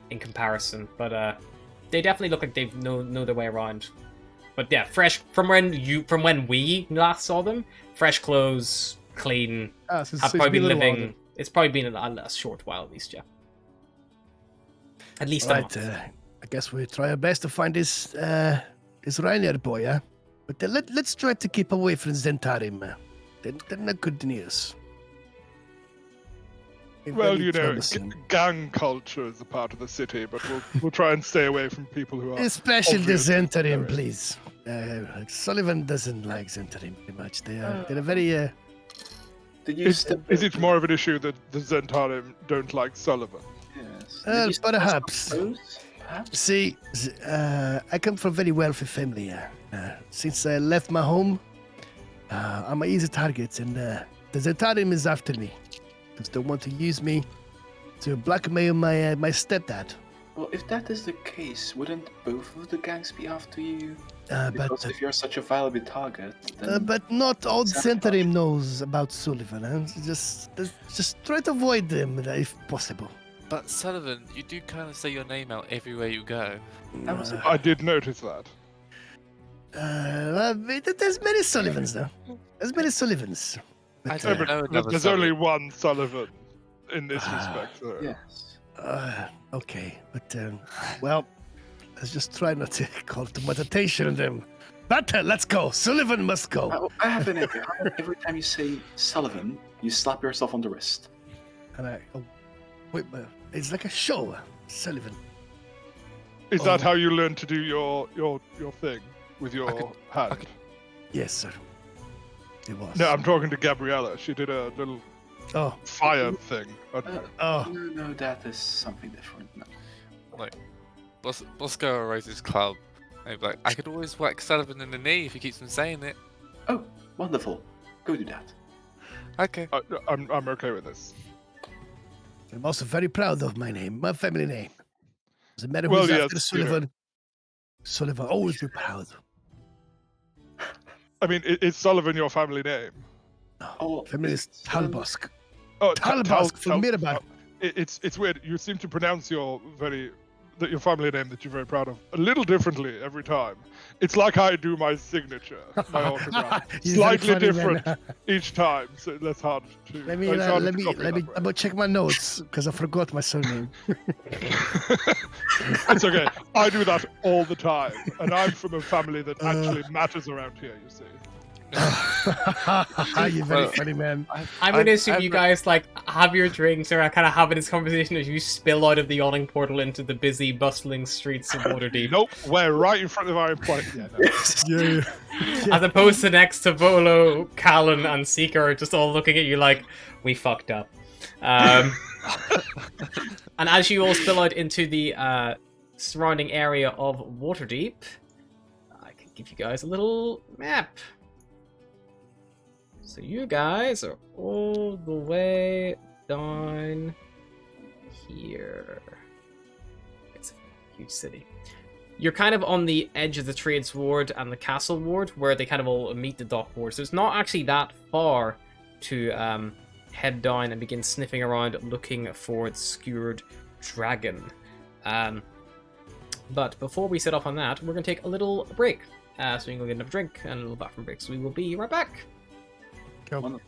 in comparison. But they definitely look like they know their way around. But yeah, fresh from when we last saw them. Fresh clothes, clean. So Have probably been living. It's probably been a short while at least, yeah. At least a month. I guess we try our best to find this Rainier boy, huh? But let's try to keep away from Zentarim. They're not good news. They're Well, very troublesome. gang culture is a part of the city, but we'll try and stay away from people who are... Especially the obvious Zentarim, terrorists. please. Sullivan doesn't like Zentarim very much. They're very... Did you step Is it over- more of an issue that the Zentarim don't like Sullivan? Yes. Well, Did you step on perhaps. some toes? Perhaps. See, I come from a very wealthy family. Since I left my home, I'm an easy target, and the Zentarim is after me. Because they want to use me to blackmail my stepdad. Well, if that is the case, wouldn't both of the gangs be after you? But Because if you're such a valuable target, then... but not all Sabotage. Zentarim knows about Sullivan. Huh? Just try to avoid them if possible. But Sullivan, you do kind of say your name out everywhere you go. That was a- I did notice that. There's many Sullivans though. There's many Sullivans. I But, don't know another There's Sullivan. only one Sullivan in this respect. So. Yes. okay, but well, let's just try not to call too much attention on them. Battle, let's go. Sullivan must go. I have an idea. How about every time you say Sullivan, you slap yourself on the wrist. And wait, it's like a show. Sullivan. Is that how you learn to do your thing with your hand? Yes, sir. It was. No, I'm talking to Gabriella. She did a little fire thing. No, that is something different. No. Like, let's go raise his club. Maybe like I could always whack Sullivan in the knee if he keeps on saying it. Oh, wonderful. Go do that. Okay. I'm okay with this. I'm also very proud of my name, my family name. Doesn't matter Well, who's yes, after Sullivan. Sullivan, always be proud. I mean, is Sullivan your family name? Oh, Family is Talbosk. Oh, Talbosk from Mirabar. It's weird. You seem to pronounce your family name that you're very proud of a little differently every time. It's like I do my signature, my autograph, slightly different each time. So that's hard to. Let me double check my notes because I forgot my surname. It's okay. I do that all the time, and I'm from a family that actually matters around here. You see. You're very funny, man. I'm gonna assume you guys like have your drinks or kind of having this conversation as you spill out of the yawning portal into the busy, bustling streets of Waterdeep. Nope, we're right in front of our employee. Yeah, no. As opposed to next to Volo, Callan, and Seeker are just all looking at you like, we fucked up. And as you all spill out into the surrounding area of Waterdeep, I can give you guys a little map. So you guys are all the way down here. It's a huge city. You're kind of on the edge of the Trades Ward and the Castle Ward, where they kind of all meet the Dock Ward. So it's not actually that far to head down and begin sniffing around looking for the Skewered Dragon. But before we set off on that, we're going to take a little break. So we can go get another drink and a little bathroom break. So we will be right back. Wonderful.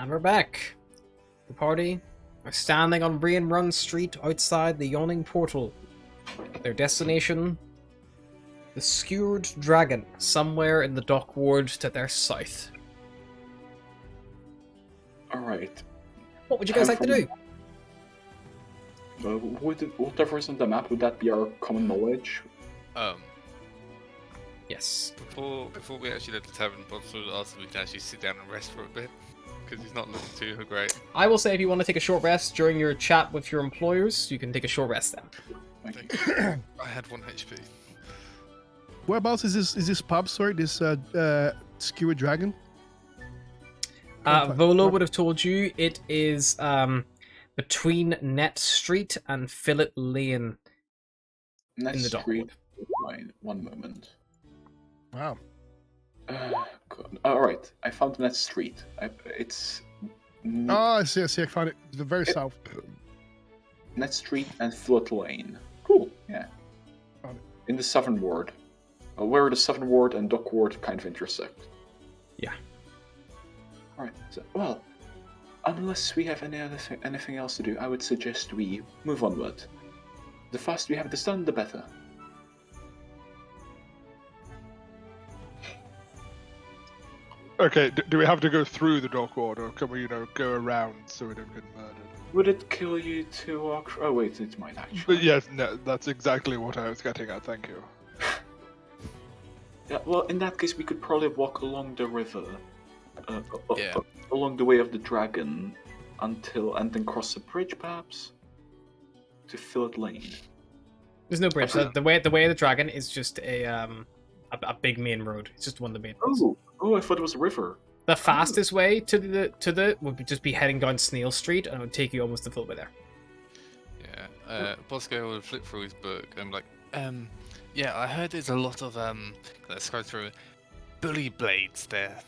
And we're back. The party are standing on Brian Run Street outside the Yawning portal. Their destination, the Skewered Dragon, somewhere in the dock ward to their south. Alright. What would you guys like to do? Whatever's on the map, would that be our common knowledge? Yes. Before we actually left the tavern, Bob's would ask if we can actually sit down and rest for a bit, because he's not looking too great. I will say if you want to take a short rest during your chat with your employers, you can take a short rest then. Thank you. I had 1 HP. Whereabouts is this pub? Sorry, this Skewered Dragon. Volo would have told you it is between Net Street and Fillet Lane. Net In the dock Street. Right, one moment. Wow. Alright, I found Net Street. It's Oh, I see. I found it. The very south. Net Street and Flood Lane. Cool, yeah. Found it. In the Southern Ward. Where the Southern Ward and Dock Ward kind of intersect. Yeah. Alright, so, well, unless we have anything else to do, I would suggest we move onward. The faster we have this done, the better. Okay, do we have to go through the dock ward, or can we, go around so we don't get murdered? Would it kill you to walk? Oh wait, it might actually. But yes, no, that's exactly what I was getting at. Thank you. Yeah, well, in that case, we could probably walk along the river, Yeah. along the way of the dragon, and then cross the bridge, perhaps, to Fillet Lane. There's no bridge. Okay. The way of the dragon is just a big main road. It's just one of the main roads. Oh, I thought it was a river. The fastest way to the would just be heading down Snail Street, and it would take you almost the full way there. Yeah. Bosco would flip through his book and be like, yeah, I heard there's a lot of let's go through bully blades there.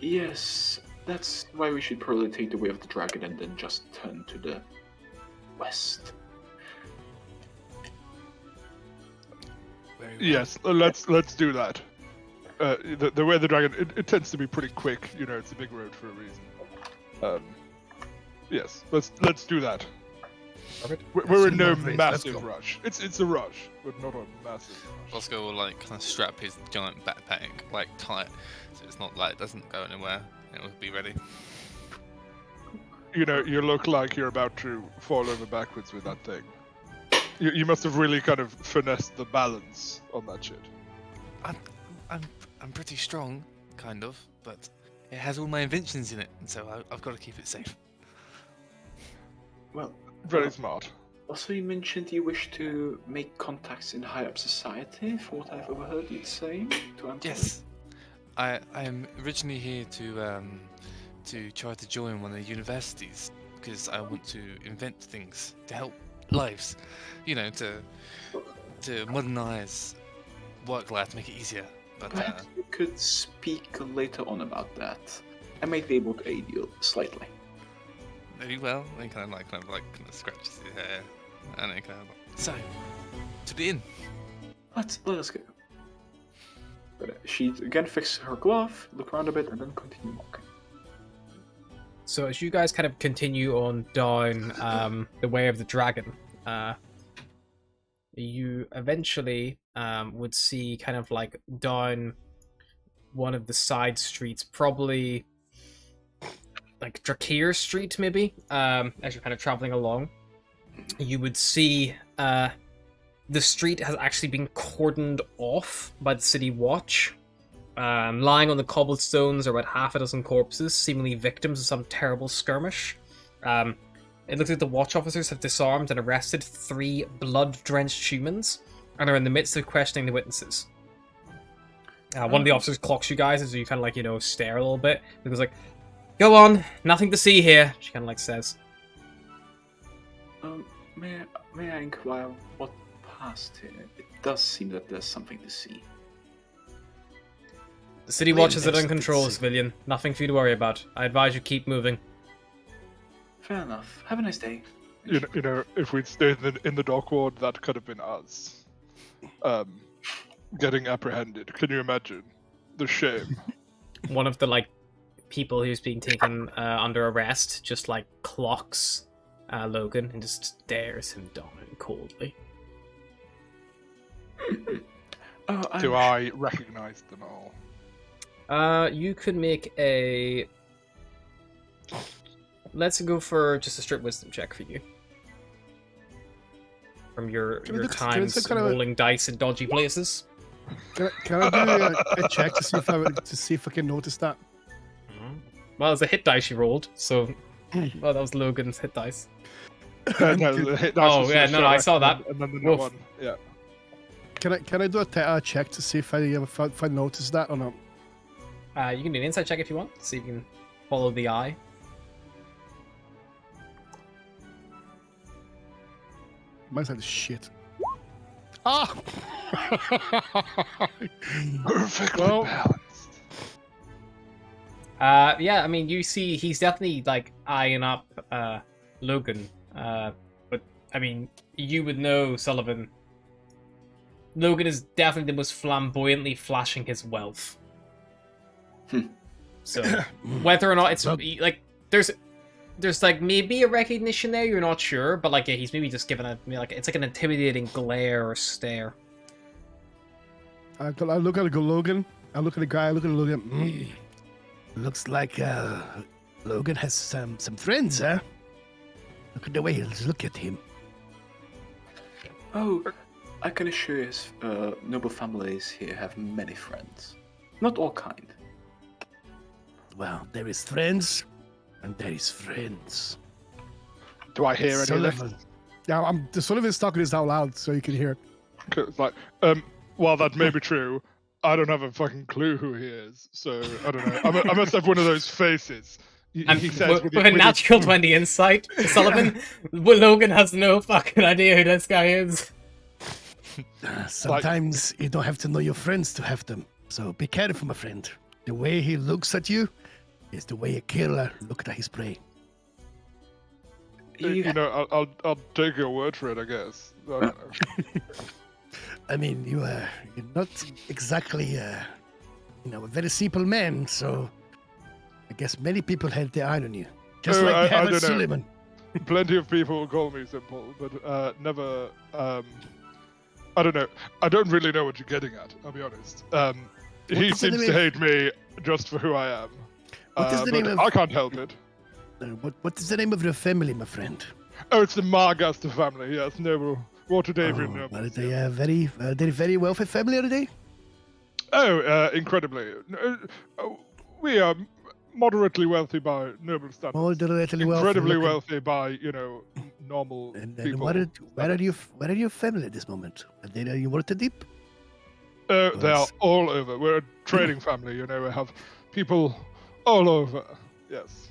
Yes, that's why we should probably take the way of the dragon and then just turn to the west. Very well. Yes, let's do that. The way of the dragon, it tends to be pretty quick. It's a big road for a reason. Yes, let's do that. Perfect. We're in no Let's go. massive rush. It's a rush, but not a massive rush. Bosco will kind of strap his giant backpack tight, so it's not it doesn't go anywhere. It will be ready. You look like you're about to fall over backwards with that thing. You must have really kind of finessed the balance on that shit. I'm pretty strong, kind of, but it has all my inventions in it, and so I've got to keep it safe. Well, Very smart. also you mentioned you wish to make contacts in high up society, for what I've overheard you saying to Anton. Yes, I am originally here to try to join one of the universities because I want to invent things to help lives, to modernize work life to make it easier. But Perhaps we could speak later on about that. I might be able to aid you slightly. very well. And he kind of scratches his hair, and then so to the inn. Let us go. But she again fixes her glove, look around a bit, and then continue walking. So as you guys kind of continue on down the way of the dragon, you eventually would see kind of down one of the side streets, probably like Drakir Street maybe, as you're kind of traveling along. You would see the street has actually been cordoned off by the city watch. Lying on the cobblestones are about half a dozen corpses, seemingly victims of some terrible skirmish. It looks like the watch officers have disarmed and arrested 3 blood-drenched humans and are in the midst of questioning the witnesses. One of the officers clocks you guys as you kind of stare a little bit. He goes "Go on, nothing to see here," she kind of says. May I inquire what passed here? It does seem that there's something to see. The city watch has it under control, civilian. Nothing for you to worry about. I advise you keep moving. Fair enough. Have a nice day. If we'd stayed in the dock ward, that could have been us. Getting apprehended. Can you imagine the shame? One of the people who's being taken under arrest just like clocks Logan and just stares him down coldly. Do I recognise them all? You could make a. Let's go for just a straight wisdom check for you. From your times rolling dice in dodgy places. Can I do a check to see if I can notice that? Well, it's a hit dice you rolled, so well, that was Logan's hit dice. No, the hit dice was yeah, no, I saw that. And then the Woof. one, yeah. Can I do a check to see if I notice that or not? You can do an insight check if you want, so you can follow the eye. My side is shit. Ah! Perfectly balanced. Yeah, I mean, you see, he's definitely like eyeing up Logan. But I mean, you would know, Sullivan. Logan is definitely the most flamboyantly flashing his wealth. So whether or not it's like there's like maybe a recognition there, you're not sure, but like yeah, he's maybe just given it's like an intimidating glare or stare. I look at Logan. I look at the guy. I look at Logan. Looks like Logan has some friends, huh? Look at the way he look at him. Oh, I can assure you, noble families here have many friends. Not all kind. Well, there is friends, and there is friends. Do I hear any of this? Sullivan. Yeah, Sullivan's talking this out loud so you can hear. It's like, while that may be true, I don't have a fucking clue who he is, so I don't know. I must have one of those faces. He says with a natural 20 insight, Sullivan, Logan has no fucking idea who this guy is. Sometimes you don't have to know your friends to have them, so be careful, my friend. The way he looks at you is the way a killer looked at his prey. You know, I'll take your word for it, I guess. I don't know. I mean, you're not exactly, a very simple man, so I guess many people had their eye on you. Just like they have at Suleiman. Plenty of people call me simple, but never. I don't know. I don't really know what you're getting at. I'll be honest. He seems to hate me just for who I am. What is the name of? I can't help it. What is the name of your family, my friend? Oh, it's the Margaster family. Yes, noble. Water Davian noble. Are they a very wealthy family, are they? Oh, incredibly. We are moderately wealthy by noble standards. Moderately wealthy. Incredibly wealthy by, normal people. Where are your family at this moment? Are you water deep? They are all over. We're a trading family, we have people all over. Yes.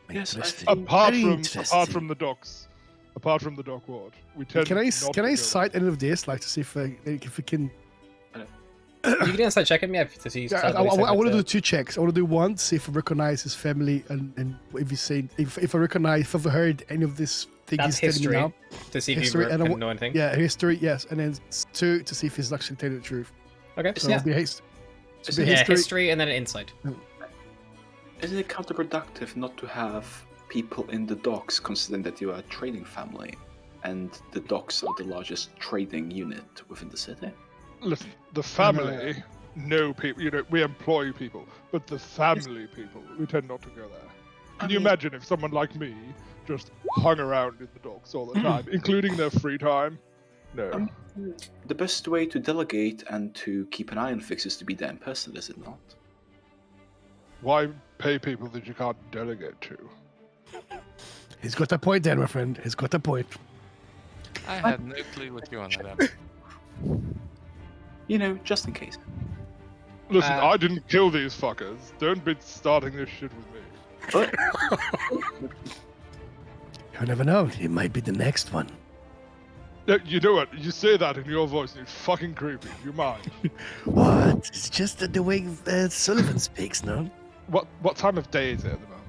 Yes, apart from the docks. Apart from the dock ward. We tend Can I not cite any of this, like to see if we can? You can inside check at me to see. I want to do two checks. I want to do one to see if I recognize his family, and if you say if I recognize, if I've heard any of this thing That's he's telling me now. To see if History, you and know anything. Yeah, history, yes, and then two to see if he's actually telling the truth. Okay. So Yeah. it'll be So history and then an insight. Isn't it counterproductive not to have people in the docks, considering that you are a trading family, and the docks are the largest trading unit within the city? Listen, the family know people. We employ people, but the family people, we tend not to go there. Can you imagine if someone like me just hung around in the docks all the time, including their free time? No. The best way to delegate and to keep an eye on things is to be there in person, is it not? Why pay people that you can't delegate to? He's got a point there, my friend. He's got a point. I had no clue what you on that. Just in case. Listen, I didn't kill these fuckers. Don't be starting this shit with me. You never know. It might be the next one. You know what? You say that in your voice and it's fucking creepy. You mind? What? It's just the way Sullivan speaks, no? What time of day is it at the moment?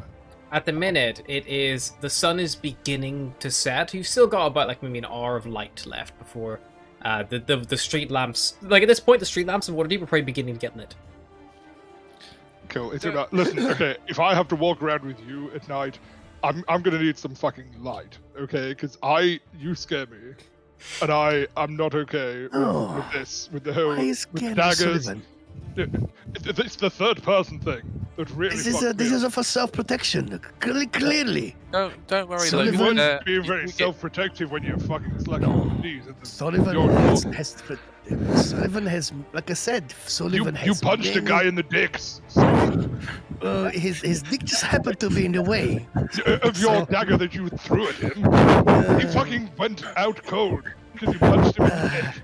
At the minute, the sun is beginning to set. You've still got about maybe an hour of light left before the street lamps. Like at this point, the street lamps in Waterdeep are probably beginning to get lit. cool. It's about listen. Okay, if I have to walk around with you at night, I'm gonna need some fucking light. Okay, because you scare me, and I'm not okay with this, with the whole Why are you with the scared of daggers. Sullivan? It's the third person thing that really This is fucks me up. for self-protection. Clearly. Don't worry, Sullivan- You Logan. weren't being You very can get- self-protective when you're fucking slacking No. on the knees. Sullivan Your has, fault. Sullivan has, like I said, Sullivan You has punched a many- guy in the dicks his dick just happened to be in the way. of your So- dagger that you threw at him. He Uh, fucking went out cold because you punched him in the dick.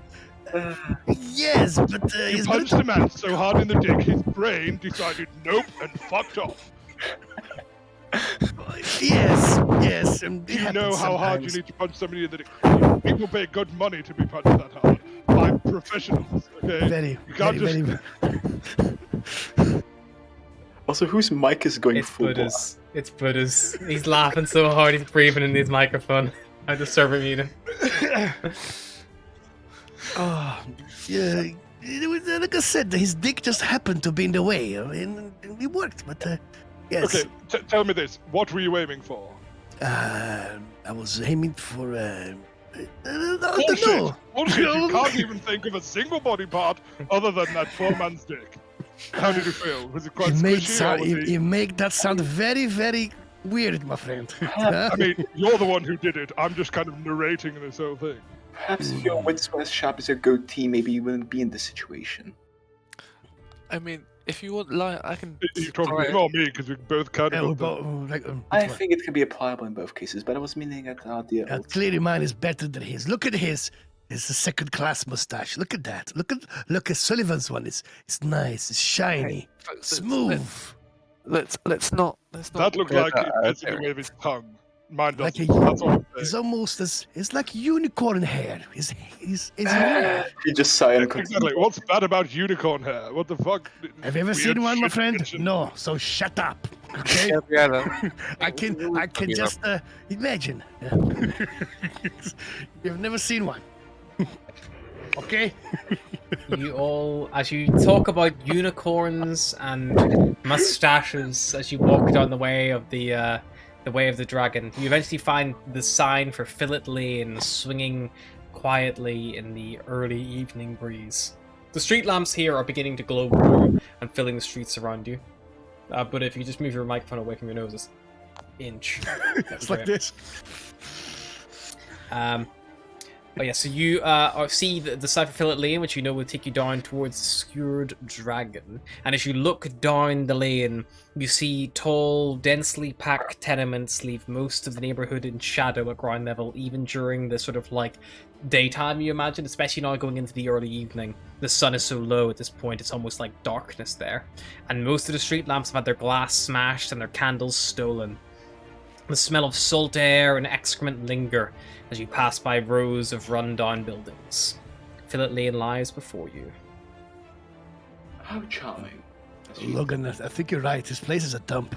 Yes, but You he's punched a man so hard in the dick, his brain decided nope and fucked off. Yes. It You happens know how hard you sometimes. need to punch somebody in the dick. People pay good money to be punched that hard by professionals. Okay, Very, you can't very, just. very. Also, whose mic is going It's full blast? Buddha's. It's Buddha's. He's laughing so hard he's breathing in his microphone. I just serve him eating. Oh, yeah. It was, like I said, his dick just happened to be in the way. I mean, it worked, but yes. Okay, tell me this. What were you aiming for? I was aiming for. I don't Bullshit! know. Bullshit! You can't even think of a single body part other than that poor man's dick. How did you feel? Was it quite squishy? Or was You make that sound very, very weird, my friend. I mean, you're the one who did it. I'm just kind of narrating this whole thing. Perhaps if your wits were as sharp as your goatee, maybe you wouldn't be in this situation. I mean, if you want light, I can. You're talking try to it. him or me because we both kind Yeah, of. we're both, like, I think it can be applicable in both cases, but I was meaning at the old. clearly mine is better than his. Look at his. It's a second-class mustache. Look at that. Look at Sullivan's one. It's nice. It's shiny, smooth. Let's not. That looked go like that it gets in the way of his tongue. Mine Like doesn't. That's all I'm It's saying. almost as. It's like unicorn hair. His hair. You just sigh and Exactly. What's bad about unicorn hair? What the fuck? Have you ever Weird seen one, my shit friend? kitchen. No. So shut up. Okay. Gabriella. I can just imagine. You've never seen one. Okay. You all, as you talk about unicorns and mustaches, as you walk down the way of the way of the dragon, you eventually find the sign for Fillet Lane swinging quietly in the early evening breeze. The street lamps here are beginning to glow blue and filling the streets around you. But if you just move your microphone away from your nose, it's inch. It's like this. But yeah, so you see the Cypher Fillet Lane, which you know will take you down towards the Skewered Dragon. And as you look down the lane, you see tall, densely packed tenements leave most of the neighborhood in shadow at ground level, even during the sort of like daytime, you imagine, especially now going into the early evening. The sun is so low at this point, it's almost like darkness there. And most of the street lamps have had their glass smashed and their candles stolen. The smell of salt air and excrement linger as you pass by rows of run-down buildings. Fillet Lane lies before you. How charming. Logan, I think you're right. This place is a dump.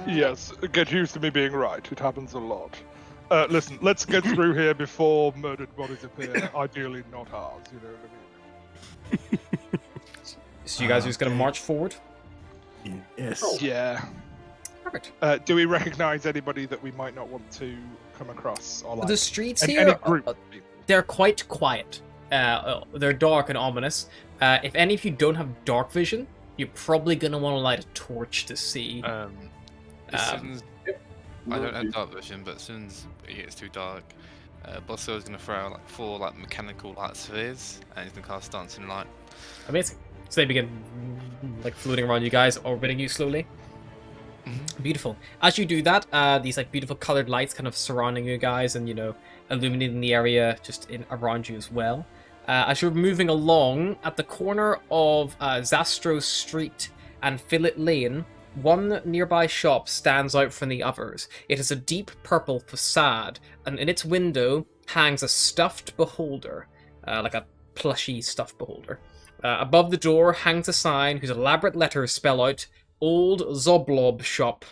Yes, get used to me being right. It happens a lot. Listen, let's get through here before murdered bodies appear. Ideally, not ours. You know what I mean? So you guys are just going to march forward? Yes. Yeah. Perfect. Do we recognize anybody that we might not want to come across? Or like, The streets any here, group? they're quite quiet. They're dark and ominous. If any of you don't have dark vision, you're probably going to want to light a torch to see. As soon as, I don't have dark vision, but as soon as it gets too dark, Bosso is going to throw out like 4 like mechanical light spheres, and he's going to cast Dancing Light. Amazing. So they begin like floating around you guys, orbiting you slowly. Beautiful. As you do that, these like beautiful colored lights kind of surrounding you guys and, you know, illuminating the area just around you as well. As you're moving along, at the corner of Zastro Street and Fillet Lane, one nearby shop stands out from the others. It has a deep purple facade, and in its window hangs a stuffed beholder, like a plushy stuffed beholder. Above the door hangs a sign whose elaborate letters spell out Old Zoblob Shop.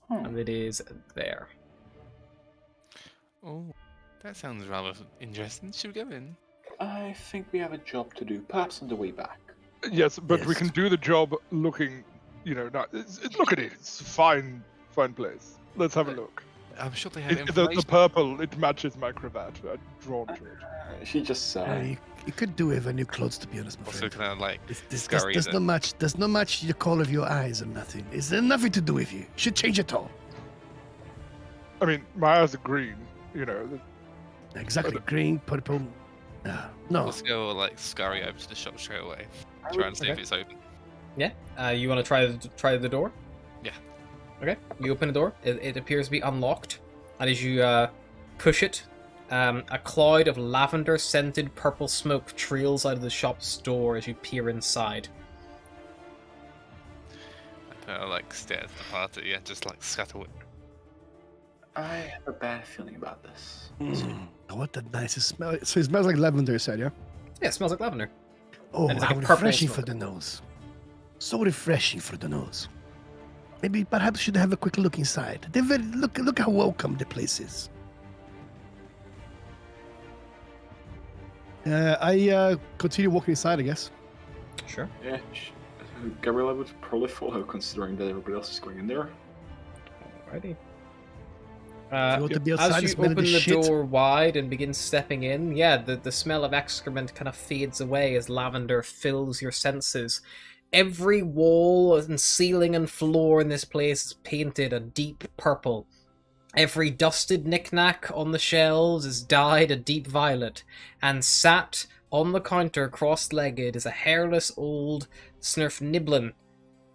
And it is there. Oh, that sounds rather interesting. Should we go in? I think we have a job to do, perhaps on the way back. Yes, but we Yes. can do the job looking, not. Look at it. It's a fine place. Let's have a look. I'm sure they have The information. purple, it matches my cravat. I'm drawn to it. She just You could do with a new clothes, to be honest, my Also, friend. kind of like This scurry does it. not match. Does not match the color of your eyes or nothing. It's nothing to do with you. You should change it all. I mean, my eyes are green. Exactly. Green, purple. No. Let's go like scurry over to the shop straight away. I Try would- and see if Okay. it's open. Yeah. You want to try the door? Yeah. Okay. You open the door. It appears to be unlocked, and as you push it, a cloud of lavender-scented purple smoke trails out of the shop's door as you peer inside. I kind of like stare at the party. Yeah, just like scuttle it. I have a bad feeling about this. What the nicest smell. So it smells like lavender, you said, yeah? Yeah, it smells like lavender. Oh, And it's like how a purple refreshing smoke. for the nose. So refreshing for the nose. Maybe perhaps should have a quick look inside. Look how welcome the place is. I continue walking inside, I guess. Sure. Yeah, Gabriella would probably follow, considering that everybody else is going in there. Alrighty. If you want to be outside As and you smell open this the shit, door wide and begin stepping in, yeah, the smell of excrement kind of fades away as lavender fills your senses. Every wall and ceiling and floor in this place is painted a deep purple. Every dusted knick-knack on the shelves is dyed a deep violet, and sat on the counter cross-legged is a hairless old Snurfniblin,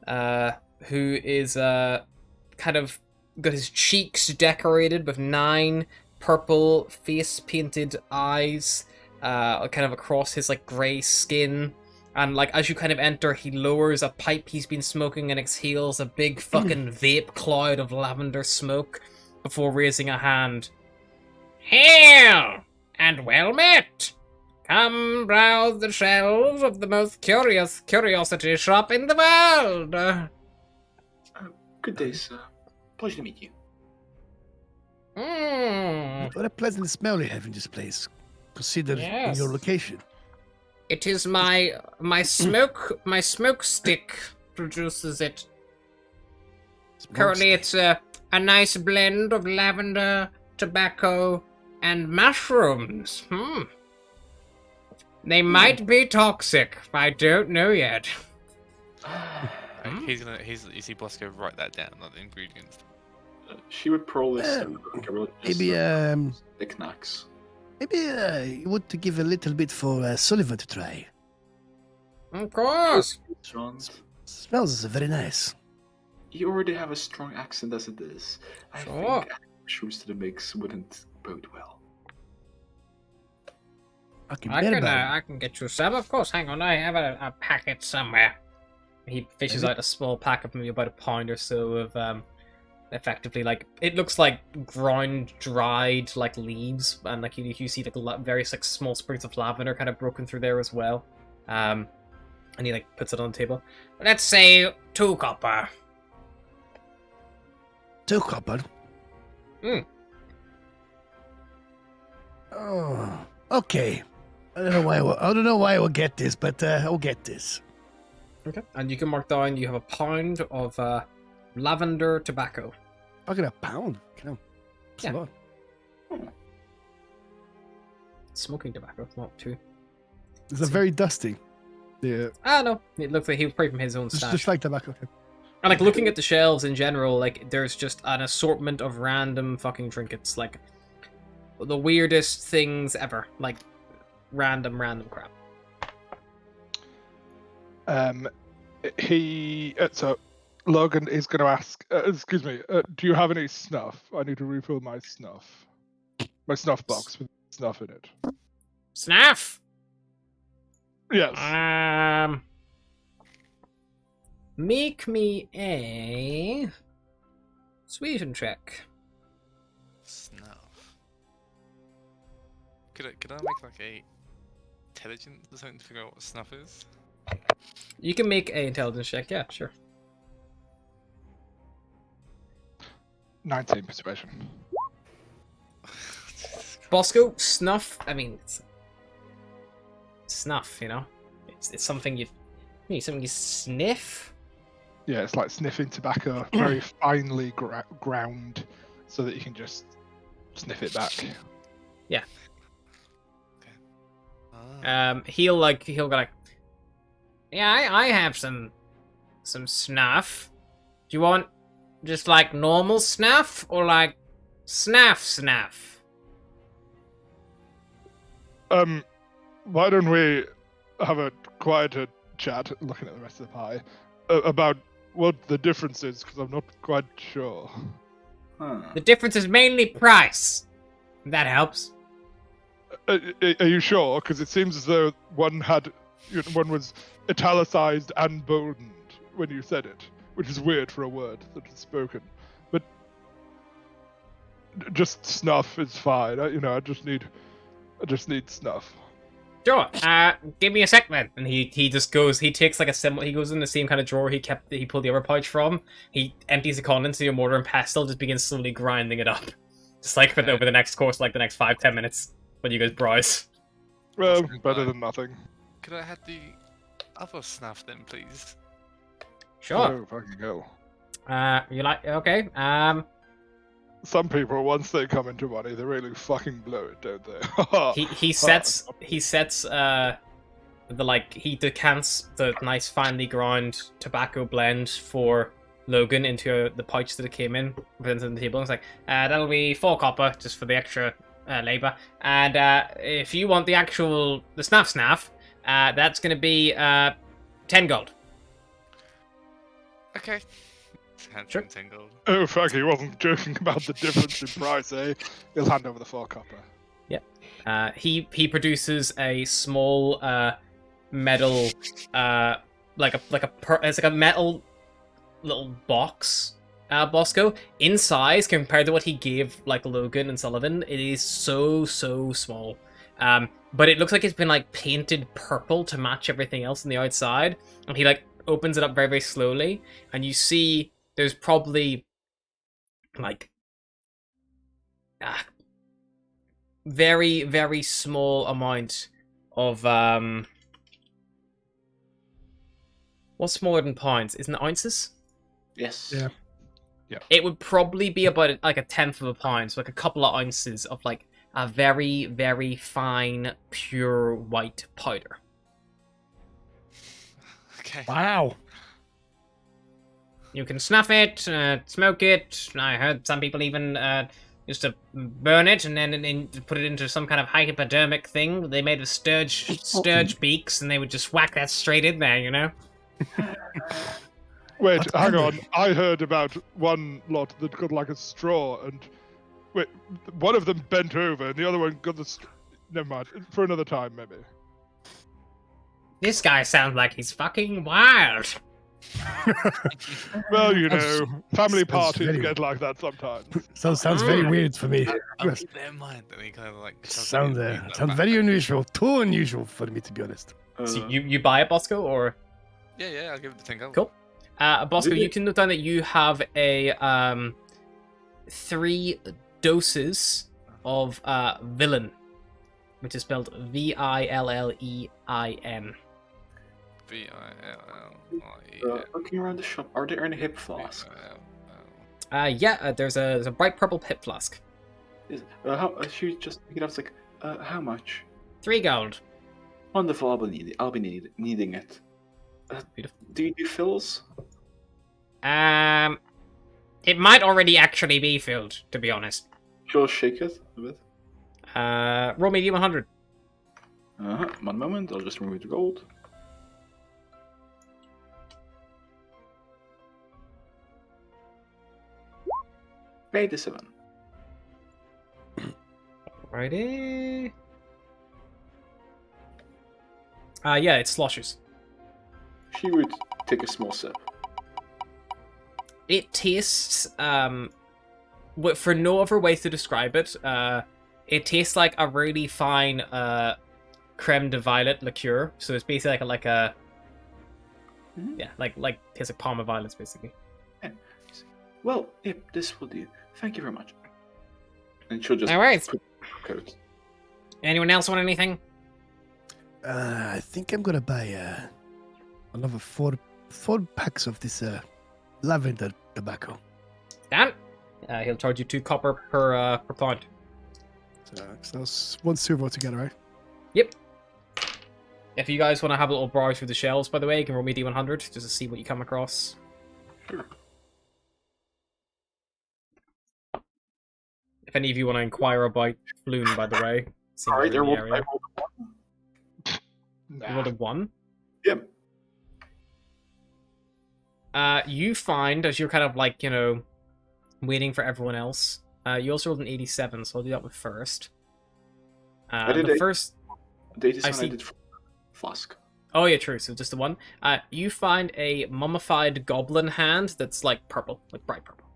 who is kind of got his cheeks decorated with 9 purple face-painted eyes, kind of across his like grey skin. And like as you kind of enter, he lowers a pipe he's been smoking and exhales a big fucking vape cloud of lavender smoke before raising a hand. Hail and well met. Come browse the shelves of the most curious curiosity shop in the world. Good day, sir. Pleasure to meet you. what a pleasant smell you have in this place. Consider in Yes. your location. It is my smoke stick produces it. Currently, it's a nice blend of lavender, tobacco, and mushrooms. They might be toxic. I don't know yet. Is he boss go write that down, like the ingredients? She would probably Uh, say Gabriella Maybe knickknacks. you want to give a little bit for Sullivan to try. Of course. John, Smells very nice. you already have a strong accent as it is. I Sure. think adding mushrooms to the mix wouldn't bode well. I can I bear can that. I can get you some. Of course. Hang on. I have a packet somewhere. He fishes out a small pack of maybe about a pound or so of effectively like it looks like ground dried like leaves, and like you see like various like small sprigs of lavender kind of broken through there as well. And he like puts it on the table. Let's say 2 copper. 2 copper. Mm. Oh, okay. I don't know why I will get this, but I'll get this. Okay. And you can mark down you have a pound of lavender tobacco. I'll get a pound. That's Yeah. a lot. Smoking tobacco, not 2. It's a very dusty. Yeah. Ah, no. It looks like he was probably from his own stash. Just like tobacco. And like looking at the shelves in general, like there's just an assortment of random fucking trinkets, like the weirdest things ever, like random crap. So Logan is going to ask, excuse me, do you have any snuff? I need to refill my snuff. My snuff box with snuff in it. Snuff. Yes. Make me a Sweden check. Snuff. Could I make like a intelligence or something to figure out what snuff is? You can make a intelligence check. Yeah, sure. 19 persuasion. Bosco, snuff. I mean, snuff, you know? It's something you sniff? Yeah, it's like sniffing tobacco, very finely ground, so that you can just sniff it back. He'll go like, yeah, I have some snuff. Do you want just like normal snuff or like snuff? Why don't we have a quieter chat, looking at the rest of the pie, about what the difference is, because I'm not quite sure. Huh. The difference is mainly price. That helps. Are you sure? Because it seems as though one was italicized and boldened when you said it, which is weird for a word that is spoken. But just snuff is fine. I just need snuff. Sure. Give me a sec then. And he just goes. He takes like a symbol. He goes in the same kind of drawer he pulled the other pouch from. He empties the contents into a mortar and pestle. Just begins slowly grinding it up. Just like over the next course, like the next 5-10 minutes, when you guys browse. Well, better than nothing. Could I have the other snuff then, please? Sure. Oh, fucking hell. You like? Okay. Some people, once they come into money, they really fucking blow it, don't they? He decants the nice finely ground tobacco blend for Logan into the pouch that it came in, puts it on the table. And it's like, that'll be 4 copper just for the extra labor. And if you want the snuff, that's gonna be 10 gold. Okay. Sure. 10 gold. Oh, fuck, he wasn't joking about the difference in price, eh? He'll hand over the 4 copper. He produces a small metal it's like a metal little box, Bosco. In size compared to what he gave like Logan and Sullivan, it is so small. But it looks like it's been like painted purple to match everything else on the outside. And he like opens it up very, very slowly, and you see there's probably like very, very small amount of what's smaller than pounds? Isn't it ounces? Yes. Yeah. It would probably be about like a tenth of a pound, so like a couple of ounces of like a very, very fine, pure white powder. Okay. Wow. You can snuff it, smoke it. I heard some people even used to burn it and then put it into some kind of hypodermic thing they made of sturge beaks, and they would just whack that straight in there, you know? Wait, hang on. I heard about one lot that got like a straw, and wait, one of them bent over, and the other one got the. Never mind. For another time, maybe. This guy sounds like he's fucking wild. Well, you know, family sounds parties very- get like that sometimes. Sounds very weird for me. I'll Yes. keep that in mind. And he kind of like Sounds very unusual. Too unusual for me, to be honest. So you buy it, Bosco, or Yeah, I'll give it the 10 gold. Cool. Bosco, Really? you can note down that you have a 3 doses of villain, which is spelled Villein. Villein. Looking around the shop, are there any hip flasks? There's a bright purple pit flask. How should we just pick it up? It's like, how much? 3 gold. Wonderful. I'll be needing it. Beautiful. Do you do fills? It might already actually be filled, to be honest. Sure, shake it a bit. Roll me D100. 1 moment. I'll just remove the gold. Pay 7. Righty. Yeah, it sloshes. She would take a small sip. It tastes, for no other way to describe it, it tastes like a really fine, creme de violet liqueur. So it's basically like a Mhm. yeah, like tastes like Parma violets, basically. Well, yep, this will do. Thank you very much. And she'll just No worries. put coat. Anyone else want anything? I think I'm gonna buy another four packs of this lavender tobacco. Dan, he'll charge you 2 copper per pint. So that's 1 silver together, right? Yep. If you guys want to have a little browse through the shelves, by the way, you can roll me D100 just to see what you come across. Sure. If any of you want to inquire about Floon, by the way. seeing Alright, you're in the I area. rolled a 1. You rolled a 1? Yep. You find, as you're kind of like, waiting for everyone else, you also rolled an 87, so I'll do that with first. I did The first... The 87 I see. I did flask. Oh yeah, true, so just the one. You find a mummified goblin hand that's like purple, like bright purple.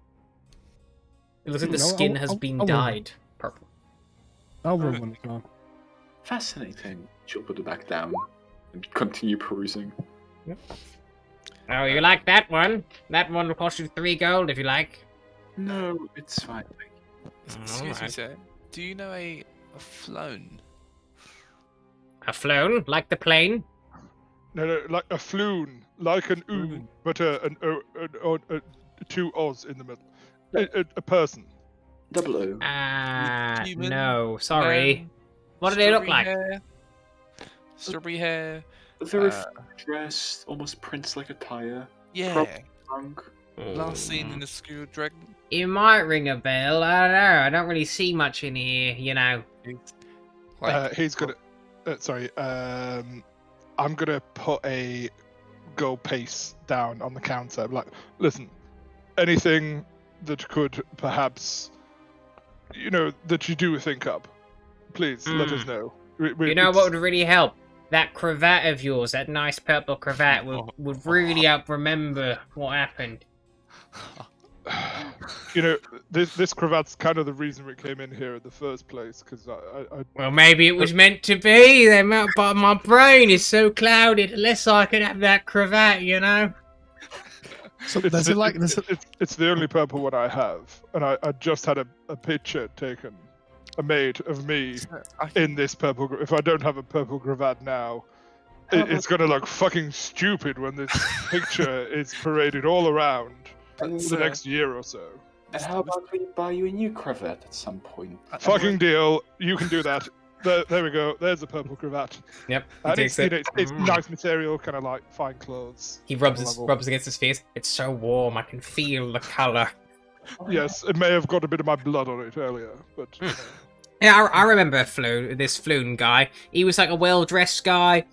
It looks like the skin has been dyed purple. I'll roll one as well. Fascinating. She'll put it back down and continue perusing. Oh, you like that one? That one will cost you 3 gold if you like. No, it's fine. Excuse me, Alright. sir. Do you know a flown? A flown, like the plane? No, like a floon, like an oo, but two O's in the middle. A person. Double O. Human, No, sorry. man, What do they look strawberry like? hair, strawberry hair. Very Uh, dressed, almost prince-like attire. Yeah. Drunk. Last seen in the Skewer Dragon. It might ring a bell, I don't know. I don't really see much in here, He's gonna. Sorry. I'm gonna put a gold piece down on the counter. Like, listen, anything that could perhaps, that you do think up, please let us know. You know what would really help? That cravat of yours, that nice purple cravat, would really help remember what happened. This cravat's kind of the reason we came in here in the first place, because I Well, maybe it was meant to be, then, but my brain is so clouded unless I could have that cravat, So does it like this? it's the only purple one I have, and I just had a picture taken, made of me in this purple. If I don't have a purple cravat now, it's gonna look fucking stupid when this picture is paraded all around for the next year or so. And how about we buy you a new cravat at some point? Fucking deal. You can do that. There we go. There's a purple cravat. Yep, he And takes it's nice material, kind of like fine clothes. He rubs level. rubs against his face. It's so warm, I can feel the colour. Yes, it may have got a bit of my blood on it earlier, but Yeah, I remember this Floon guy. He was like a well-dressed guy.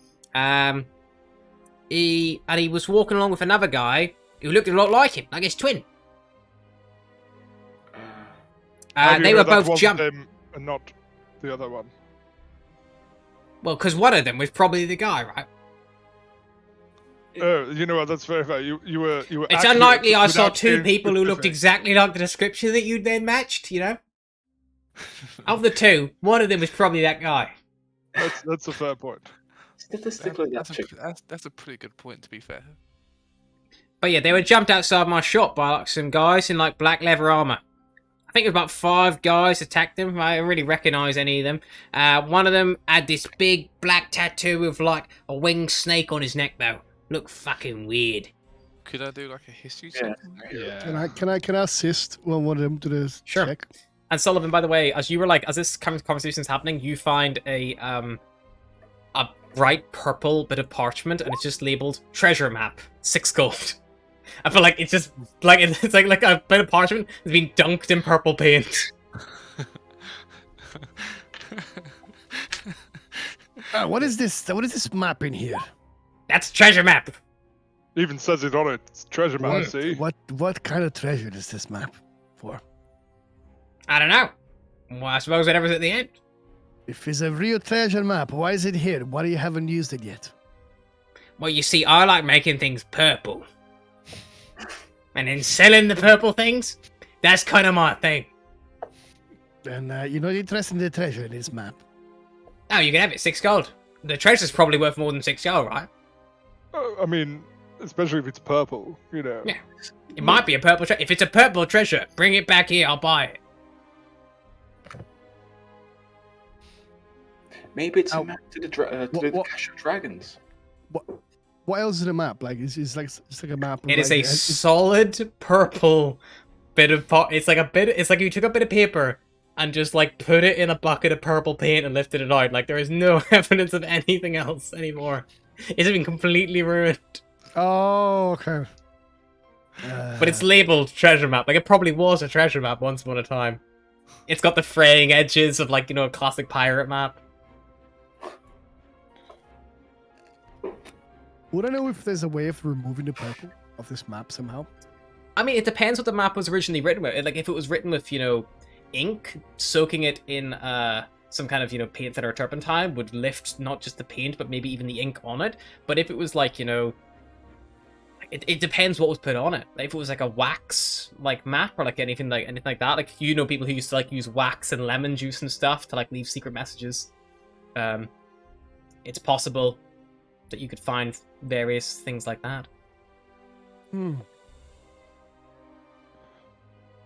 He was walking along with another guy who looked a lot like him, like his twin. how do you They know were that both wasn't jumping. him and not the other one. Well, because one of them was probably the guy, right? Oh, you know what? That's very fair. You were. It's accurate unlikely I saw without 2 being people who looked specific. exactly like the description that you then matched, Of the 2, one of them was probably that guy. That's a fair point. Statistically, That's a pretty good point, to be fair. But yeah, they were jumped outside my shop by like some guys in like black leather armor. I think it was about 5 guys attacked them. I didn't really recognize any of them. One of them had this big black tattoo with like a winged snake on his neck though. Looked fucking weird. Could I do like a history check? Yeah. Can I assist one of them to the Sure. check? And Sullivan, by the way, as this kind of conversation's happening, you find a bright purple bit of parchment, and it's just labeled treasure map, 6 gold. I feel like it's just like it's like a bit of parchment has been dunked in purple paint. What is this? What is this map in here? That's treasure map. Even says it on it. It's treasure map. See. What kind of treasure is this map for? I don't know. Well, I suppose whatever's at the end. If it's a real treasure map, why is it here? Why you haven't used it yet? Well, you see, I like making things purple. And then selling the purple things, that's kind of my thing. And you're not interested in the treasure in this map. Oh, you can have it, 6 gold. The treasure's probably worth more than 6 gold, right? I mean, especially if it's purple. Yeah. It might be a purple treasure. If it's a purple treasure, bring it back here, I'll buy it. Maybe it's a Ow. map to the Cache of Dragons. What else is in the map? Like, it's like a map. Of, It is like, a solid purple bit of It's like a bit. It's like you took a bit of paper and just like put it in a bucket of purple paint and lifted it out. Like there is no evidence of anything else anymore. It's been completely ruined. Oh, okay. But it's labeled treasure map. Like it probably was a treasure map once upon a time. It's got the fraying edges of like, you know, a classic pirate map. Would I know if there's a way of removing the purple of this map somehow? I mean, it depends what the map was originally written with. Like if it was written with, you know, ink, soaking it in some kind of, you know, paint thinner or turpentine would lift not just the paint, but maybe even the ink on it. But if it was like, you know, it depends what was put on it. Like, if it was like a wax like map or like anything like that, like you know people who used to like use wax and lemon juice and stuff to like leave secret messages. It's possible that you could find various things like that.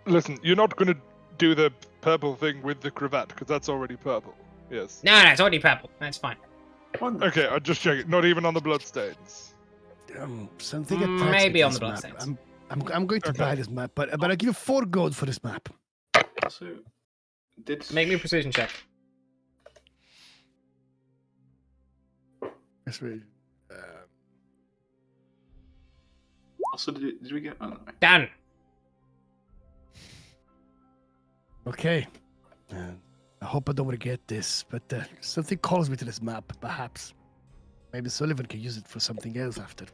Listen, you're not going to do the purple thing with the cravat because that's already purple. Yes. No, it's already purple. That's fine. Okay, I'll just check it. Not even on the bloodstains. Something attached Maybe to on the this bloodstains. map. I'm going to buy this map, but I'll give you 4 gold for this map. So, did Make me a precision check. That's right. Also, did we get? Oh, no. Done. Okay. I hope I don't forget this, but something calls me to this map, perhaps. Maybe Sullivan can use it for something else after.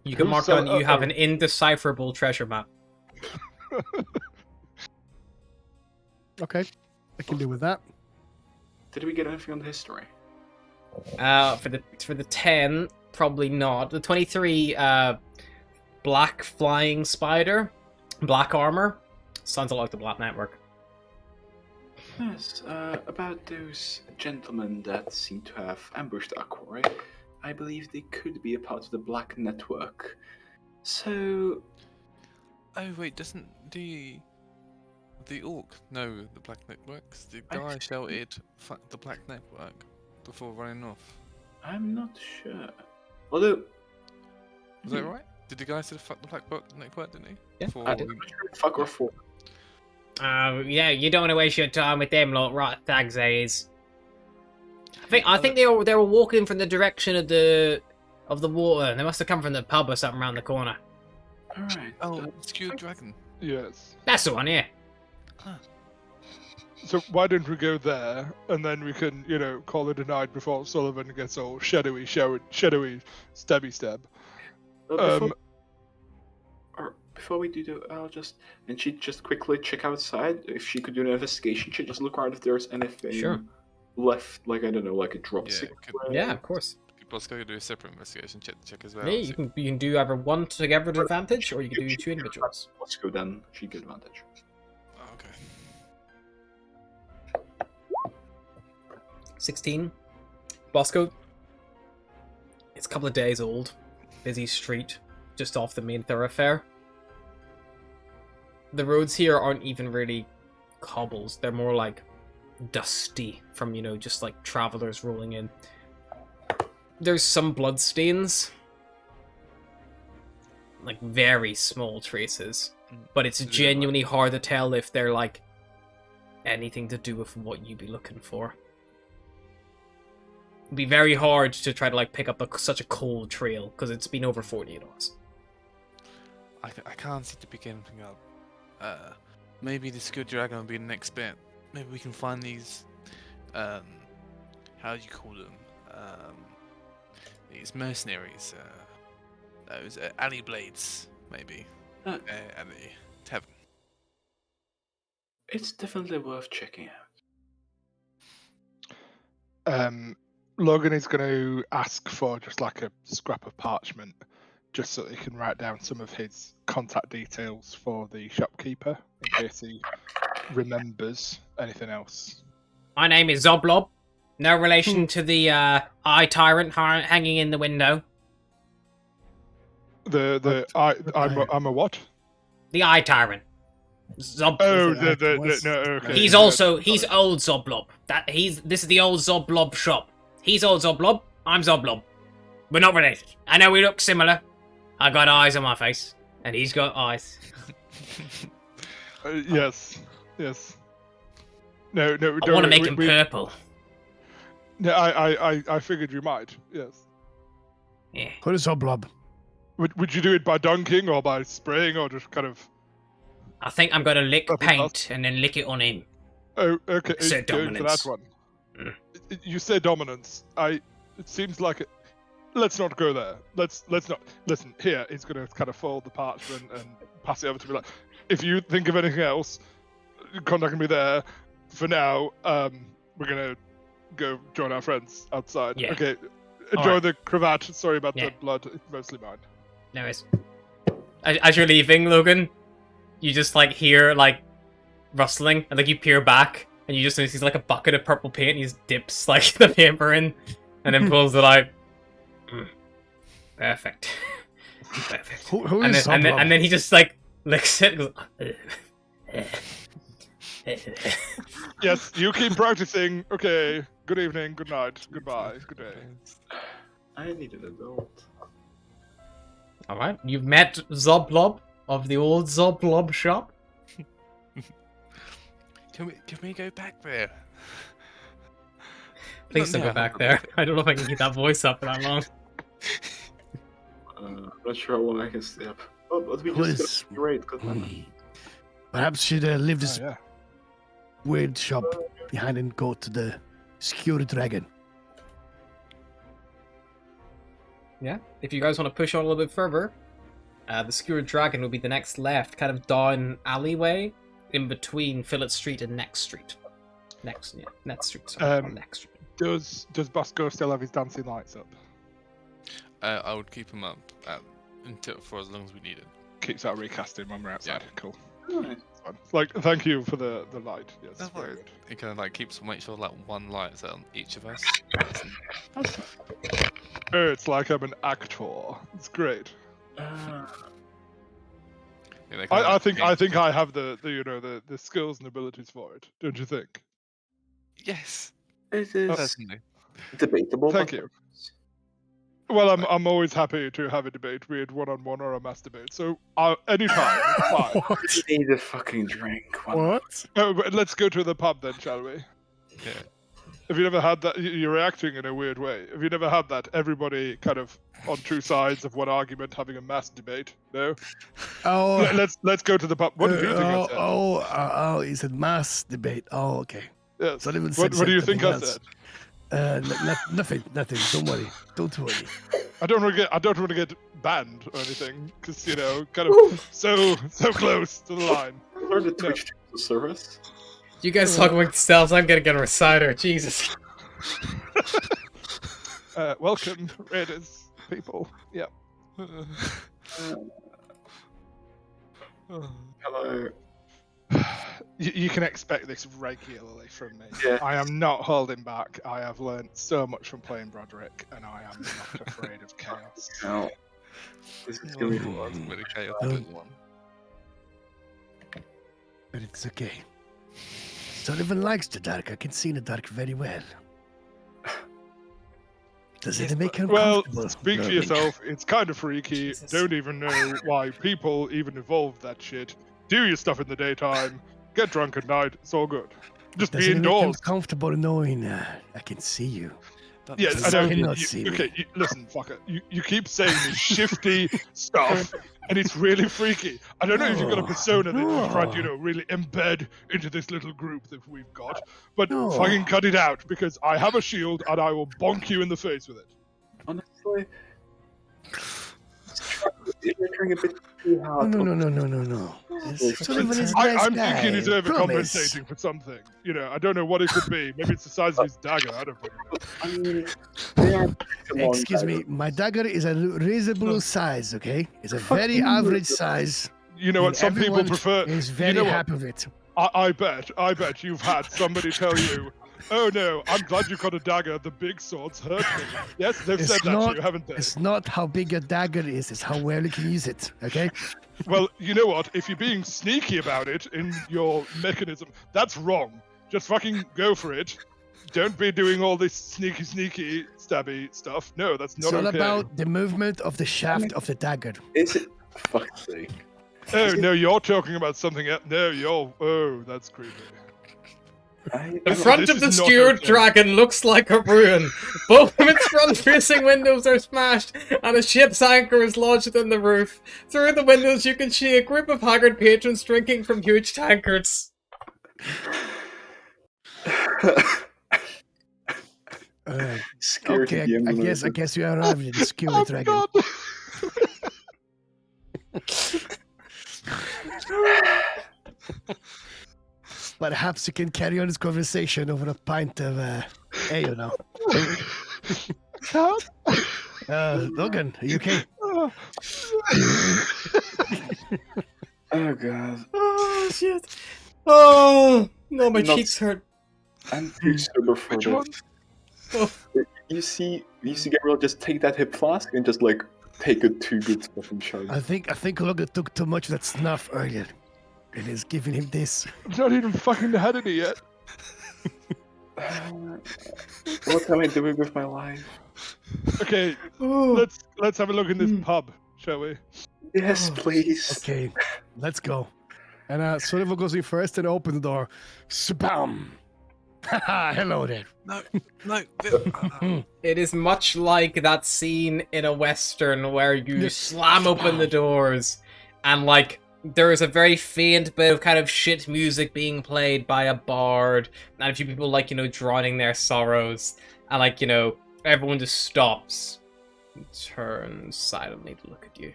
You can mark down that you have an indecipherable treasure map. Okay. I can deal with that. Did we get anything on the history? For the 10, probably not. The 23, black flying spider, black armor. Sounds a lot like the Black Network. Yes, about those gentlemen that seem to have ambushed Aquari. I believe they could be a part of the Black Network. So... Oh wait, doesn't the orc know the Black Networks? The guy shouted "fuck the Black Network" before running off. I'm not sure. Although... Was that right? Did the guy say "fuck the Black Network"? Didn't he? Yeah, Before I did. we- Fuck or four. Yeah, you don't want to waste your time with them lot rat tags, is. I think they were walking from the direction of the water. They must have come from the pub or something around the corner. Alright. Oh, Skewered Dragon. Yes. That's the one, yeah. So why don't we go there, and then we can, you know, call it a night before Sullivan gets all shadowy, stabby stab. Before we do that, and she'd just quickly check outside. If she could do an investigation, she'd just look around if there's anything Sure. left, like, I don't know, like a drop Yeah, signal. could- Yeah, of course. Could Bosco do a separate investigation check as well? Yeah, you can do either one together with advantage, or you can do If she 2 individuals. Let's go then. She'd get advantage. Oh, okay. 16. Bosco. It's a couple of days old. Busy street, just off the main thoroughfare. The roads here aren't even really cobbles. They're more like dusty from, you know, just like travelers rolling in. There's some bloodstains. Like very small traces. But it's Is it genuinely hard to tell if they're like anything to do with what you'd be looking for. It'd be very hard to try to like pick up such a cold trail because it's been over 48 hours. I can't seem to pick anything up. Maybe the Skewered Dragon will be the next bit. Maybe we can find these, how do you call them? These mercenaries, those alley blades, maybe, at the tavern. It's definitely worth checking out. Logan is going to ask for just like a scrap of parchment, just so that he can write down some of his contact details for the shopkeeper, in case he remembers anything else. My name is Zoblob. No relation to the eye tyrant hanging in the window. I'm a what? The eye tyrant. Zob. Oh, Okay. no, okay. He's old Zoblob. This is the old Zoblob shop. He's old Zoblob. I'm Zoblob. We're not related. I know we look similar. I got eyes on my face, and he's got eyes. Yes. No, I don't want to worry, make him purple. No, I figured you might. Yes. Yeah. What is Zoblob? Would you do it by dunking or by spraying or just kind of? I think I'm gonna lick Purple paint dust? and then lick it on him. Oh, okay. Say Going for that dominance. one. Mm. You say dominance. It seems like it. Let's not go there. Let's not listen. Here, he's gonna kind of fold the parchment and pass it over to me. Like, if you think of anything else, contact me there. For now, we're gonna go join our friends outside. Yeah. Okay. Enjoy Alright. the cravat. Sorry about Yeah. the blood. It's mostly mine. No worries. As you're leaving, Logan, you just like hear like rustling, and like you peer back, and you just notice he's like a bucket of purple paint. And he just dips like the paper in, and then pulls it out. Perfect. Perfect. Who And is then, Zoblob? and then he just like licks it. And goes, Yes, you keep practicing. Okay. Good evening. Good night. Goodbye. Good day. I need an adult. All right, you've met Zoblob of the old Zoblob shop. Can we go back there? Please don't go back there. I don't know if I can keep that voice up for that long. I'm not sure how long I can stay up. Oh, but we Who just is- got great. Good man. Perhaps she'd leave this Oh, yeah. weird shop behind and go to the Secure Dragon. Yeah, if you guys want to push on a little bit further, the Skewered Dragon will be the next left, kind of down alleyway in between Fillet Street and Next Street. Next Street, sorry, not Next Street. Does Bosco still have his dancing lights up? I would keep him up until for as long as we need it. Keeps that recasting when we're outside. Cool. Nice. That's fine. Like, thank you for the light. Yes. That's very fine. good. It kind of like keeps make sure like one light is on each of us. Oh, it's like I'm an actor. It's great. Yeah, they kinda, I like, think change- I have the the skills and abilities for it. Don't you think? Yes, It is personally. debatable. Thank but- you. Well, I'm always happy to have a debate, be it one-on-one or a mass debate. So anytime, it's fine. I need a fucking drink. What? Oh, but let's go to the pub then, shall we? Yeah. Have you never had that? You're reacting in a weird way. Have you never had that? Everybody kind of on two sides of one argument having a mass debate. No. Oh, Let's go to the pub. What did you think I said? oh, it's a mass debate. Oh, okay. Yes. So I even What said do you think I something else. said? Nothing. Don't worry. Don't worry. I don't want to get banned or anything because kind of so close to the line. Are the Twitch terms of service? You guys talk among yourselves, I'm gonna get a reciter, Jesus. Welcome, Raiders people. Yep. Hello. You can expect this regularly from me. Yeah. I am not holding back. I have learned so much from playing Broderick, and I am not afraid of chaos. No. This is gonna be Well, fun. that's really chaotic one. But it's okay. Sullivan likes the dark. I can see in the dark very well. Does it make him Well, comfortable? speak for yourself. It's kind of freaky. Jesus. Don't even know why people even evolved that shit. Do your stuff in the daytime. Get drunk at night. It's all good. Just Does be it make him indoors. comfortable knowing I can see you? Yes, I Does know. he not see me? Okay, listen, fucker. You keep saying this shifty stuff, and it's really freaky. I don't know if you've got a persona that you're trying to, really embed into this little group that we've got, but No. fucking cut it out because I have a shield and I will bonk you in the face with it. Honestly, you're trying a bit too hard. No. Sullivan is a nice I'm guy. thinking he's promise. overcompensating for something. I don't know what it could be. Maybe it's the size of his dagger. I don't fucking know. I mean, they are Excuse me, my dagger is a reasonable size, okay? It's a very average size. You know what? and Some people everyone prefer. is you very know what? happy with it. I bet you've had somebody tell you, "Oh no, I'm glad you got a dagger. The big swords hurt me." Yes, they've It's said that not- to you, haven't they? It's not how big a dagger is, it's how well you can use it, okay? Well, you know what? If you're being sneaky about it in your mechanism, that's wrong. Just fucking go for it. don't be doing all this sneaky, stabby stuff. No, that's It's not all okay. about the movement of the shaft of the dagger. Is it? Fuck's sake. Oh, no, you're talking about something else. No, you're... Oh, that's creepy. The front this of the is not steward okay. dragon looks like a ruin. Both of its front-facing windows are smashed, and a ship's anchor is lodged in the roof. Through the windows, you can see a group of haggard patrons drinking from huge tankards. Scared Okay, the I guess we arrived at the skewer Oh, dragon. God. Perhaps you can carry on this conversation over a pint of ale now. Cat? Logan, are you okay? Oh. Oh god. Oh, shit. Oh, no, my Not- cheeks hurt. I'm too sober for Which this. one? Oh. You see Gabriel just take that hip flask and just like take a 2 good fucking shot. I think Logan took too much of that snuff earlier. It is giving him this. I've not even fucking had any yet. What am I doing with my life? Okay, Oh. let's have a look in this pub, shall we? Yes, please. Okay, let's go. And Sullivan goes in first and opens the door. Spam! Haha, hello there. No. It is much like that scene in a western where you slam open the doors and like there is a very faint bit of kind of shit music being played by a bard and a few people like, drowning their sorrows and like, everyone just stops and turns silently to look at you.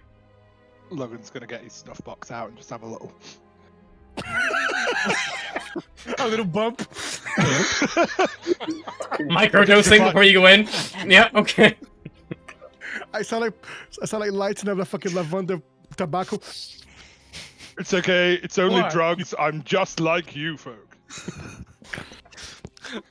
Logan's gonna get his snuff box out and just have a little. A little bump. Microdosing before you go in. Yeah, okay. I sound like lighting up the fucking lavender tobacco. It's okay. It's only What? drugs. I'm just like you folk.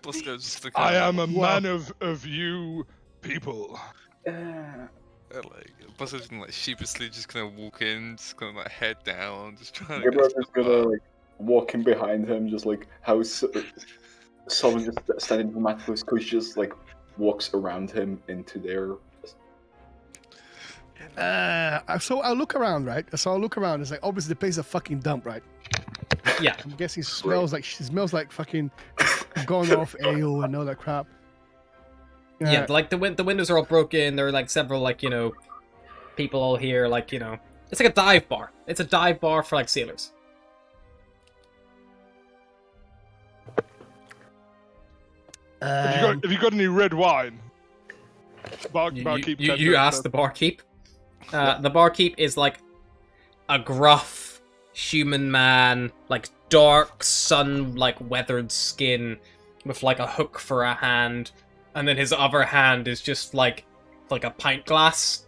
Bosco's just looking I at am a Wow. man of you people. like Bosco's gonna like sheepishly just gonna walk in, just gonna like head down, just trying to Gabriel's get just gonna like walk in behind him, just like how someone just standing in the mat with Squish just like walks around him into their. So I'll look around, right? So I'll look around. It's like obviously the place is a fucking dump, right? Yeah. I'm guessing it smells like fucking gone off ale and all that crap. Yeah, like the windows are all broken. There are like several like people all here. Like it's like a dive bar. It's a dive bar for like sailors. Have you got any red wine? Barkeep. You asked the barkeep. The barkeep is like a gruff human man, like dark sun, like weathered skin, with like a hook for a hand, and then his other hand is just like a pint glass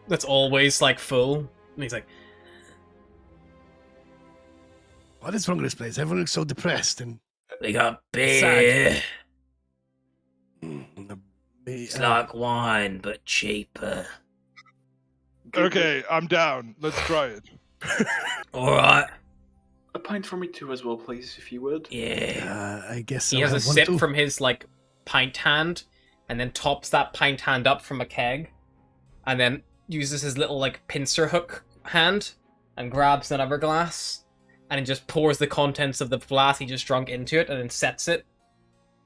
that's always like full. And he's like, What is wrong with this place? Everyone looks so depressed and We got beer. it's Like wine, but cheaper. Okay, I'm down. Let's try it. Alright. A pint for me too, as well, please, if you would. Yeah. I guess he I'll has a have one sip too. from his like pint hand, and then tops that pint hand up from a keg, and then uses his little like pincer hook hand and grabs another glass, and then just pours the contents of the glass he just drunk into it, and then sets it,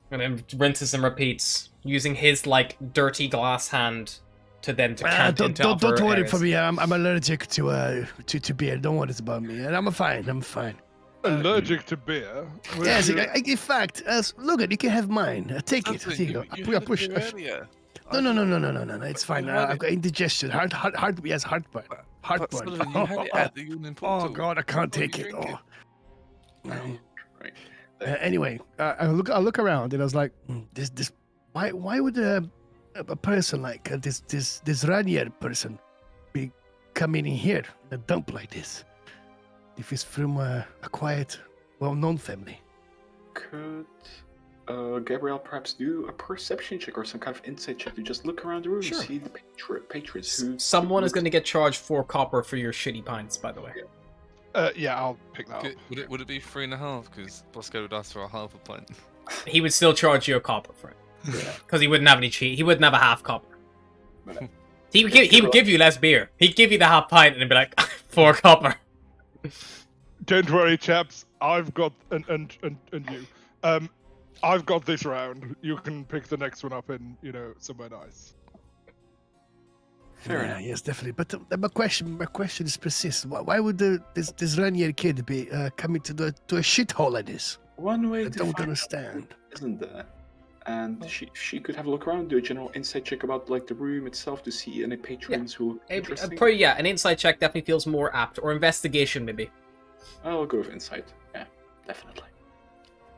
and then rinses and repeats using his like dirty glass hand to decant Don't into other worry areas. for me. I'm allergic to beer. Don't worry about me. And I'm fine. Allergic to beer? Yes, You- in fact, look, you can have mine. Take it. Something Here you go. you had Push. it earlier. No. It's fine. I've got indigestion. Heartburn. But Heartburn. Sullivan, you had it at the Yawning portal. Oh God, I can't What are take you it. drinking? Right. Anyway, I look around and I was like, this. Why would a person like this Ranier person be coming in here in a dump like this? If he's from a quiet, well-known family. Could Gabriel perhaps do a perception check or some kind of insight check to just look around the room Sure. and see the patrons who... Someone is going to get charged 4 copper for your shitty pints, by the way. Yeah, I'll pick that up. Would it be 3.5? Because Bosco would ask for a half a pint. he would still charge you a copper for it. Yeah. Because he wouldn't have any cheat. He wouldn't have a half copper. But, He would give you less beer. He'd give you the half pint and he'd be like, 4 copper. Don't worry, chaps. I've got and you. I've got this round. You can pick the next one up in somewhere nice. Fair enough. Yes, definitely. But my question is persist. Why would this Ranier kid be coming to a shithole like this? One way I to don't find understand. out isn't there? And she could have a look around, do a general insight check about like the room itself to see any patrons who look interesting. Probably, yeah, an insight check definitely feels more apt. Or investigation, maybe. I'll go with insight. Yeah, definitely.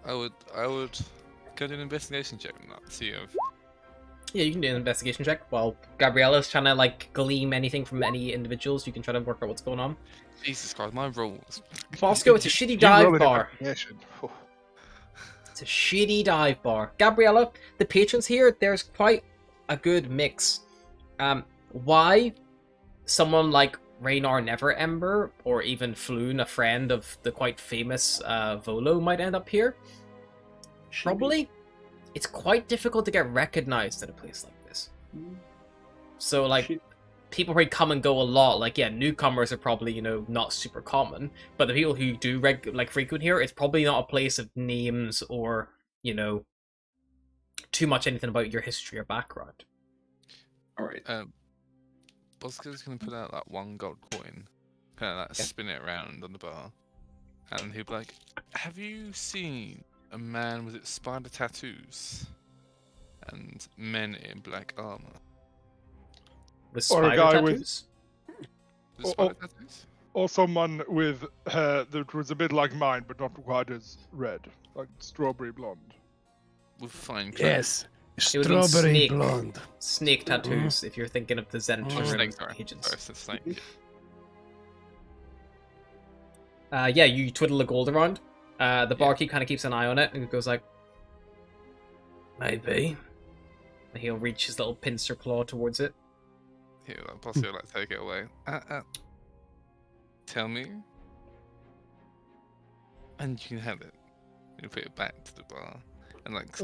I would go do an investigation check on that. See if Yeah, you can do an investigation check while Gabriella's trying to, like, glean anything from any individuals. You can try to work out what's going on. Jesus Christ, my rolls. Bosco, it's a shitty You dive roll an bar. investigation. Oh. It's a shitty dive bar. Gabriella, the patrons here, there's quite a good mix. Why someone like Raynar Neverember, or even Floon, a friend of the quite famous Volo, might end up here? Probably. It's quite difficult to get recognized in a place like this. So, like, people probably come and go a lot. Like, yeah, newcomers are probably, not super common. But the people who do, frequent here, it's probably not a place of names or, too much anything about your history or background. Alright. Bosco's gonna put out that 1 gold coin, kind of like spin it around on the bar, and he'll be like, "Have you seen a man with spider tattoos and men in black armor?" With Or a spider guy tattoos? With spider tattoos? Or someone with hair that was a bit like mine, but not quite as red, like strawberry blonde. With fine clothes. Yes, It would mean strawberry snake. blonde. Snake tattoos, if you're thinking of the Zenter Oh, snake, and sorry. agents. Sorry, it's a snake. Yeah, you twiddle the gold around. The barkeep kind of keeps an eye on it and goes like, Maybe. and he'll reach his little pincer claw towards it. He'll possibly like take it away. Tell me, and you can have it. You put it back to the bar, and like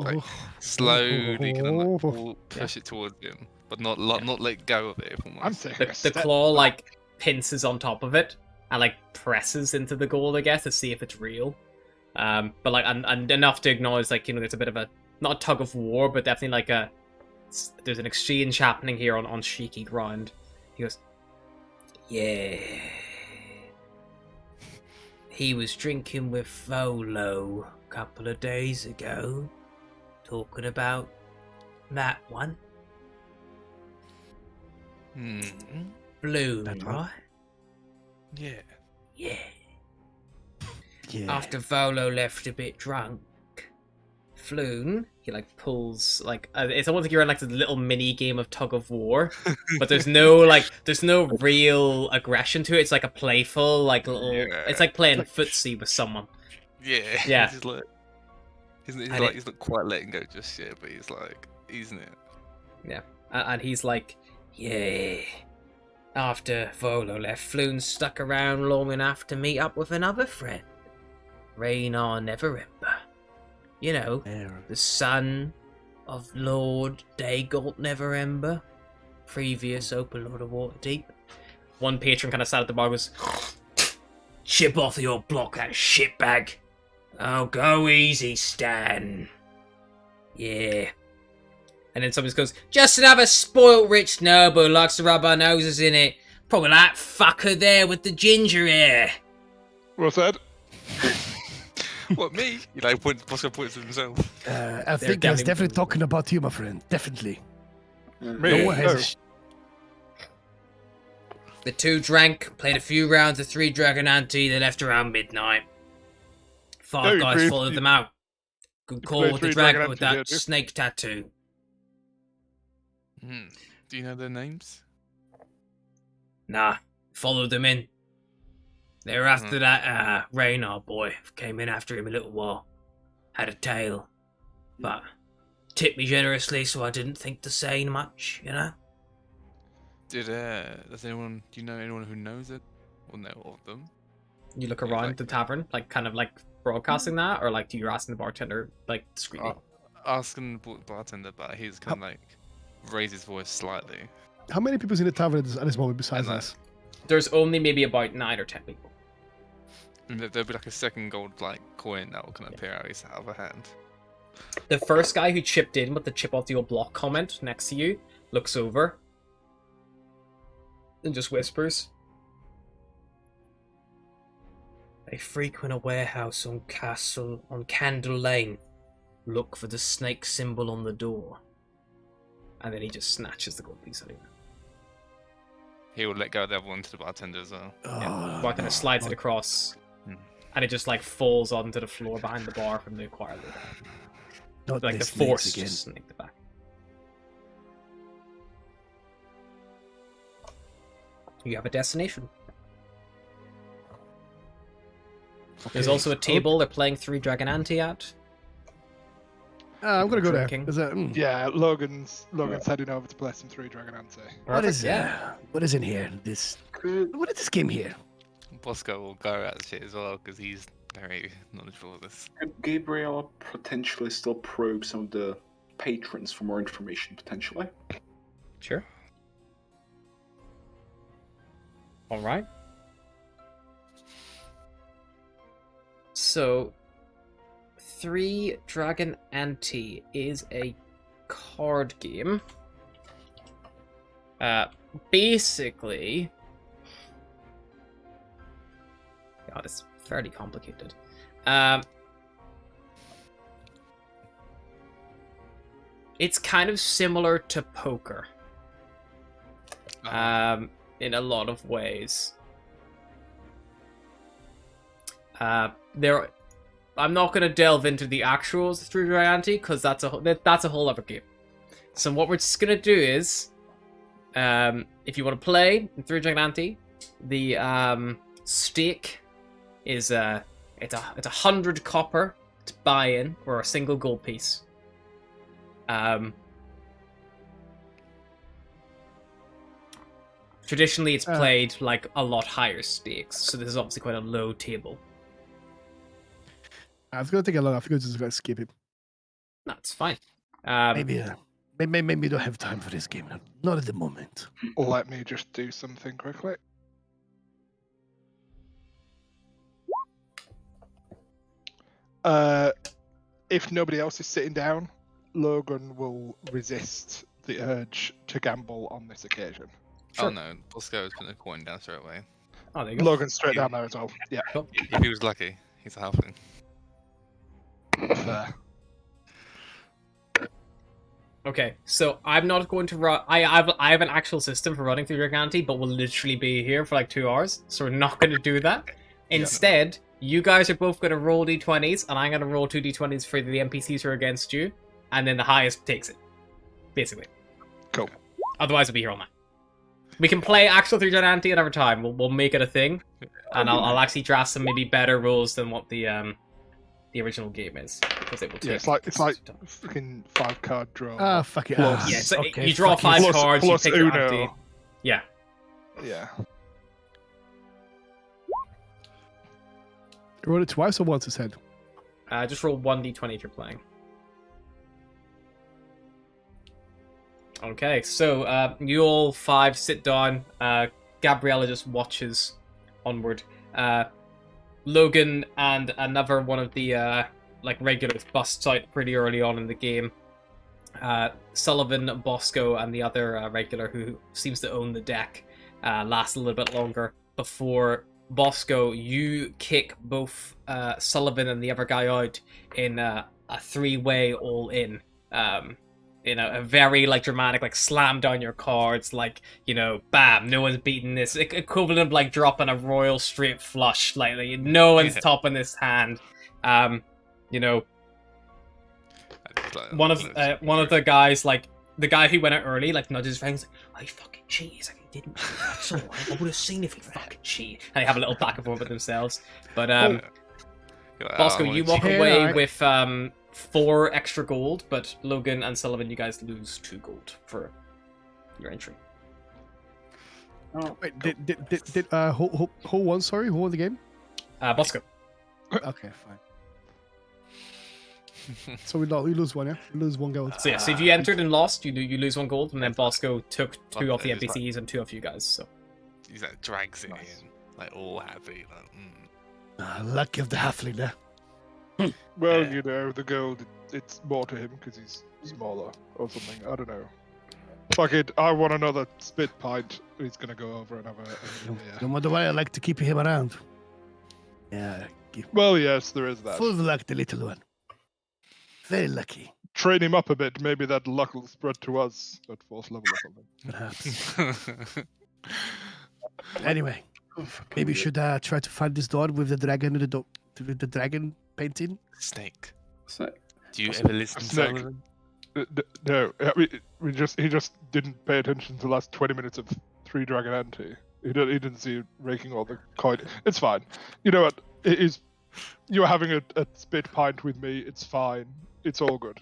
slowly kind of like push it towards him, but not let go of it. I'm taking a The step claw back. like pinces on top of it and like presses into the gold, I guess, to see if it's real. But like and enough to acknowledge like there's a bit of a not a tug of war, but definitely like there's an exchange happening here on shaky ground. He goes, Yeah. He was drinking with Volo a couple of days ago. Talking about that one. Bloom, That one? right? Yeah. Yeah. Yeah. After Volo left a bit drunk. Floon, he like pulls like it's almost like you're in like the little mini game of tug of war, but there's no real aggression to it. It's like a playful like little. Yeah. It's like playing footsie with someone. Yeah. Yeah. He's like, And he's not quite letting go just yet, but he's like, easing it. Yeah, and he's like, Yeah. After Volo left, Floon stuck around long enough to meet up with another friend. Raynar Neverember. You know, the son of Lord Daygalt Neverember, previous Overlord of Waterdeep. one patron kind of sat at the bar, goes, Chip off your block, that shitbag. Oh, go easy, Stan. Yeah. and then somebody goes, Just another spoilt rich noble who likes to rub our noses in it. Probably that fucker there with the ginger hair. Well said. What, me? Bosco points to himself. I think I was definitely talking about you, my friend. Definitely. Me? No one has a The two drank, played a few rounds of Three Dragon Ante, they left around midnight. Five No, guys you followed played- them out. Good you call played with the Three Dragon dragon with Ante, that did you? snake tattoo. Do you know their names? Nah, followed them in. They were after that Raynar boy. Came in after him a little while. Had a tail. But tipped me generously, so I didn't think to say much, you know? Do you know anyone who knows it or know of them? you look Yeah, around like- the tavern, like kind of like broadcasting that, or like do you asking the bartender like discreetly? Asking the bartender, but he's gonna like raise his voice slightly. How many people's in the tavern at this moment besides And, like, us? There's only maybe about 9 or 10 people. And there'll be like a second gold like coin that will kind of appear out his other hand. The first guy who chipped in with the chip off the old block comment next to you looks over and just whispers, "I frequent a warehouse on Candle Lane. Look for the snake symbol on the door." And then he just snatches the gold piece out of you. He will let go of the other one to the bartender as well. Yeah. Bartender slides it across, and it just like falls onto the floor behind the bar from the acquire loader. Not Like the this force snakes again. just snaked it back. You have a destination. There's also a table they're playing 3 Dragon Ante at. I'm gonna go there. Drinking. Is that, Yeah, Logan's heading over to play some 3 Dragon Ante. What is yeah. what is in here? This Could what is this game here? Bosco will go at shit as well because he's very knowledgeable of this. Gabriel potentially still probe some of the patrons for more information, potentially? Sure. Alright. So, 3 Dragon Ante is a card game. Basically... God, it's fairly complicated. It's kind of similar to poker. In a lot of ways. I'm not going to delve into the actuals of 3 Dragon Ante because that's a whole other game. So what we're just going to do is, if you want to play in 3 Dragon Ante, the stake is it's 100 copper to buy in for a single gold piece. Traditionally, it's played like a lot higher stakes, so this is obviously quite a low table. I was gonna take a look. I think I was just gonna skip it. That's fine. Maybe we don't have time for this game. Not at the moment. Let me just do something quickly. If nobody else is sitting down, Logan will resist the urge to gamble on this occasion. Sure. Oh no, Bosco is putting a coin down straight away. Oh, there you go. Logan's straight down there as well. Yeah. Cool. If he was lucky, he's a halfling. Fair. Okay, so I'm not going to run. I have an actual system for running through Dragon Ante, but we'll literally be here for like 2 hours, so we're not going to do that. Instead, you guys are both going to roll d20s, and I'm going to roll 2 d20s for the NPCs who are against you, and then the highest takes it. Basically. Cool. Otherwise, we'll be here all night. We can play actual 3 Dragon Ante another time. We'll make it a thing, and I'll actually draft some maybe better rules than what the original game is, because it will take. Yeah, it's like fucking 5-card draw. Ah, fuck it. Plus- Yeah, so Okay, you draw fuck 5 Plus- cards, plus you pick your Uno. ante. Yeah. Yeah. Roll it twice or once, it said. Just roll 1d20 if you're playing. Okay, so you all 5 sit down. Gabriella just watches onward. Logan and another one of the like regulars busts out pretty early on in the game. Sullivan, Bosco, and the other regular who seems to own the deck last a little bit longer before Bosco, you kick both Sullivan and the other guy out in a 3-way all-in. In a very like dramatic, like slam down your cards, like, you know, bam, no one's beating this. Equivalent of like dropping a royal straight flush, like no one's topping this hand. You know, one of the guys, like the guy who went out early, like nudges his friends, like, "Oh, you fucking cheat!" He's like, "He didn't. That's all right. I would have seen if he fucking cheat." And they have a little back and forth with themselves. But Bosco, you walk away with 4 extra gold, but Logan and Sullivan, you guys lose 2 gold for your entry. Oh, Wait, who won? Sorry, who won the game? Bosco. Okay, fine. So we lose one, yeah? We lose 1 gold. So yeah, so if you entered and lost, you lose 1 gold, and then Bosco took 2 off the Okay, just like- NPCs and 2 off you guys. So He's like drags it Nice. in, like all happy. Like, Lucky of the halfling there. Well, Yeah. you know, the gold, it's more to him because he's smaller or something. I don't know. Fuck it, I want another spit pint. He's gonna go over and have a beer. No matter why I like to keep him around. Yeah, Well, yes, there is that. full of luck, the little one. Very lucky, Train him up a bit. Maybe that luck will spread to us at 4th level or something. perhaps. Anyway, maybe we should try to find this door with the dragon with the dragon painting. Snake. So, Do you Also- ever listen to Snake. Sullivan? No, he just didn't pay attention to the last 20 minutes of 3 Dragon Ante. He didn't see raking all the coin. It's fine. You know what? It is. You're having a spit pint with me. It's fine. It's all good.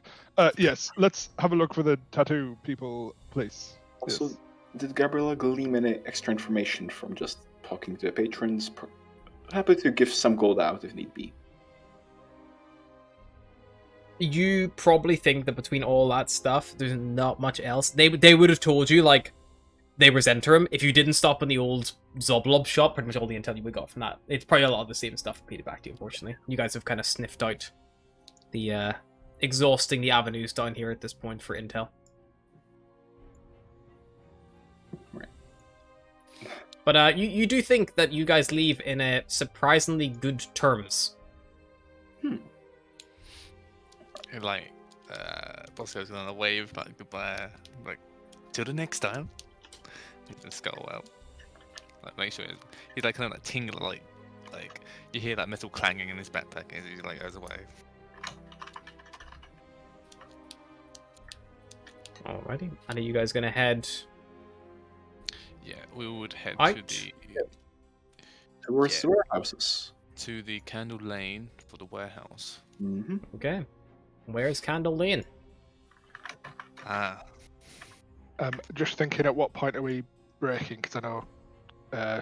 Yes, let's have a look for the tattoo people, please. also, Yes. did Gabriella glean any extra information from just talking to the patrons? Happy to give some gold out if need be. you probably think that between all that stuff, there's not much else. They would have told you like they was Interim. If you didn't stop in the old Zoblob shop, pretty much all the intel you would got from that. It's probably a lot of the same stuff repeated back to you, unfortunately. You guys have kind of sniffed out the exhausting the avenues down here at this point for intel. Right. But you do think that you guys leave in a surprisingly good terms. And like, Bosco's gonna wave like goodbye, like till the next time. And scuttle out. Like make sure he's like kind of like tingle, like you hear that metal clanging in his backpack as he like goes away. Alrighty. And are you guys gonna head? Yeah, we would head Out. Towards Yeah. the warehouses. to the Candle Lane for the warehouse. Mm-hmm. Okay. Where's Candle Lane? Ah, Just thinking, at what point are we breaking? Because I know.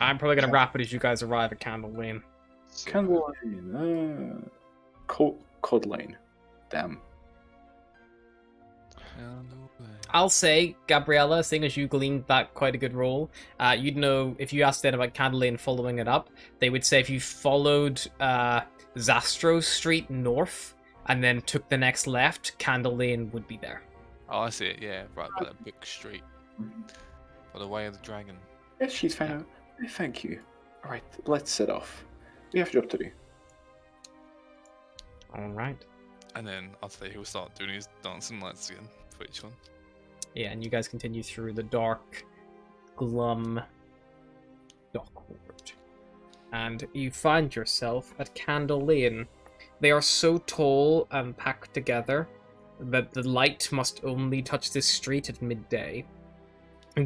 I'm probably gonna Yeah. wrap it as you guys arrive at Candle Lane. Candle Lane. Cod Lane. Damn. Candle Lane. I'll say, Gabriella, seeing as you gleaned that quite a good role, you'd know if you asked them about Candle Lane following it up, they would say if you followed Zastro Street north and then took the next left, Candle Lane would be there. Oh, I see it. Yeah, right by that book street. For the Way of the Dragon. Yes, she's fine. Thank you. Alright, let's set off. We have a job to do. Alright. And then after that, he'll start doing his dancing lights again for each one. Yeah, and you guys continue through the dark, glum dockward. And you find yourself at Candle Lane. They are so tall and packed together that the light must only touch this street at midday.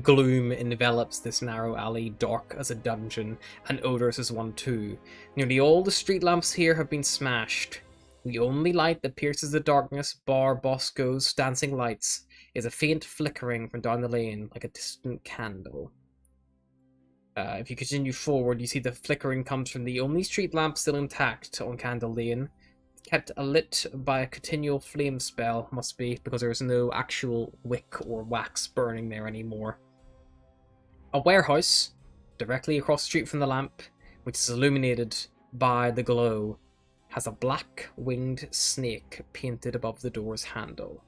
Gloom envelops this narrow alley, dark as a dungeon, and odorous as one too. Nearly all the street lamps here have been smashed. The only light that pierces the darkness, bar Bosco's dancing lights, is a faint flickering from down the lane, like a distant candle. If you continue forward, you see the flickering comes from the only street lamp still intact on Candle Lane, kept alit by a continual flame spell, must be, because there is no actual wick or wax burning there anymore. A warehouse, directly across the street from the lamp, which is illuminated by the glow, has a black-winged snake painted above the door's handle.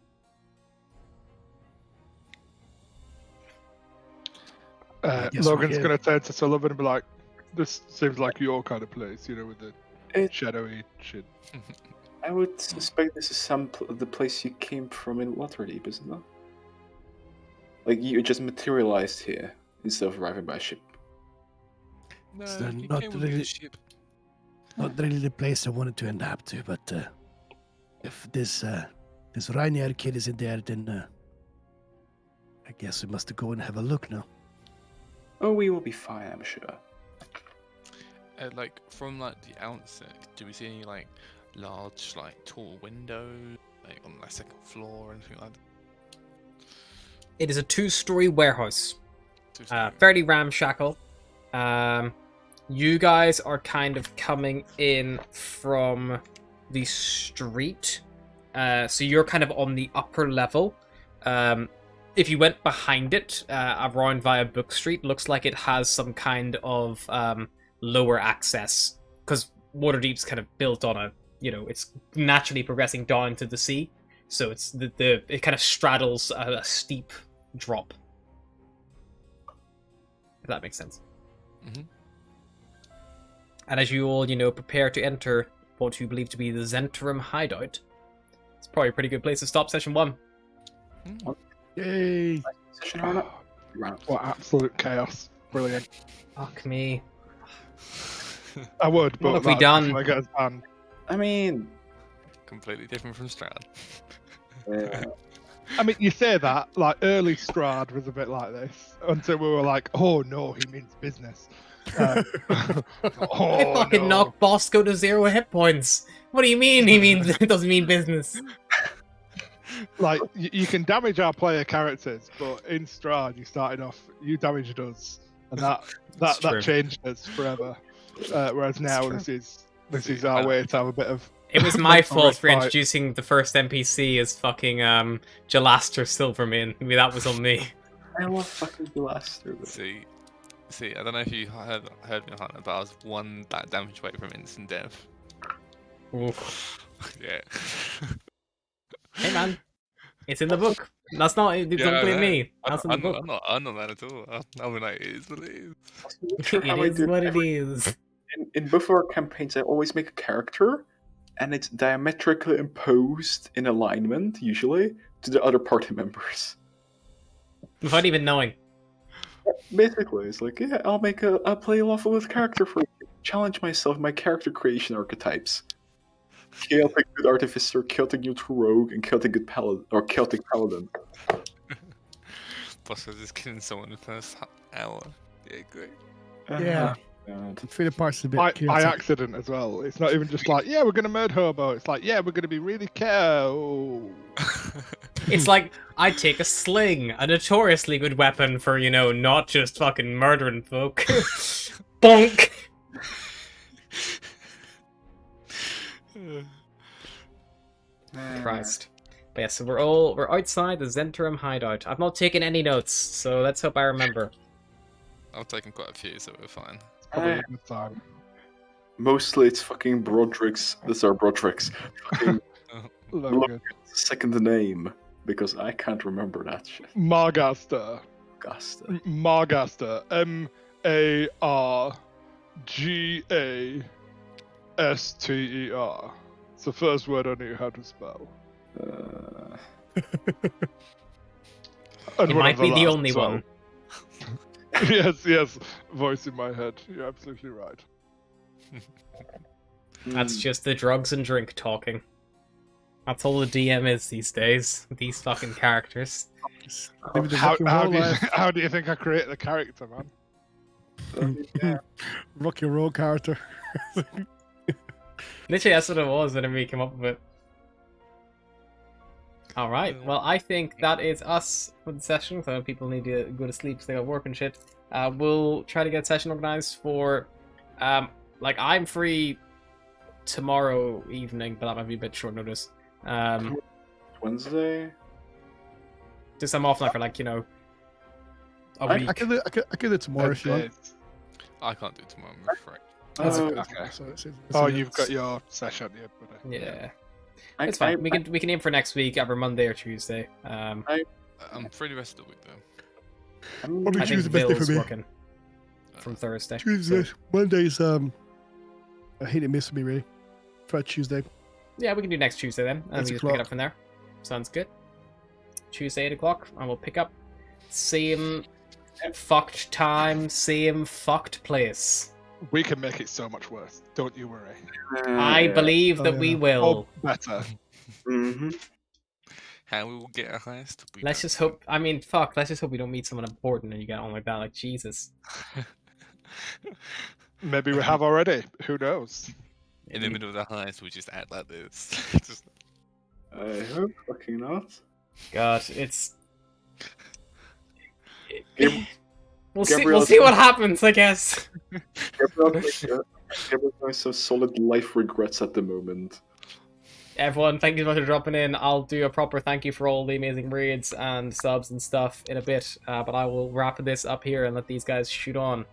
Yes, we Logan's can. going to turn to Sullivan and be like, this seems like your kind of place, you know, with the It- shadowy shit. I would suspect this is the place you came from in Waterdeep, isn't it? Like, you just materialized here instead of arriving by ship. No, So he not came with really- the ship. Not really the place I wanted to end up to, but if this Rainier kid is in there, then I guess we must go and have a look now. Oh, we will be fine, I'm sure. Like from like the outset, do we see any like large, like tall windows, like on the second floor or anything like that? It is a two-story warehouse. Two-story. Fairly ramshackle. You guys are kind of coming in from the street, So you're kind of on the upper level. If you went behind it, around via Book Street, looks like it has some kind of lower access, because Waterdeep's kind of built on a, it's naturally progressing down to the sea, so it's it kind of straddles a steep drop. If that makes sense. Mm-hmm. And as you all, prepare to enter what you believe to be the Zentrum hideout, it's probably a pretty good place to stop session 1. Yay! Session round up. What absolute chaos. Brilliant. Fuck me. I would, What but have we that's done? before I get us banned. I mean, Completely different from Strad. yeah. I mean, you say that, like, early Strad was a bit like this, until we were like, oh no, he means business. I Oh fucking no. knocked Bosco to 0 hit points. What do you mean he means it doesn't mean business? Like, you can damage our player characters, but in Strad, you started off, you damaged us, and It's true. that changed us forever. Whereas now, true. this is our way to have a bit of. It was my mental fault for respite. introducing the first NPC as fucking Jalaster Silvermane. I mean, that was on me. I love fucking Blaster. See, I don't know if you heard me, Hannah, but I was 1 that damage away from instant death. Oof. Yeah. Hey man, it's in the book. That's not. Don't blame me. That's in the book. I'm not mad at all. I'll be like, it is what it is. It is what it is. In both of our campaigns, I always make a character, and it's diametrically imposed in alignment, usually, to the other party members. Without even knowing. Basically, it's like, yeah, I'll play a lawful with character for you. Challenge myself in my character creation archetypes. Chaotic good artificer, chaotic neutral rogue, and chaotic good paladin, or chaotic paladin. Boss was just killing someone in the first hour. Yeah, great. Yeah. God. Through the parts a bit By chaotic. accident as well. It's not even just like, yeah, we're gonna murder hobo. It's like, yeah, we're gonna be really careful. It's like, I take a sling, a notoriously good weapon for, not just fucking murdering folk. Bonk! Christ. But yeah, so we're outside the Zentrum hideout. I've not taken any notes, so let's hope I remember. I've taken quite a few, so we're fine. Probably a good time. Mostly it's fucking Broderick's. These are Broderick's fucking Logan. second name, because I can't remember that shit. Margaster. Gasta. Margaster. Margaster. It's the first word I knew how to spell. And It one might of be the last, only so- one. yes, voice in my head. You're absolutely right. That's just the drugs and drink talking. That's all the DM is these days. These fucking characters. Living the rock and roll life. How do you think I create the character, man? Rock and roll character. Literally, that's what it was whenever we came up with it. Alright, well, I think that is us for the session, so people need to go to sleep because they got work and shit. We'll try to get a session organized for, I'm free tomorrow evening, but that might be a bit short notice. Wednesday? Just I'm off now for, a week. I can do it tomorrow if you want. I can't do it tomorrow, I'm afraid. Okay. Oh, you've got your session, yeah, brother. Yeah. It's fine. We can aim for next week, either Monday or Tuesday. I'm free the rest of the week, though. Probably I think Tuesday best day Bill's for me. working from Thursday. Tuesday. so- Monday's a hit and miss for me really. For Tuesday. Yeah, we can do next Tuesday then, and 8 we just pick it o'clock. up from there. Sounds good. Tuesday, 8 o'clock, and we'll pick up. Same fucked time, same fucked place. We can make it so much worse. Don't you worry. I believe Oh, that we yeah. will. Or better. Mm-hmm. How we will get a heist? We Let's don't just hope. I mean, fuck. Let's just hope we don't meet someone important and you get on like that. Like Jesus. Maybe we have already. Who knows? In the middle of the heist, we just act like this. Just- I hope fucking not. God, it's. Gab- We'll see. We'll Gabriel's- see what happens. I guess. Gabriel's having some solid life regrets at the moment. everyone, thank you so much for dropping in. I'll do a proper thank you for all the amazing raids and subs and stuff in a bit, but I will wrap this up here and let these guys shoot on.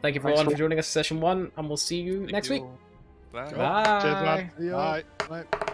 Thank you everyone for joining us session 1, and we'll see you next week. Bye. Bye. Cheers, lad. See ya. Bye. Bye.